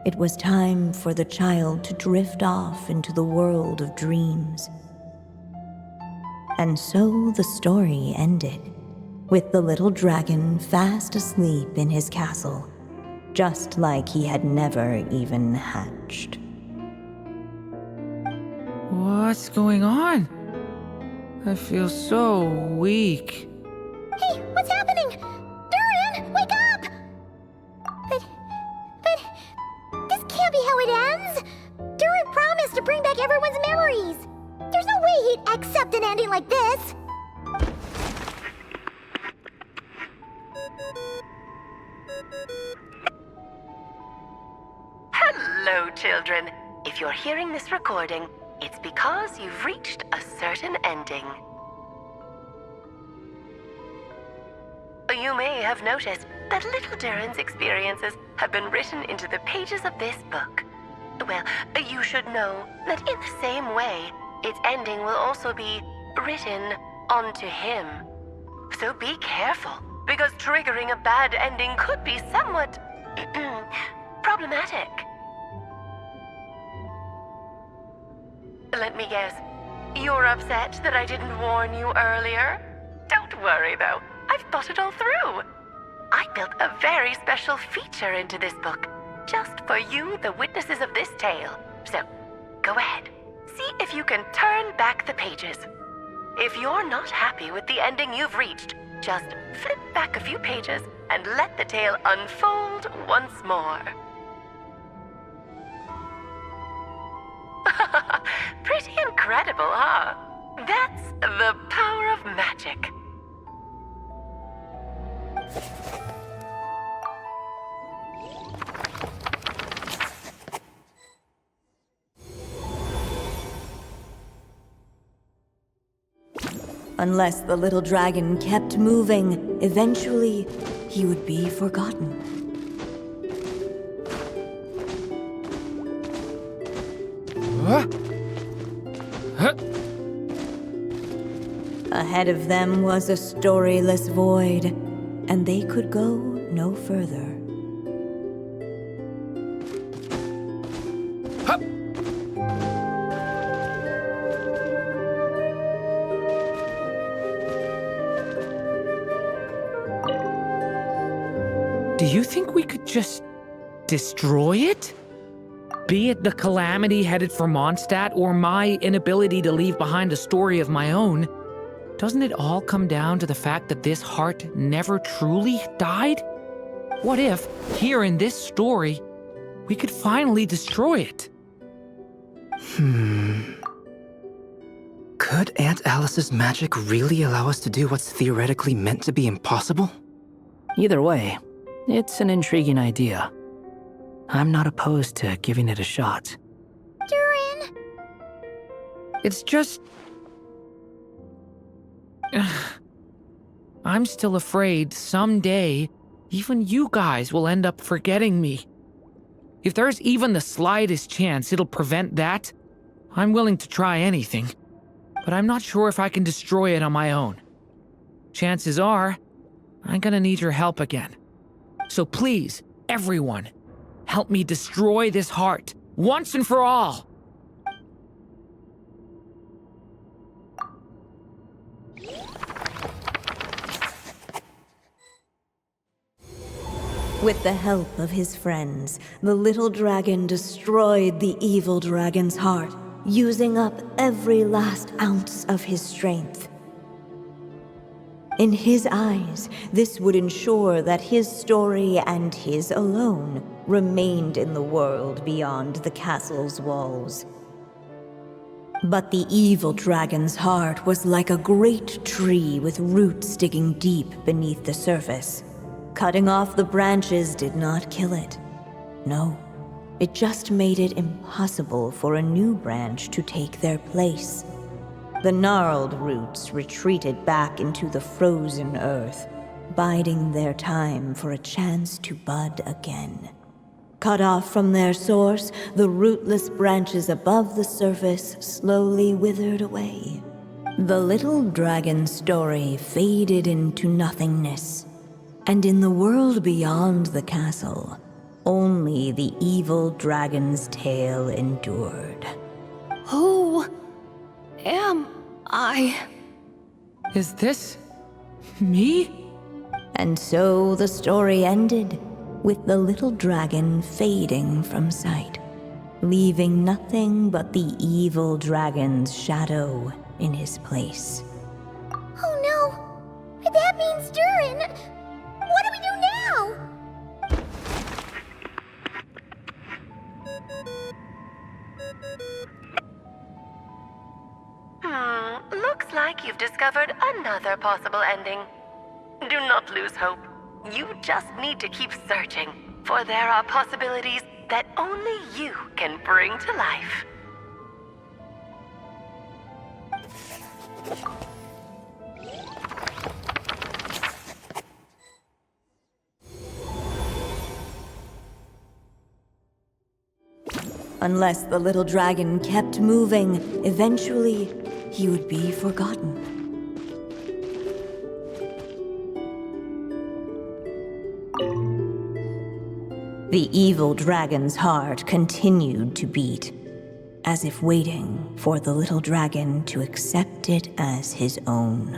it was time for the child to drift off into the world of dreams. And so the story ended, with the little dragon fast asleep in his castle, just like he had never even hatched. What's going on? I feel so weak. Hey, what's happening? Durin, wake up! But this can't be how it ends. Durin promised to bring back everyone's memories. There's no way he'd accept an ending like this. Hello, children. If you're hearing this recording, it's because you've reached a certain ending. You may have noticed that little Durin's experiences have been written into the pages of this book. Well, you should know that in the same way, its ending will also be written onto him. So be careful, because triggering a bad ending could be somewhat problematic. Let me guess, you're upset that I didn't warn you earlier? Don't worry though, I've thought it all through. I built a very special feature into this book, just for you, the witnesses of this tale. So, go ahead, see if you can turn back the pages. If you're not happy with the ending you've reached, just flip back a few pages and let the tale unfold once more. Pretty incredible, huh? That's the power of magic. Unless the little dragon kept moving, eventually he would be forgotten. Ahead of them was a storyless void, and they could go no further. Do you think we could just destroy it? Be it the calamity headed for Mondstadt or my inability to leave behind a story of my own, doesn't it all come down to the fact that this heart never truly died? What if, here in this story, we could finally destroy it? Could Aunt Alice's magic really allow us to do what's theoretically meant to be impossible? Either way, it's an intriguing idea. I'm not opposed to giving it a shot. Durin! It's just... I'm still afraid someday, even you guys will end up forgetting me. If there's even the slightest chance it'll prevent that, I'm willing to try anything. But I'm not sure if I can destroy it on my own. Chances are, I'm gonna need your help again. So please, everyone, help me destroy this heart, once and for all! With the help of his friends, the little dragon destroyed the evil dragon's heart, using up every last ounce of his strength. In his eyes, this would ensure that his story and his alone remained in the world beyond the castle's walls. But the evil dragon's heart was like a great tree with roots digging deep beneath the surface. Cutting off the branches did not kill it. No, it just made it impossible for a new branch to take their place. The gnarled roots retreated back into the frozen earth, biding their time for a chance to bud again. Cut off from their source, the rootless branches above the surface slowly withered away. The little dragon's story faded into nothingness, and in the world beyond the castle, only the evil dragon's tale endured. Who am I? Is this me? And so the story ended, with the little dragon fading from sight, leaving nothing but the evil dragon's shadow in his place. Oh no! That means Durin! What do we do now? Looks like you've discovered another possible ending. Do not lose hope. You just need to keep searching, for there are possibilities that only you can bring to life. Unless the little dragon kept moving, eventually he would be forgotten. The evil dragon's heart continued to beat, as if waiting for the little dragon to accept it as his own.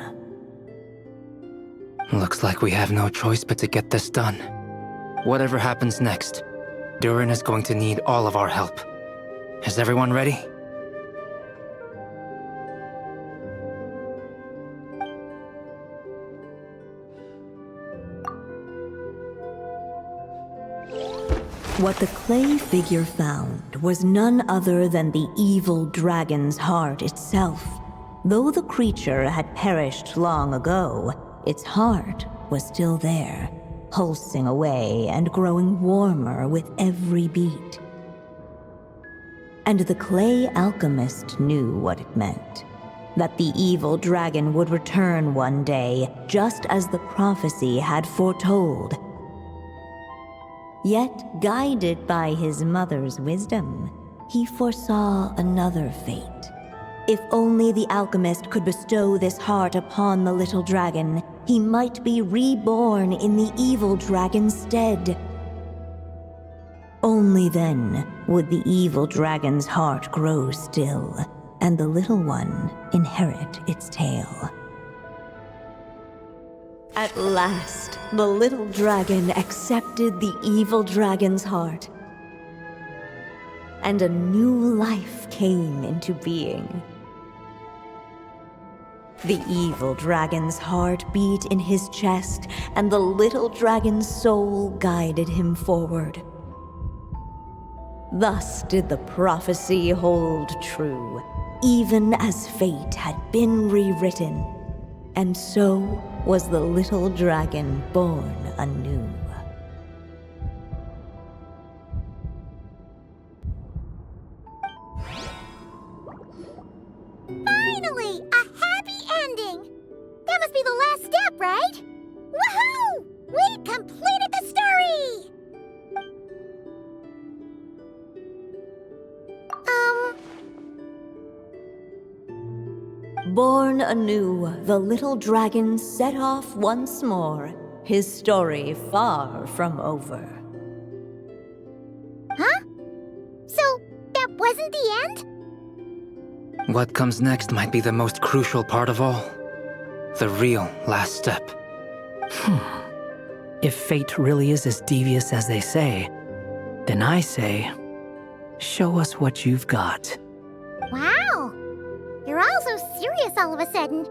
Looks like we have no choice but to get this done. Whatever happens next, Durin is going to need all of our help. Is everyone ready? What the clay figure found was none other than the evil dragon's heart itself. Though the creature had perished long ago, its heart was still there, pulsing away and growing warmer with every beat. And the clay alchemist knew what it meant. That the evil dragon would return one day, just as the prophecy had foretold. Yet, guided by his mother's wisdom, he foresaw another fate. If only the alchemist could bestow this heart upon the little dragon, he might be reborn in the evil dragon's stead. Only then would the evil dragon's heart grow still, and the little one inherit its tale. At last, the little dragon accepted the evil dragon's heart, and a new life came into being. The evil dragon's heart beat in his chest, and the little dragon's soul guided him forward. Thus did the prophecy hold true, even as fate had been rewritten, and so was the little dragon born anew. Finally! A happy ending! That must be the last step, right? Woohoo! We completed the story! Born anew, the little dragon set off once more, his story far from over. Huh? So, that wasn't the end? What comes next might be the most crucial part of all. The real last step. If fate really is as devious as they say, then I say, show us what you've got. Wow! You're all so serious all of a sudden.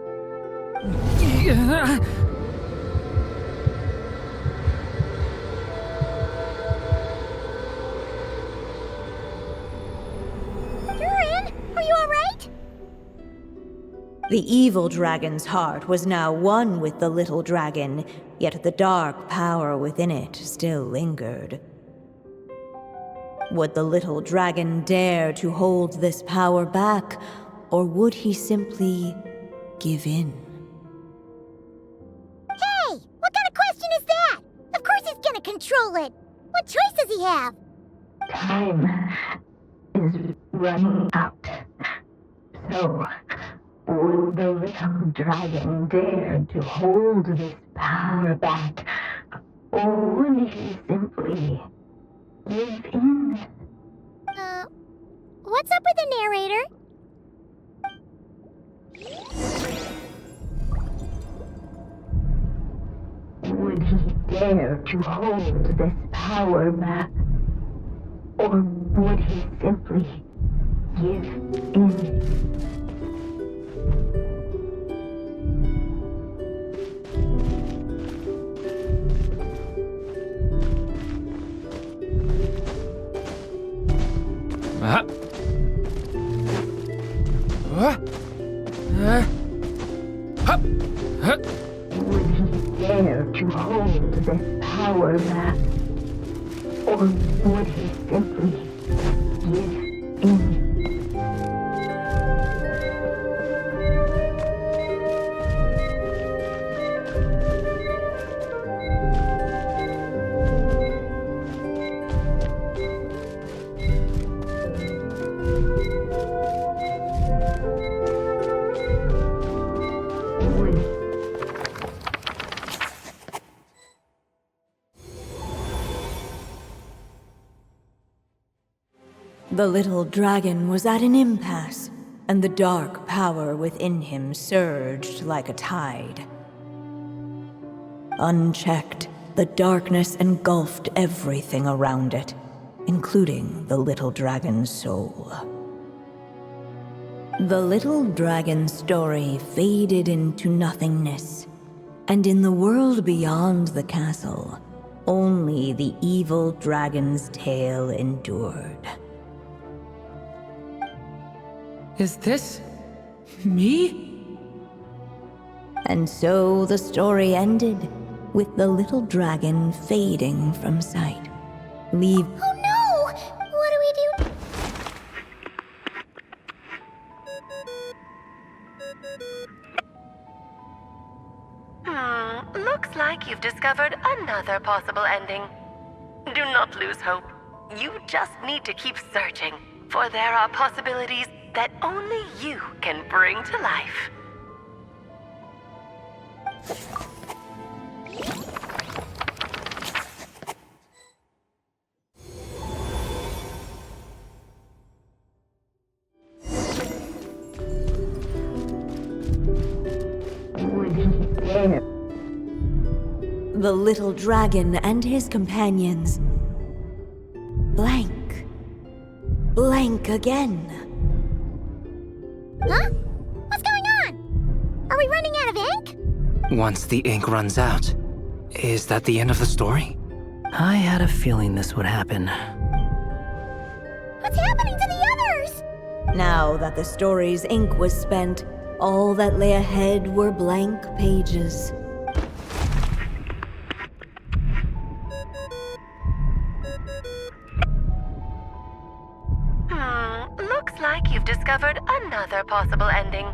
Durin, are you alright? The evil dragon's heart was now one with the little dragon, yet the dark power within it still lingered. Would the little dragon dare to hold this power back, or would he simply give in? Hey! What kind of question is that? Of course he's gonna control it! What choice does he have? Time is running out. So, would the little dragon dare to hold this power back? Or would he simply give in? What's up with the narrator? Would he dare to hold this power back? Or would he simply give in? Would he dare to hold this power back? Or would he simply give in? The little dragon was at an impasse, and the dark power within him surged like a tide. Unchecked, the darkness engulfed everything around it, including the little dragon's soul. The little dragon's story faded into nothingness, and in the world beyond the castle, only the evil dragon's tale endured. Is this me? And so the story ended, with the little dragon fading from sight. Oh no! What do we do? Looks like you've discovered another possible ending. Do not lose hope. You just need to keep searching, for there are possibilities that only you can bring to life. Would he dare? The little dragon and his companions. Blank. Blank again. Huh? What's going on? Are we running out of ink? Once the ink runs out, is that the end of the story? I had a feeling this would happen. What's happening to the others? Now that the story's ink was spent, all that lay ahead were blank pages. Looks like you've discovered another possible ending.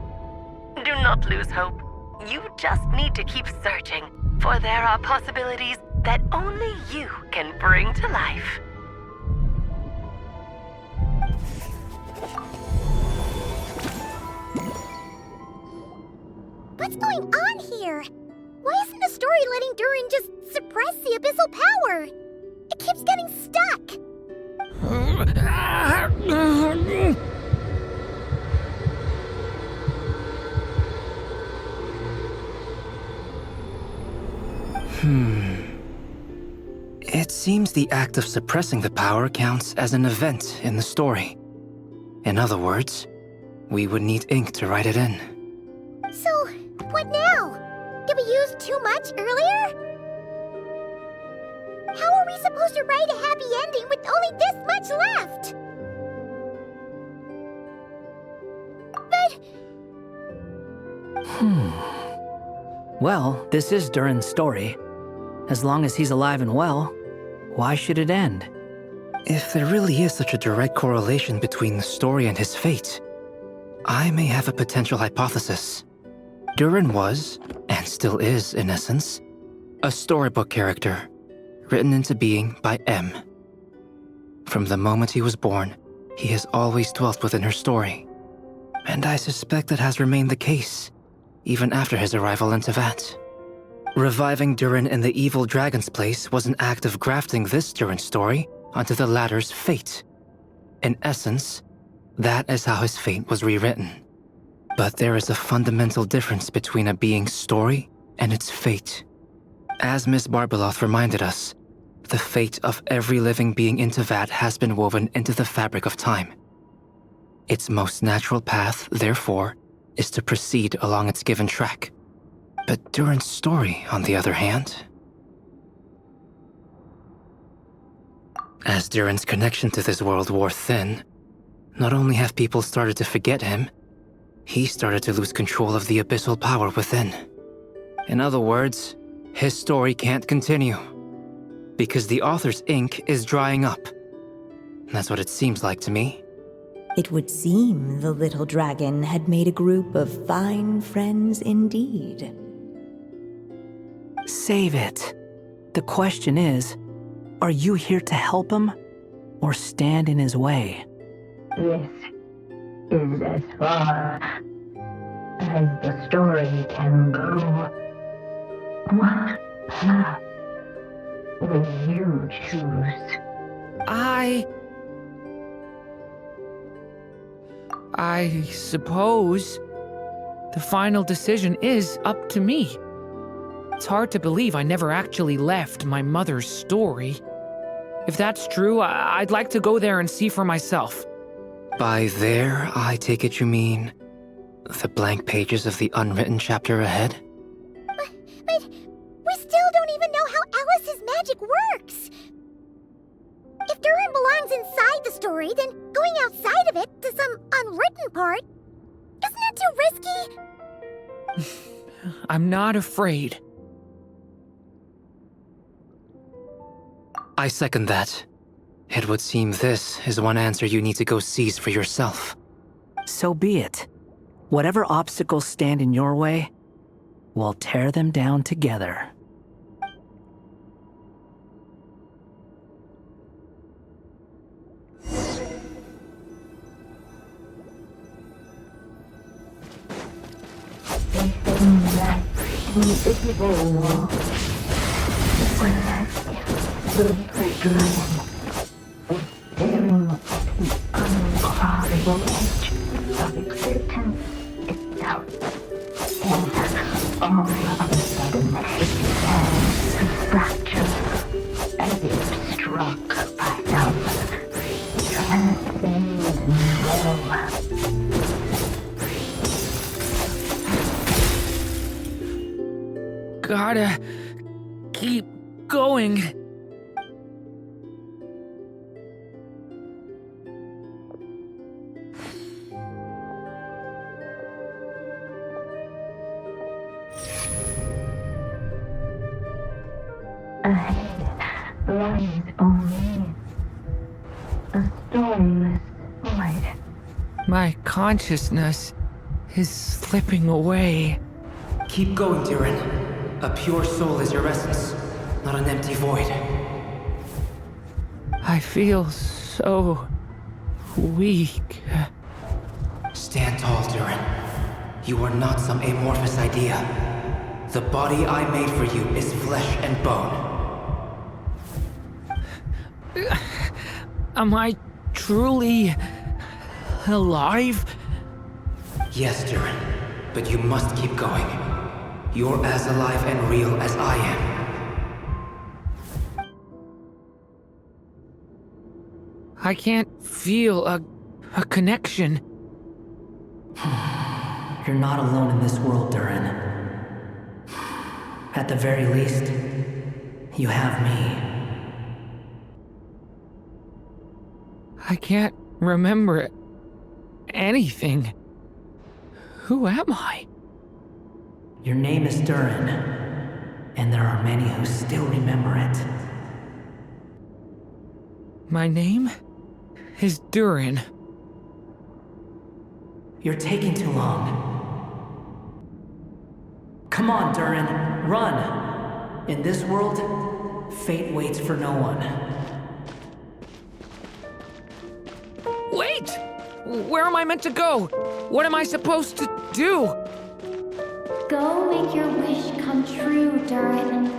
Do not lose hope. You just need to keep searching, for there are possibilities that only you can bring to life. What's going on here? Why isn't the story letting Durin just suppress the abyssal power? It keeps getting stuck. It seems the act of suppressing the power counts as an event in the story. In other words, we would need ink to write it in. So, what now? Did we use too much earlier? How are we supposed to write a happy ending with only this much left? But... Well, this is Durin's story. As long as he's alive and well, why should it end? If there really is such a direct correlation between the story and his fate, I may have a potential hypothesis. Durin was, and still is in essence, a storybook character, written into being by M. From the moment he was born, he has always dwelt within her story. And I suspect that has remained the case, even after his arrival in Tevat. Reviving Durin in the evil dragon's place was an act of grafting this Durin story onto the latter's fate. In essence, that is how his fate was rewritten. But there is a fundamental difference between a being's story and its fate. As Miss Barbeloth reminded us, the fate of every living being in Tevat has been woven into the fabric of time. Its most natural path, therefore, is to proceed along its given track. But Durin's story, on the other hand... As Durin's connection to this world wore thin, not only have people started to forget him, he started to lose control of the abyssal power within. In other words, his story can't continue, because the author's ink is drying up. That's what it seems like to me. It would seem the little dragon had made a group of fine friends indeed. Save it. The question is, are you here to help him, or stand in his way? This is as far as the story can go. What path will you choose? I suppose the final decision is up to me. It's hard to believe I never actually left my mother's story. If that's true, I'd like to go there and see for myself. By there, I take it you mean the blank pages of the unwritten chapter ahead? But we still don't even know how Alice's magic works. If Durin belongs inside the story, then going outside of it to some unwritten part, isn't it too risky? I'm not afraid. I second that. It would seem this is one answer you need to go seize for yourself. So be it. Whatever obstacles stand in your way, we'll tear them down together. The little dragon was staring at the uncrossable edge of existence itself. And all of a sudden, it began to fracture as if struck by some transcendent blow. Gotta keep going. Ahead lies only a stormless void. My consciousness is slipping away. Keep going, Durin. A pure soul is your essence, not an empty void. I feel so weak. Stand tall, Durin. You are not some amorphous idea. The body I made for you is flesh and bone. Am I truly alive? Yes, Durin, but you must keep going. You're as alive and real as I am. I can't feel a connection. You're not alone in this world, Durin. At the very least, you have me. I can't remember anything. Who am I? Your name is Durin, and there are many who still remember it. My name is Durin. You're taking too long. Come on, Durin, run! In this world, fate waits for no one. Wait! Where am I meant to go? What am I supposed to do? Go make your wish come true, Durin.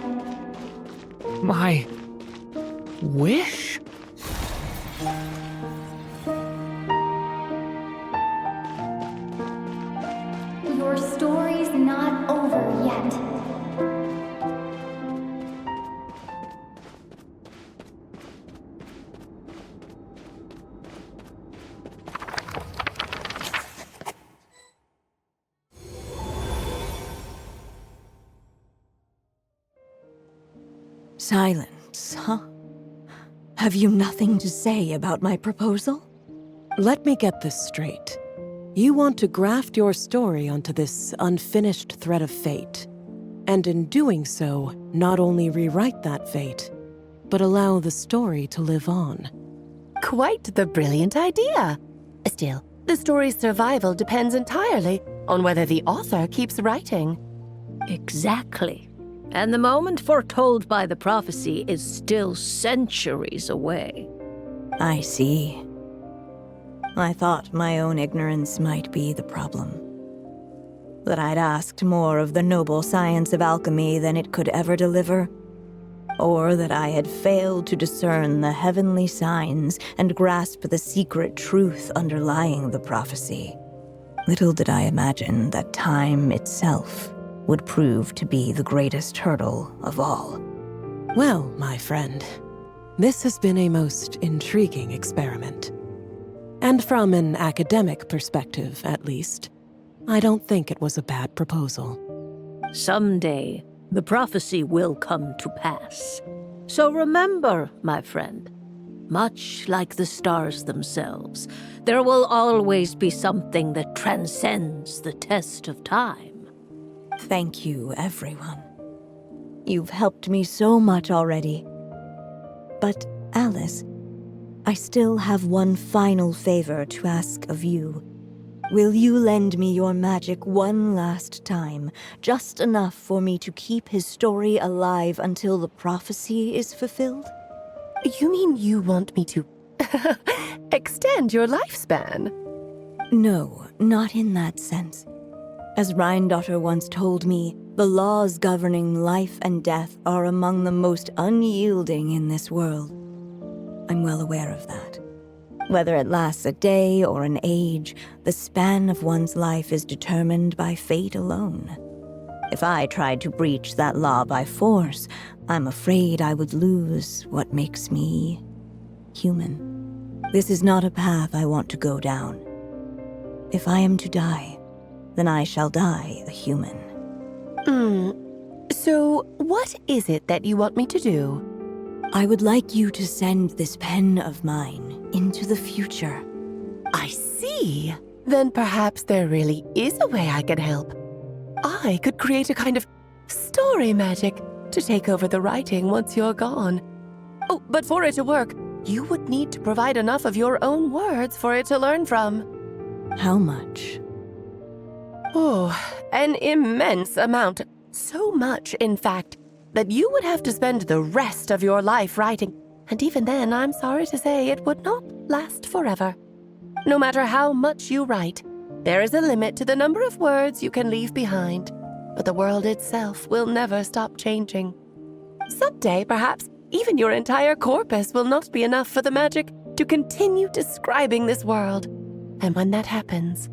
My wish? Your story's not over yet. Silence, huh? Have you nothing to say about my proposal? Let me get this straight. You want to graft your story onto this unfinished thread of fate, and in doing so, not only rewrite that fate, but allow the story to live on. Quite the brilliant idea. Still, the story's survival depends entirely on whether the author keeps writing. Exactly. And the moment foretold by the prophecy is still centuries away. I see. I thought my own ignorance might be the problem. That I'd asked more of the noble science of alchemy than it could ever deliver. Or that I had failed to discern the heavenly signs and grasp the secret truth underlying the prophecy. Little did I imagine that time itself would prove to be the greatest hurdle of all. Well, my friend, this has been a most intriguing experiment. And from an academic perspective, at least, I don't think it was a bad proposal. Someday, the prophecy will come to pass. So remember, my friend, much like the stars themselves, there will always be something that transcends the test of time. Thank you, everyone. You've helped me so much already. But, Alice, I still have one final favor to ask of you. Will you lend me your magic one last time, just enough for me to keep his story alive until the prophecy is fulfilled? You mean you want me to extend your lifespan? No, not in that sense. As Rheindotter once told me, the laws governing life and death are among the most unyielding in this world. I'm well aware of that. Whether it lasts a day or an age, the span of one's life is determined by fate alone. If I tried to breach that law by force, I'm afraid I would lose what makes me human. This is not a path I want to go down. If I am to die, then I shall die a human. So what is it that you want me to do? I would like you to send this pen of mine into the future. I see. Then perhaps there really is a way I can help. I could create a kind of story magic to take over the writing once you're gone. Oh, but for it to work, you would need to provide enough of your own words for it to learn from. How much? Oh, an immense amount. So much, in fact, that you would have to spend the rest of your life writing. And even then, I'm sorry to say, it would not last forever. No matter how much you write, there is a limit to the number of words you can leave behind. But the world itself will never stop changing. Someday, perhaps, even your entire corpus will not be enough for the magic to continue describing this world. And when that happens,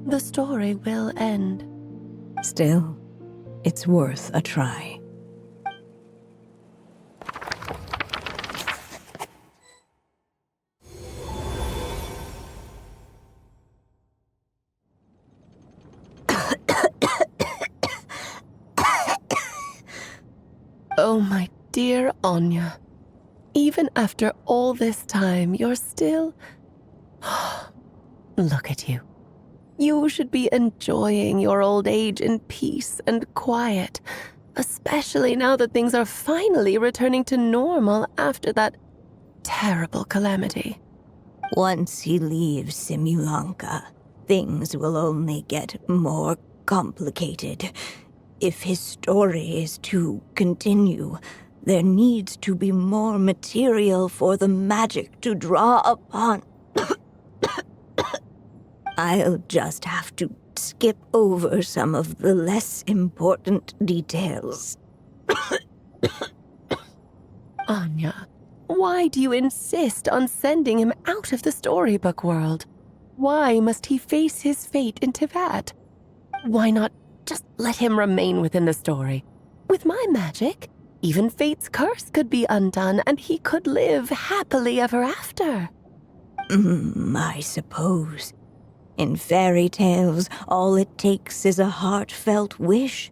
the story will end. Still, it's worth a try. Oh, my dear Anya. Even after all this time, you're still... Look at you. You should be enjoying your old age in peace and quiet, especially now that things are finally returning to normal after that terrible calamity. Once he leaves Simulanka, things will only get more complicated. If his story is to continue, there needs to be more material for the magic to draw upon. I'll just have to skip over some of the less important details. Anya, why do you insist on sending him out of the storybook world? Why must he face his fate in Teyvat? Why not just let him remain within the story? With my magic, even fate's curse could be undone and he could live happily ever after. I suppose. In fairy tales, all it takes is a heartfelt wish.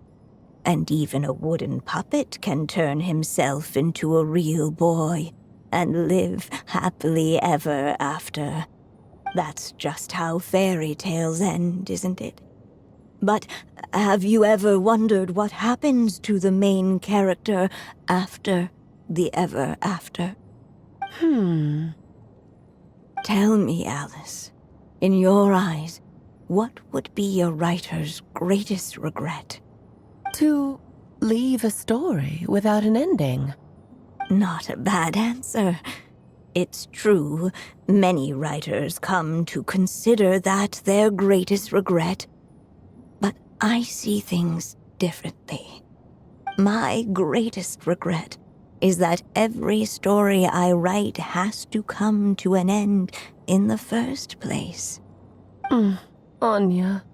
And even a wooden puppet can turn himself into a real boy and live happily ever after. That's just how fairy tales end, isn't it? But have you ever wondered what happens to the main character after the ever after? Tell me, Alice, in your eyes, what would be a writer's greatest regret? To leave a story without an ending. Not a bad answer. It's true, many writers come to consider that their greatest regret. But I see things differently. My greatest regret is that every story I write has to come to an end in the first place. Anya.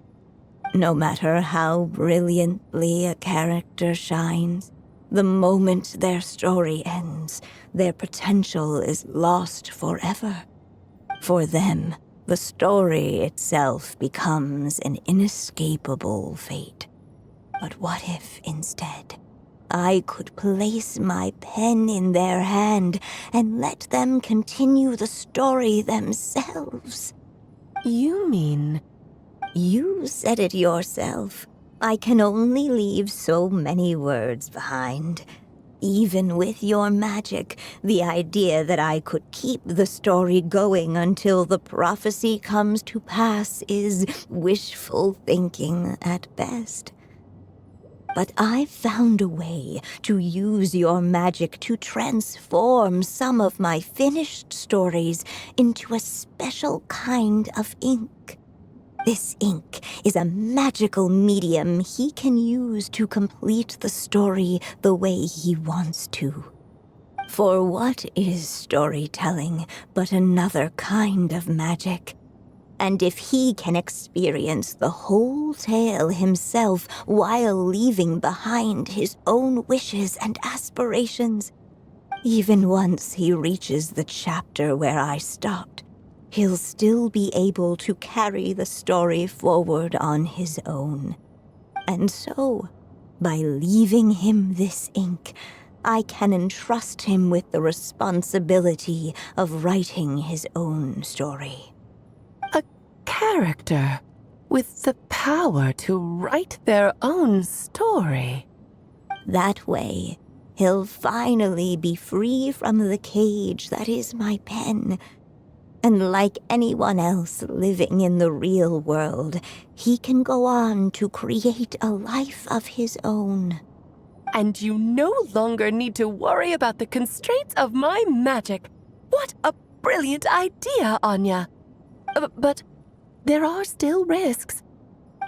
No matter how brilliantly a character shines, the moment their story ends, their potential is lost forever. For them, the story itself becomes an inescapable fate. But what if, instead, I could place my pen in their hand and let them continue the story themselves? You mean... You said it yourself. I can only leave so many words behind. Even with your magic, the idea that I could keep the story going until the prophecy comes to pass is wishful thinking at best. But I've found a way to use your magic to transform some of my finished stories into a special kind of ink. This ink is a magical medium he can use to complete the story the way he wants to. For what is storytelling but another kind of magic? And if he can experience the whole tale himself while leaving behind his own wishes and aspirations, even once he reaches the chapter where I stopped, he'll still be able to carry the story forward on his own. And so, by leaving him this ink, I can entrust him with the responsibility of writing his own story. A character with the power to write their own story. That way, he'll finally be free from the cage that is my pen. And like anyone else living in the real world, he can go on to create a life of his own. And you no longer need to worry about the constraints of my magic. What a brilliant idea, Anya. But there are still risks.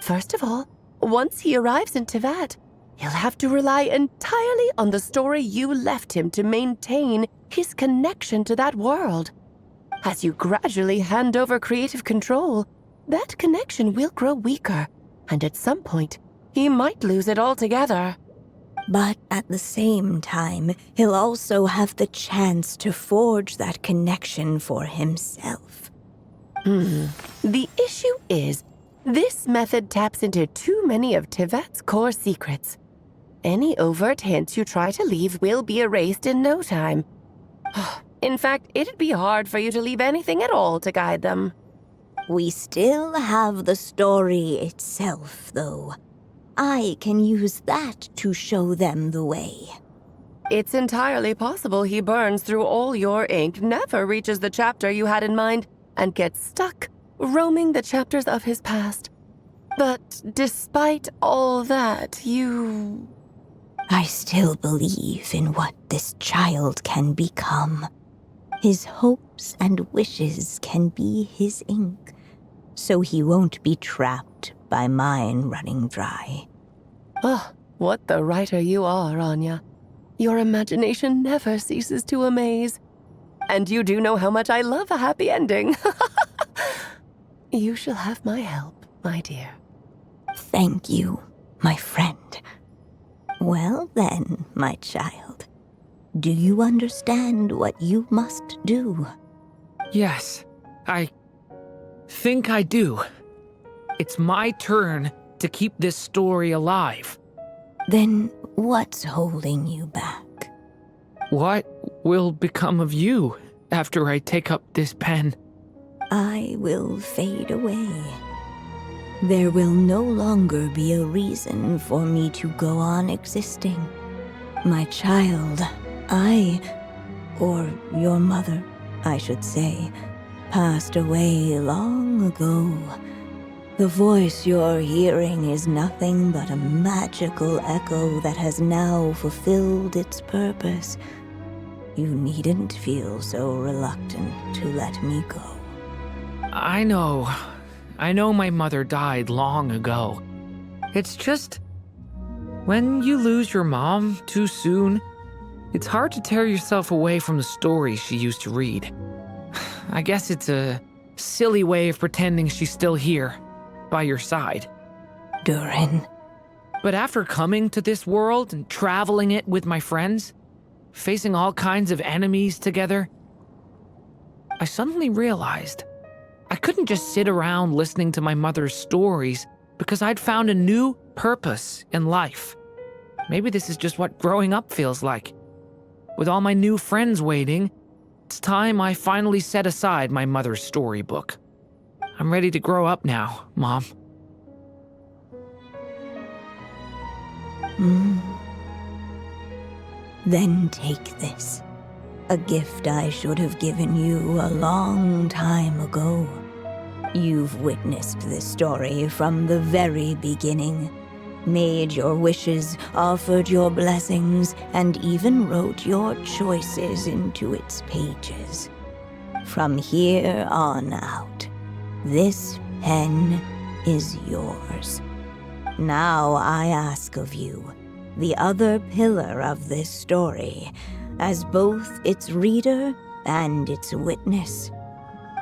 First of all, once he arrives in Teyvat, he'll have to rely entirely on the story you left him to maintain his connection to that world. As you gradually hand over creative control, that connection will grow weaker, and at some point, he might lose it altogether. But at the same time, he'll also have the chance to forge that connection for himself. The issue is, this method taps into too many of Teyvat's core secrets. Any overt hints you try to leave will be erased in no time. In fact, it'd be hard for you to leave anything at all to guide them. We still have the story itself, though. I can use that to show them the way. It's entirely possible he burns through all your ink, never reaches the chapter you had in mind, and gets stuck roaming the chapters of his past. But despite all that, you... I still believe in what this child can become. His hopes and wishes can be his ink, so he won't be trapped by mine running dry. Oh, what the writer you are, Anya. Your imagination never ceases to amaze. And you do know how much I love a happy ending. You shall have my help, my dear. Thank you, my friend. Well then, my child. Do you understand what you must do? Yes, I think I do. It's my turn to keep this story alive. Then what's holding you back? What will become of you after I take up this pen? I will fade away. There will no longer be a reason for me to go on existing. My child, or your mother, I should say, passed away long ago. The voice you're hearing is nothing but a magical echo that has now fulfilled its purpose. You needn't feel so reluctant to let me go. I know my mother died long ago. It's just, when you lose your mom too soon, it's hard to tear yourself away from the stories she used to read. I guess it's a silly way of pretending she's still here, by your side. Durin. But after coming to this world and traveling it with my friends, facing all kinds of enemies together, I suddenly realized I couldn't just sit around listening to my mother's stories because I'd found a new purpose in life. Maybe this is just what growing up feels like. With all my new friends waiting, it's time I finally set aside my mother's storybook. I'm ready to grow up now, Mom. Then take this. A gift I should have given you a long time ago. You've witnessed this story from the very beginning. Made your wishes, offered your blessings, and even wrote your choices into its pages. From here on out, this pen is yours. Now I ask of you, the other pillar of this story, as both its reader and its witness,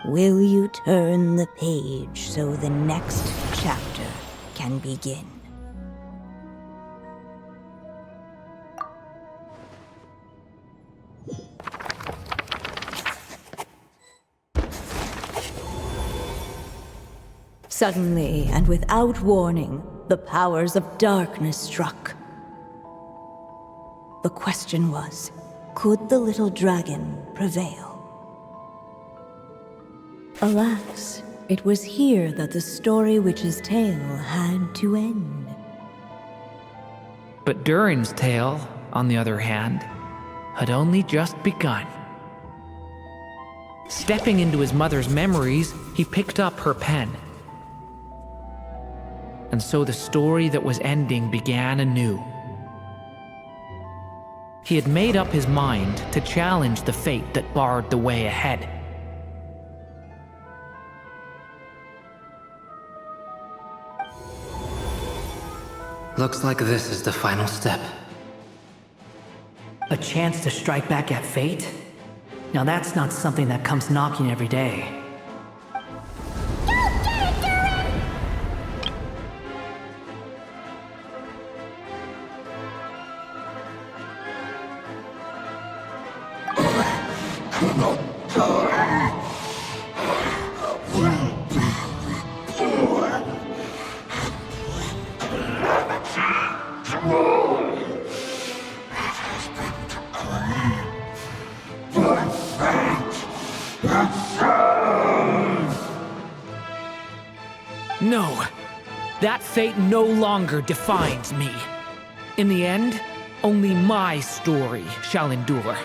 will you turn the page so the next chapter can begin? Suddenly, and without warning, the powers of darkness struck. The question was, could the little dragon prevail? Alas, it was here that the story witch's tale had to end. But Durin's tale, on the other hand, had only just begun. Stepping into his mother's memories, he picked up her pen. And so the story that was ending began anew. He had made up his mind to challenge the fate that barred the way ahead. Looks like this is the final step. A chance to strike back at fate? Now that's not something that comes knocking every day. No, that fate no longer defines me. In the end, only my story shall endure.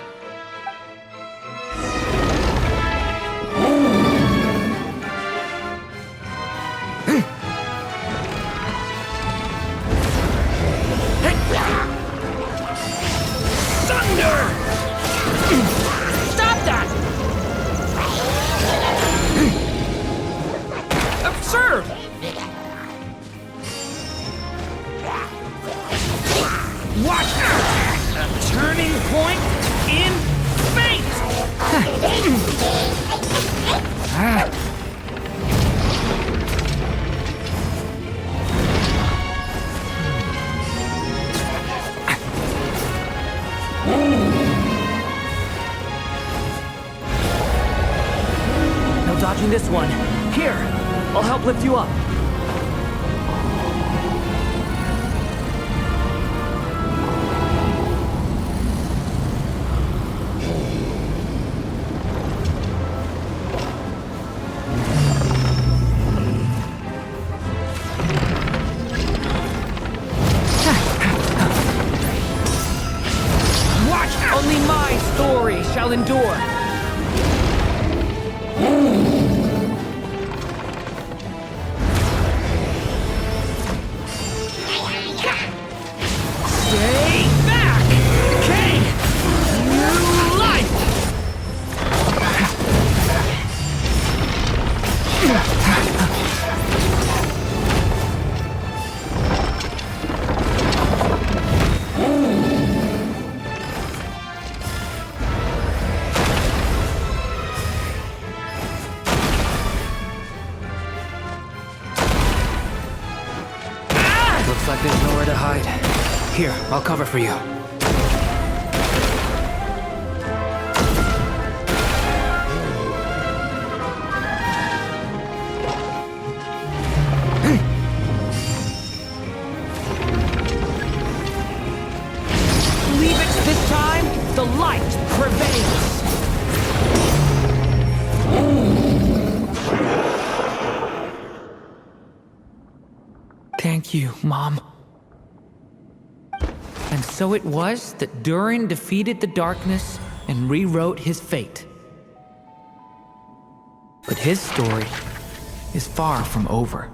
dodging this one. Here, I'll help lift you up. Only my story shall endure. Stay back! Okay! New life! Looks like there's nowhere to hide. Here, I'll cover for you. Leave it this time, the light prevails. Thank you, Mom. And so it was that Durin defeated the darkness and rewrote his fate. But his story is far from over.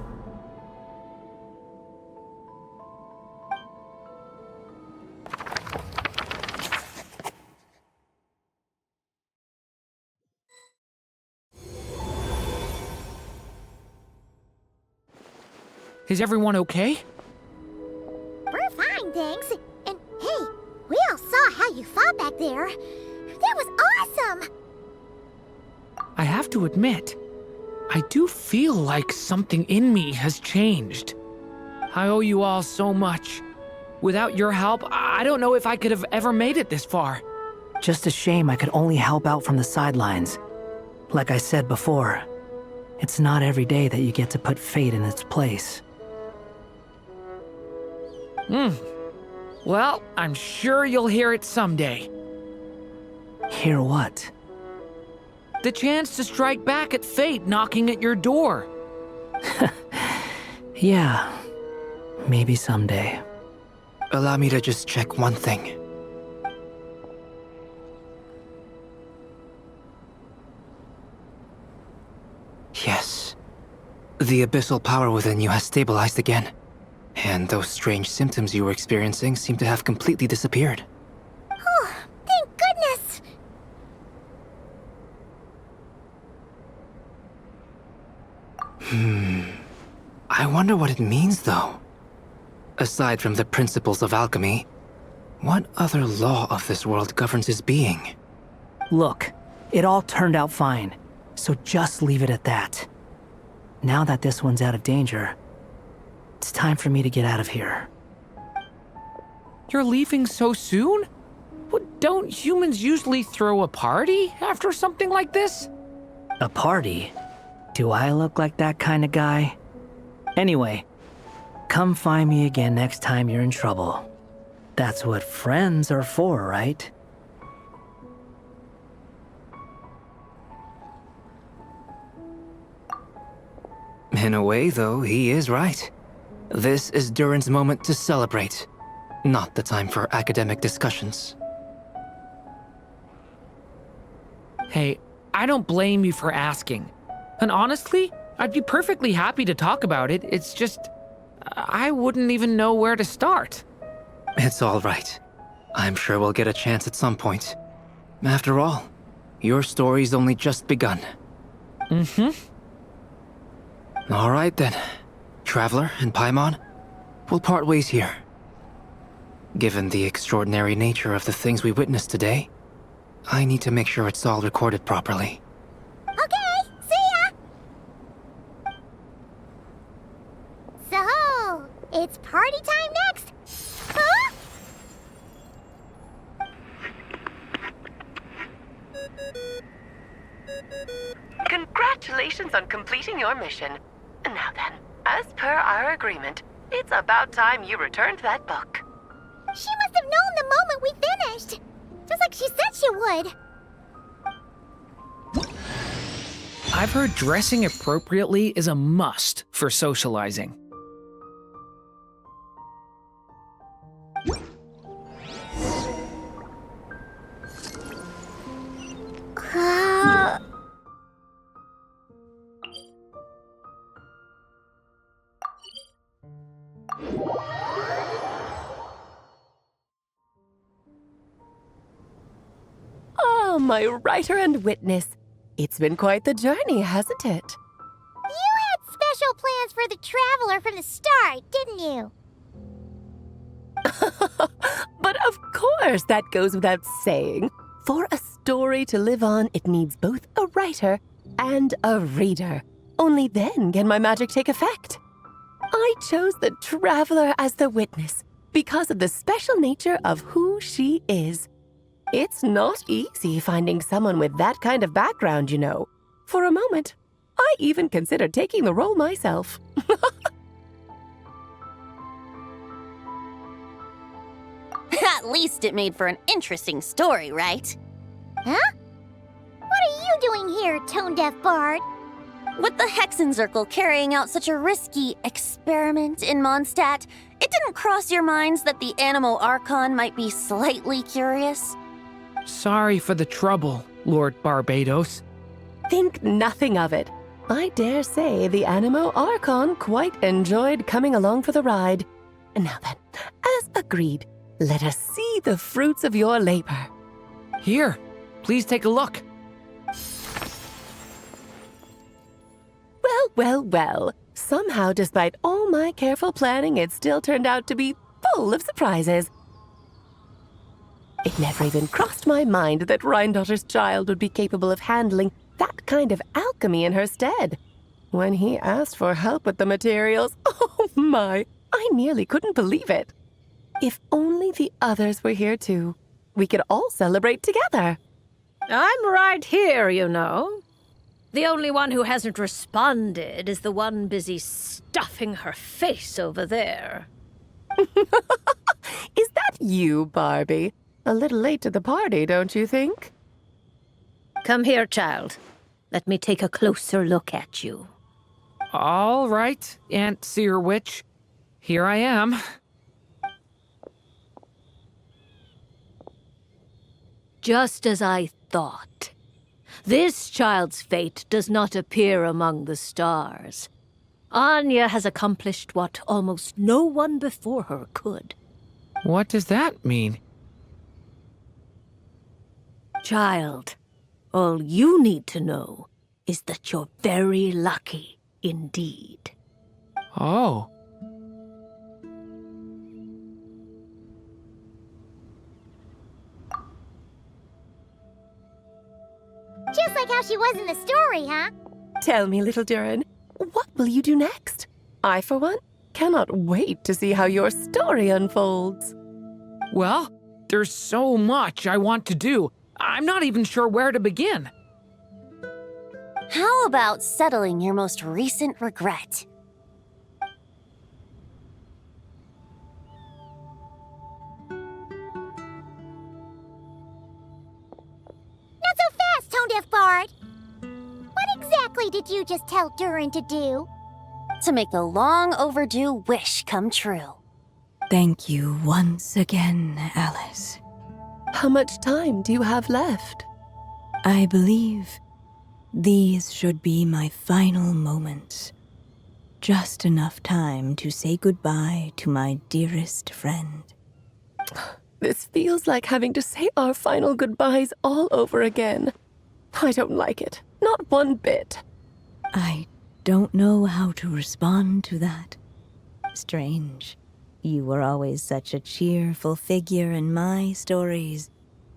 Is everyone okay? We're fine, thanks. And hey, we all saw how you fought back there. That was awesome! I have to admit, I do feel like something in me has changed. I owe you all so much. Without your help, I don't know if I could have ever made it this far. Just a shame I could only help out from the sidelines. Like I said before, it's not every day that you get to put fate in its place. Well, I'm sure you'll hear it someday. Hear what? The chance to strike back at fate knocking at your door. Yeah, maybe someday. Allow me to just check one thing. Yes. The abyssal power within you has stabilized again. And those strange symptoms you were experiencing seem to have completely disappeared. Oh, thank goodness! I wonder what it means, though. Aside from the principles of alchemy, what other law of this world governs his being? Look, it all turned out fine, so just leave it at that. Now that this one's out of danger, it's time for me to get out of here. You're leaving so soon? What, don't humans usually throw a party after something like this? A party? Do I look like that kind of guy? Anyway, come find me again next time you're in trouble. That's what friends are for, right? In a way, though, he is right. This is Durin's moment to celebrate, not the time for academic discussions. Hey, I don't blame you for asking. And honestly, I'd be perfectly happy to talk about it. It's just, I wouldn't even know where to start. It's all right. I'm sure we'll get a chance at some point. After all, your story's only just begun. All right then. Traveler and Paimon, we'll part ways here. Given the extraordinary nature of the things we witnessed today, I need to make sure it's all recorded properly. Okay, see ya! So, it's party time next? Huh? Congratulations on completing your mission. Now then, as per our agreement, it's about time you returned that book. She must have known the moment we finished. Just like she said she would. I've heard dressing appropriately is a must for socializing. Oh, my writer and witness. It's been quite the journey, hasn't it? You had special plans for the traveler from the start, didn't you? But of course, that goes without saying. For a story to live on, it needs both a writer and a reader. Only then can my magic take effect. I chose the traveler as the witness because of the special nature of who she is. It's not easy finding someone with that kind of background, you know. For a moment, I even considered taking the role myself. At least it made for an interesting story, right? Huh? What are you doing here, tone-deaf bard? With the Hexencircle carrying out such a risky experiment in Mondstadt, it didn't cross your minds that the Animo Archon might be slightly curious? Sorry for the trouble, Lord Barbados. Think nothing of it. I dare say the Animo Archon quite enjoyed coming along for the ride. And now then, as agreed, let us see the fruits of your labor. Here, please take a look. Well, well, well. Somehow, despite all my careful planning, it still turned out to be full of surprises. It never even crossed my mind that Rhindotter's child would be capable of handling that kind of alchemy in her stead. When he asked for help with the materials, oh my, I nearly couldn't believe it. If only the others were here too, we could all celebrate together. I'm right here, you know. The only one who hasn't responded is the one busy stuffing her face over there. Is that you, Barbie? A little late to the party, don't you think? Come here, child. Let me take a closer look at you. All right, Aunt Seer Witch. Here I am. Just as I thought. This child's fate does not appear among the stars. Anya has accomplished what almost no one before her could. What does that mean? Child, all you need to know is that you're very lucky indeed. Oh. Just like how she was in the story, huh? Tell me, little Durin, what will you do next? I, for one, cannot wait to see how your story unfolds. Well, there's so much I want to do. I'm not even sure where to begin. How about settling your most recent regret? Not so fast, tone-deaf bard. What exactly did you just tell Durin to do? To make the long overdue wish come true. Thank you once again, Alice. How much time do you have left? I believe these should be my final moments. Just enough time to say goodbye to my dearest friend. This feels like having to say our final goodbyes all over again. I don't like it. Not one bit. I don't know how to respond to that. Strange. You were always such a cheerful figure in my stories.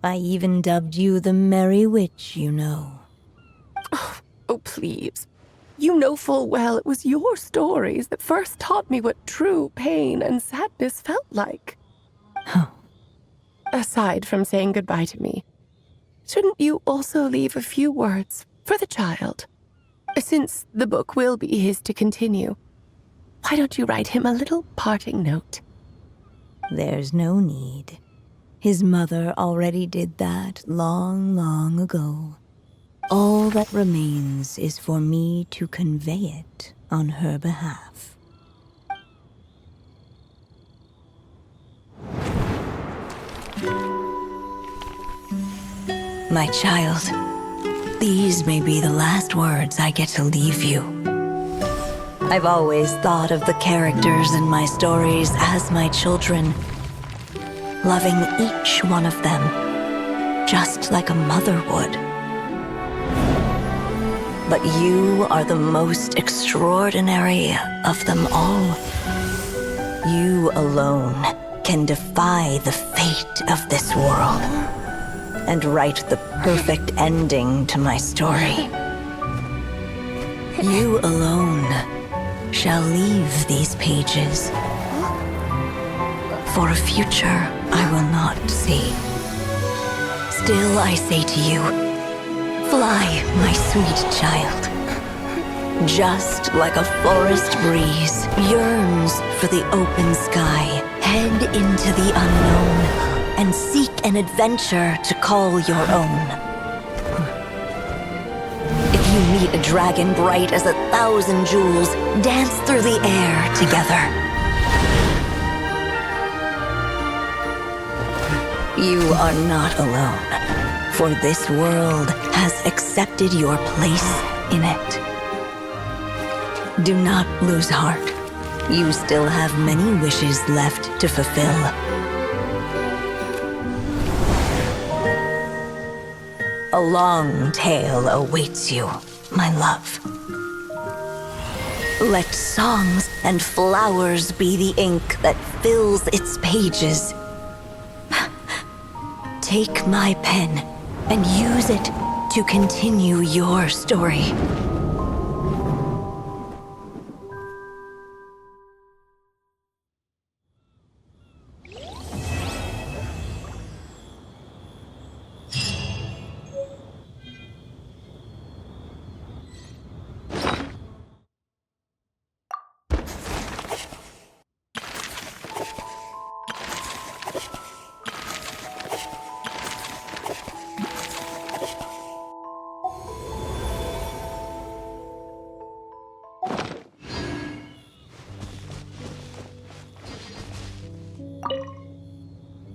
I even dubbed you the Merry Witch, you know. Oh, please. You know full well it was your stories that first taught me what true pain and sadness felt like. Aside from saying goodbye to me, shouldn't you also leave a few words for the child. Since the book will be his to continue, why don't you write him a little parting note? There's no need. His mother already did that long, long ago. All that remains is for me to convey it on her behalf. My child, these may be the last words I get to leave you. I've always thought of the characters in my stories as my children, loving each one of them, just like a mother would. But you are the most extraordinary of them all. You alone can defy the fate of this world and write the perfect ending to my story. You alone shall leave these pages for a future I will not see. Still I say to you, fly, my sweet child. Just like a forest breeze yearns for the open sky, head into the unknown and seek an adventure to call your own. If you meet a dragon bright as 1,000 jewels, dance through the air together. You are not alone, for this world has accepted your place in it. Do not lose heart. You still have many wishes left to fulfill. A long tale awaits you, my love. Let songs and flowers be the ink that fills its pages. Take my pen and use it to continue your story.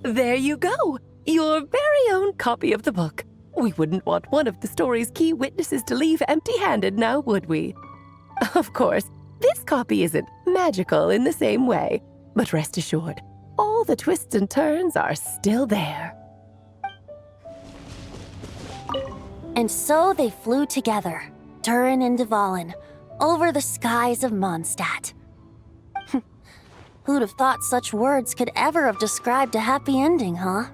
There you go! Your very own copy of the book. We wouldn't want one of the story's key witnesses to leave empty-handed now, would we? Of course, this copy isn't magical in the same way, but rest assured, all the twists and turns are still there. And so they flew together, Durin and Dvalin, over the skies of Mondstadt. Who'd have thought such words could ever have described a happy ending, huh?